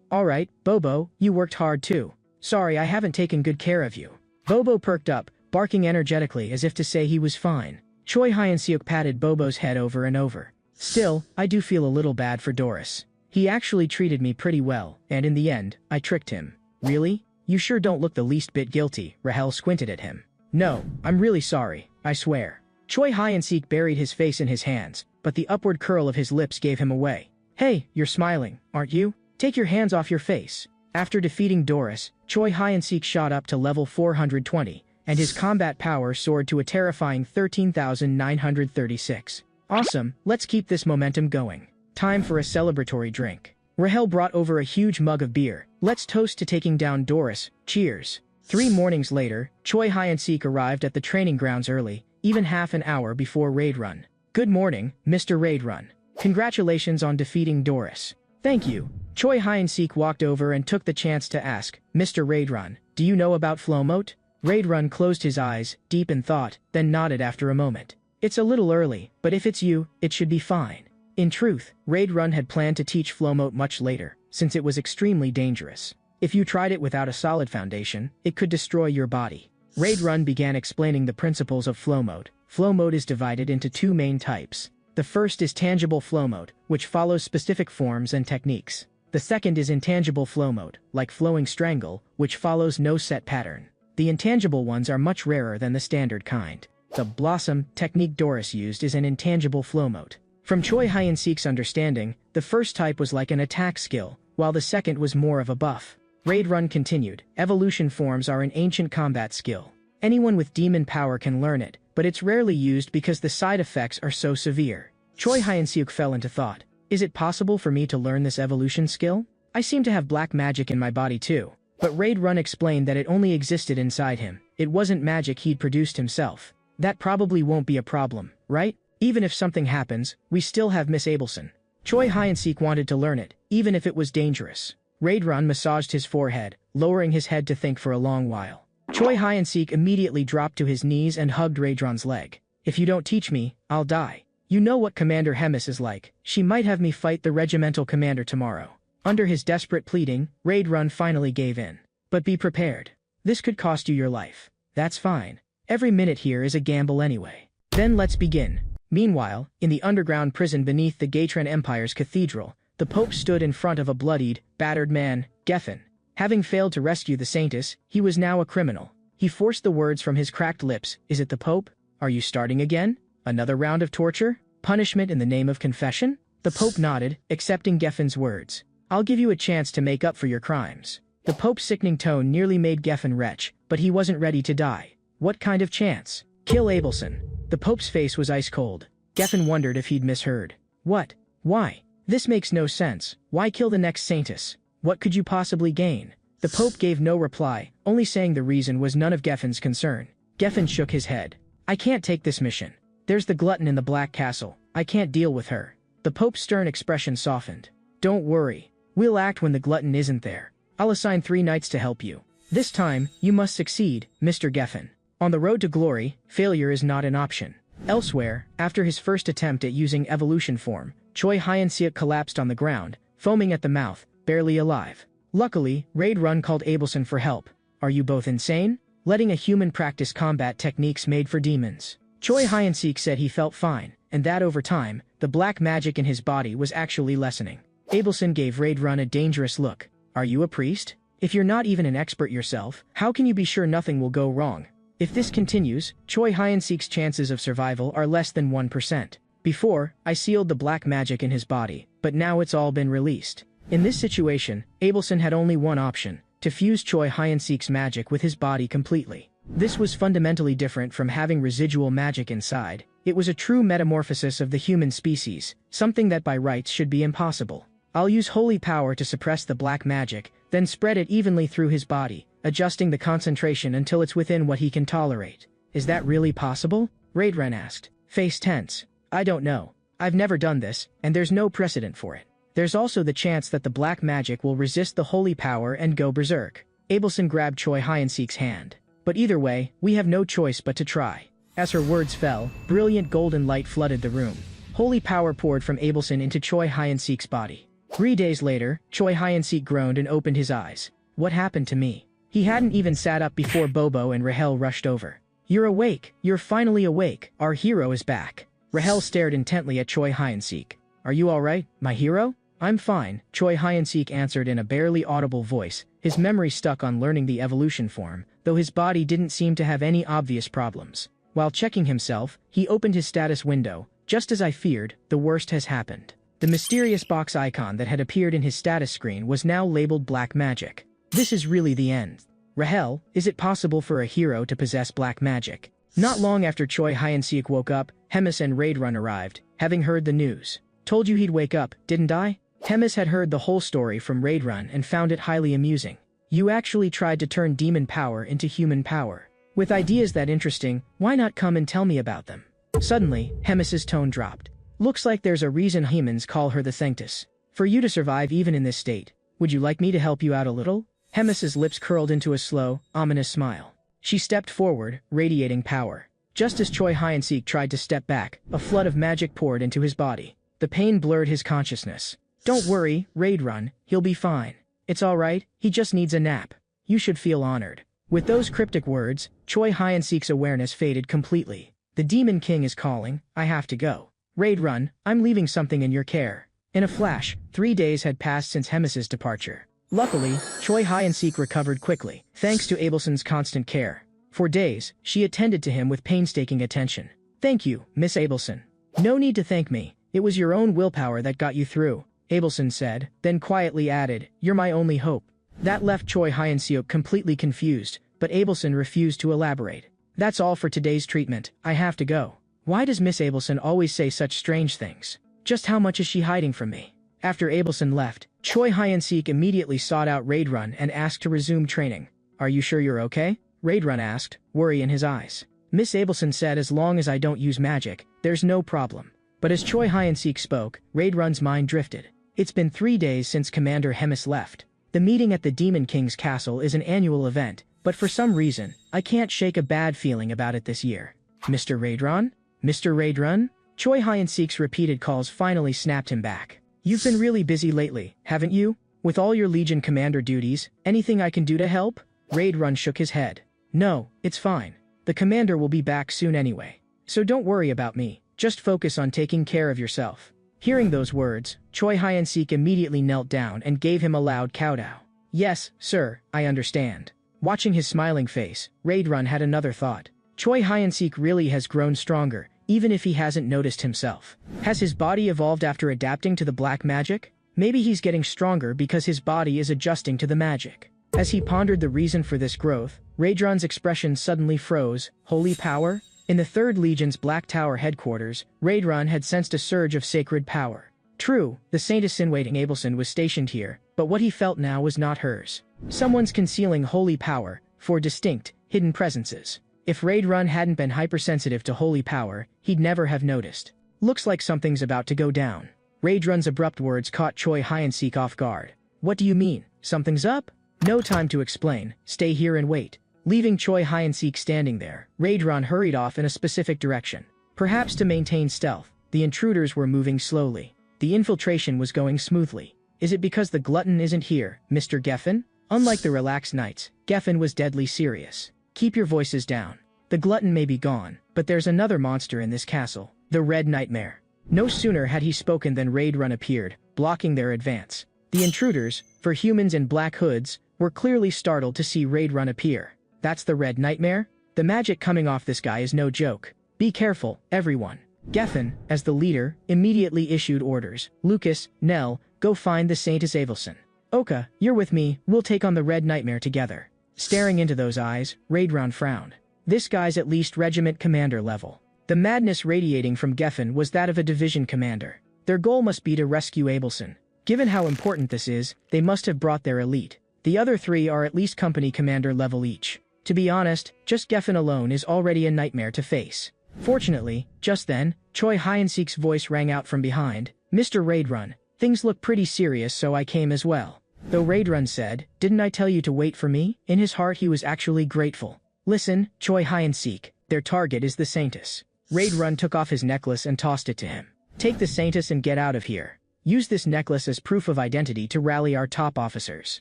Bobo, you worked hard too. Sorry I haven't taken good care of you. Bobo perked up, barking energetically as if to say he was fine. Choi Hyun-sik patted Bobo's head over and over. Still, I do feel a little bad for Doris. He actually treated me pretty well, and in the end, I tricked him. Really? You sure don't look the least bit guilty, Rahel squinted at him. No, I'm really sorry, I swear. Choi Hyun-sik buried his face in his hands, but the upward curl of his lips gave him away. Hey, you're smiling, aren't you? Take your hands off your face. After defeating Doris, Choi Hyun-sik shot up to level 420, and his combat power soared to a terrifying 13,936. Awesome, let's keep this momentum going. Time for a celebratory drink. Rahel brought over a huge mug of beer. Let's toast to taking down Doris. Cheers. 3 mornings later, Choi Hyun-sik arrived at the training grounds early, even half an hour before raid run. Good morning, Mr. Raid Run. Congratulations on defeating Doris. Thank you. Choi Hyun-sik walked over and took the chance to ask, Mr. Raid Run, do you know about Flowmote? Raid Run closed his eyes, deep in thought, then nodded after a moment. It's a little early, but if it's you, it should be fine. In truth, Raid Run had planned to teach Flowmote much later, since it was extremely dangerous. If you tried it without a solid foundation, it could destroy your body. Raid Run began explaining the principles of flow mode. Flow mode is divided into 2 main types. The first is tangible flow mode, which follows specific forms and techniques. The second is intangible flow mode, like flowing strangle, which follows no set pattern. The intangible ones are much rarer than the standard kind. The blossom technique Doris used is an intangible flow mode. From Choi Hyun-sik's understanding, the first type was like an attack skill, while the second was more of a buff. Raid Run continued, evolution forms are an ancient combat skill. Anyone with demon power can learn it, but it's rarely used because the side effects are so severe. Choi Hyun-sik fell into thought. Is it possible for me to learn this evolution skill? I seem to have black magic in my body too. But Raid Run explained that it only existed inside him. It wasn't magic he'd produced himself. That probably won't be a problem, right? Even if something happens, we still have Miss Abelson. Choi Hyun-sik wanted to learn it, even if it was dangerous. Raid Run massaged his forehead, lowering his head to think for a long while. Choi Hyun-sik immediately dropped to his knees and hugged Raid Run's leg. If you don't teach me, I'll die. You know what Commander Hemis is like. She might have me fight the regimental commander tomorrow. Under his desperate pleading, Raid Run finally gave in. But be prepared. This could cost you your life. That's fine. Every minute here is a gamble anyway. Then let's begin. Meanwhile, in the underground prison beneath the Gatran Empire's cathedral, the Pope stood in front of a bloodied, battered man, Geffen. Having failed to rescue the Saintess, he was now a criminal. He forced the words from his cracked lips. Is it the Pope? Are you starting again? Another round of torture? Punishment in the name of confession? The Pope nodded, accepting Geffen's words. I'll give you a chance to make up for your crimes. The Pope's sickening tone nearly made Geffen retch, but he wasn't ready to die. What kind of chance? Kill Abelson. The Pope's face was ice cold. Geffen wondered if he'd misheard. What? Why? This makes no sense. Why kill the next Saintess? What could you possibly gain? The Pope gave no reply, only saying the reason was none of Geffen's concern. Geffen shook his head. I can't take this mission. There's the glutton in the Black Castle. I can't deal with her. The Pope's stern expression softened. Don't worry. We'll act when the glutton isn't there. I'll assign 3 knights to help you. This time, you must succeed, Mr. Geffen. On the road to glory, failure is not an option. Elsewhere, after his first attempt at using evolution form, Choi Hyun-seok collapsed on the ground, foaming at the mouth, barely alive. Luckily, Raid Run called Abelson for help. Are you both insane? Letting a human practice combat techniques made for demons. Choi Hyun-seok said he felt fine, and that over time, the black magic in his body was actually lessening. Abelson gave Raid Run a dangerous look. Are you a priest? If you're not even an expert yourself, how can you be sure nothing will go wrong? If this continues, Choi Hyun-seok's chances of survival are less than 1%. Before, I sealed the black magic in his body, but now it's all been released. In this situation, Abelson had only one option, to fuse Choi Hyun-seok's magic with his body completely. This was fundamentally different from having residual magic inside. It was a true metamorphosis of the human species, something that by rights should be impossible. I'll use holy power to suppress the black magic, then spread it evenly through his body, adjusting the concentration until it's within what he can tolerate. Is that really possible? Raidrun asked, face tense. I don't know. I've never done this, and there's no precedent for it. There's also the chance that the black magic will resist the holy power and go berserk. Abelson grabbed Choi Hyun-seok's hand. But either way, we have no choice but to try. As her words fell, brilliant golden light flooded the room. Holy power poured from Abelson into Choi Hyun-seok's body. 3 days later, Choi Hyun-seok groaned and opened his eyes. What happened to me? He hadn't even sat up before Bobo and Rahel rushed over. You're awake. You're finally awake. Our hero is back. Rahel stared intently at Choi Hyun-seok. Are you alright, my hero? I'm fine, Choi Hyun-seok answered in a barely audible voice, his memory stuck on learning the evolution form, though his body didn't seem to have any obvious problems. While checking himself, he opened his status window. Just as I feared, the worst has happened. The mysterious box icon that had appeared in his status screen was now labeled Black Magic. This is really the end. Rahel, is it possible for a hero to possess black magic? Not long after Choi Hyun-seok woke up, Hemis and Raidrun arrived, having heard the news. Told you he'd wake up, didn't I? Hemis had heard the whole story from Raidrun and found it highly amusing. You actually tried to turn demon power into human power. With ideas that interesting, why not come and tell me about them? Suddenly, Hemis's tone dropped. Looks like there's a reason humans call her the Sanctus. For you to survive even in this state, would you like me to help you out a little? Hemis's lips curled into a slow, ominous smile. She stepped forward, radiating power. Just as Choi Hyun-seok tried to step back, a flood of magic poured into his body. The pain blurred his consciousness. Don't worry, Raidrun, he'll be fine. It's alright, he just needs a nap. You should feel honored. With those cryptic words, Choi Hyun-seok's awareness faded completely. The Demon King is calling, I have to go. Raidrun, I'm leaving something in your care. In a flash, 3 days had passed since Hemis's departure. Luckily, Choi Hyun-seok recovered quickly, thanks to Abelson's constant care. For days, she attended to him with painstaking attention. Thank you, Miss Abelson. No need to thank me. It was your own willpower that got you through, Abelson said, then quietly added, you're my only hope. That left Choi Hyun-seok completely confused, but Abelson refused to elaborate. That's all for today's treatment, I have to go. Why does Miss Abelson always say such strange things? Just how much is she hiding from me? After Abelson left, Choi Hyun-seok immediately sought out Raidrun and asked to resume training. Are you sure you're okay? Raidrun asked, worry in his eyes. Miss Abelson said as long as I don't use magic, there's no problem. But as Choi Hyun-seok spoke, Raidrun's mind drifted. It's been 3 days since Commander Hemis left. The meeting at the Demon King's castle is an annual event, but for some reason, I can't shake a bad feeling about it this year. Mr. Raidrun? Mr. Raidrun? Choi Hyun-sik's repeated calls finally snapped him back. You've been really busy lately, haven't you? With all your Legion commander duties, anything I can do to help? Raid Run shook his head. No, it's fine. The commander will be back soon anyway. So don't worry about me, just focus on taking care of yourself. Hearing those words, Choi Hyun-sik immediately knelt down and gave him a loud kowtow. Yes, sir, I understand. Watching his smiling face, Raid Run had another thought. Choi Hyun-sik really has grown stronger, even if he hasn't noticed himself. Has his body evolved after adapting to the black magic? Maybe he's getting stronger because his body is adjusting to the magic. As he pondered the reason for this growth, Raid Run's expression suddenly froze. Holy power? In the 3rd Legion's Black Tower headquarters, Raid Run had sensed a surge of sacred power. True, the Saintess-in-waiting Abelson was stationed here, but what he felt now was not hers. Someone's concealing holy power, for distinct, hidden presences. If Raid Run hadn't been hypersensitive to holy power, he'd never have noticed. Looks like something's about to go down. Raid Run's abrupt words caught Choi Hyun-sik off guard. What do you mean? Something's up? No time to explain, stay here and wait. Leaving Choi Hyun-sik standing there, Raid Run hurried off in a specific direction. Perhaps to maintain stealth, the intruders were moving slowly. The infiltration was going smoothly. Is it because the glutton isn't here, Mr. Geffen? Unlike the relaxed knights, Geffen was deadly serious. Keep your voices down. The glutton may be gone, but there's another monster in this castle, the Red Nightmare. No sooner had he spoken than Raid Run appeared, blocking their advance. The intruders, for humans in black hoods, were clearly startled to see Raid Run appear. That's the Red Nightmare? The magic coming off this guy is no joke. Be careful, everyone. Geffen, as the leader, immediately issued orders. Lucas, Nell, go find the Saintess Avelson. Oka, you're with me, we'll take on the Red Nightmare together. Staring into those eyes, Raid Run frowned. This guy's at least regiment commander level. The madness radiating from Geffen was that of a division commander. Their goal must be to rescue Abelson. Given how important this is, they must have brought their elite. The other 3 are at least company commander level each. To be honest, just Geffen alone is already a nightmare to face. Fortunately, just then, Choi Hyun-sik's voice rang out from behind. Mr. Raid Run, things look pretty serious, so I came as well. Though Raid Run said, didn't I tell you to wait for me? In his heart he was actually grateful. Listen, Choi Hyun-sik, their target is the Saintess. Raid Run took off his necklace and tossed it to him. Take the Saintess and get out of here. Use this necklace as proof of identity to rally our top officers.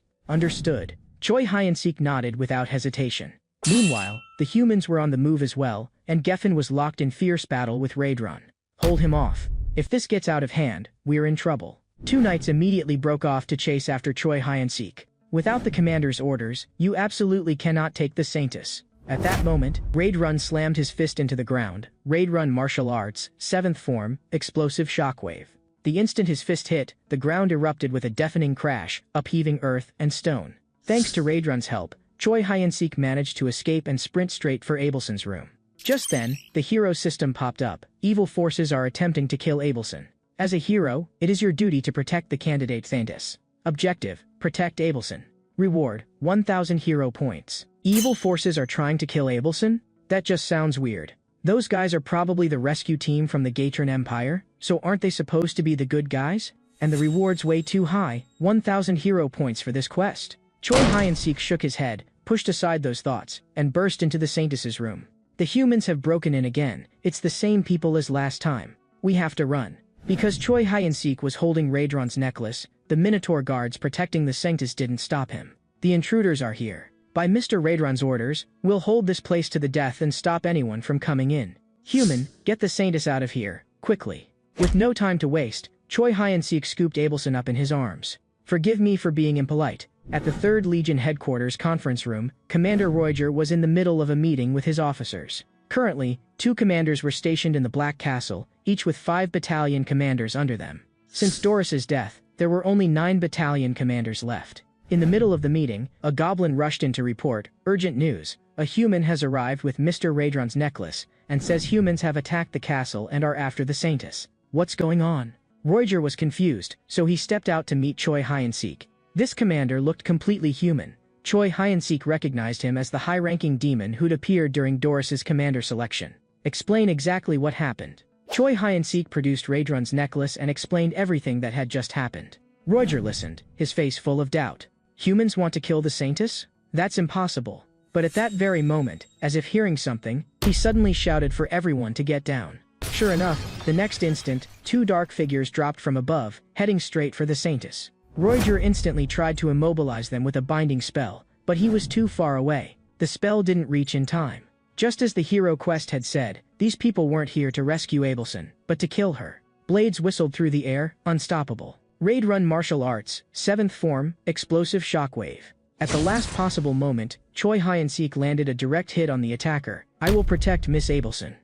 Understood. Choi Hyun-sik nodded without hesitation. Meanwhile, the humans were on the move as well, and Geffen was locked in fierce battle with Raid Run. Hold him off. If this gets out of hand, we're in trouble. 2 knights immediately broke off to chase after Choi Hyun-sik. Without the commander's orders, you absolutely cannot take the Saintess. At that moment, Raid Run slammed his fist into the ground. Raid Run Martial Arts, 7th form, Explosive Shockwave. The instant his fist hit, the ground erupted with a deafening crash, upheaving earth and stone. Thanks to Raid Run's help, Choi Hyun-sik managed to escape and sprint straight for Abelson's room. Just then, the hero system popped up. Evil forces are attempting to kill Abelson. As a hero, it is your duty to protect the candidate Saintess. Objective, protect Abelson. Reward, 1,000 hero points. Evil forces are trying to kill Abelson? That just sounds weird. Those guys are probably the rescue team from the Gatron Empire, so aren't they supposed to be the good guys? And the reward's way too high, 1,000 hero points for this quest. Choi Hyun-sik shook his head, pushed aside those thoughts, and burst into the Saintess's room. The humans have broken in again. It's the same people as last time. We have to run. Because Choi Hyun-sik was holding Raid Run's necklace, the Minotaur guards protecting the Saintess didn't stop him. The intruders are here. By Mr. Raid Run's orders, we'll hold this place to the death and stop anyone from coming in. Human, get the Saintess out of here, quickly. With no time to waste, Choi Hyun-sik scooped Abelson up in his arms. Forgive me for being impolite. At the 3rd Legion headquarters conference room, Commander Roiger was in the middle of a meeting with his officers. Currently, 2 commanders were stationed in the Black Castle, each with 5 battalion commanders under them. Since Doris's death, there were only 9 battalion commanders left. In the middle of the meeting, a goblin rushed in to report, urgent news. A human has arrived with Mr. Raid Run's necklace, and says humans have attacked the castle and are after the Saintess. What's going on? Roiger was confused, so he stepped out to meet Choi Hyun-sik. This commander looked completely human. Choi Hyun-sik recognized him as the high-ranking demon who'd appeared during Doris's commander selection. Explain exactly what happened. Choi Hyun-sik produced Raid Run's necklace and explained everything that had just happened. Roiger listened, his face full of doubt. Humans want to kill the Saintess? That's impossible. But at that very moment, as if hearing something, he suddenly shouted for everyone to get down. Sure enough, the next instant, two dark figures dropped from above, heading straight for the Saintess. Roiger instantly tried to immobilize them with a binding spell, but he was too far away. The spell didn't reach in time. Just as the hero quest had said, these people weren't here to rescue Abelson, but to kill her. Blades whistled through the air, unstoppable. Raid Run Martial Arts, 7th Form, Explosive Shockwave. At the last possible moment, Choi Hyun-sik landed a direct hit on the attacker. I will protect Miss Abelson.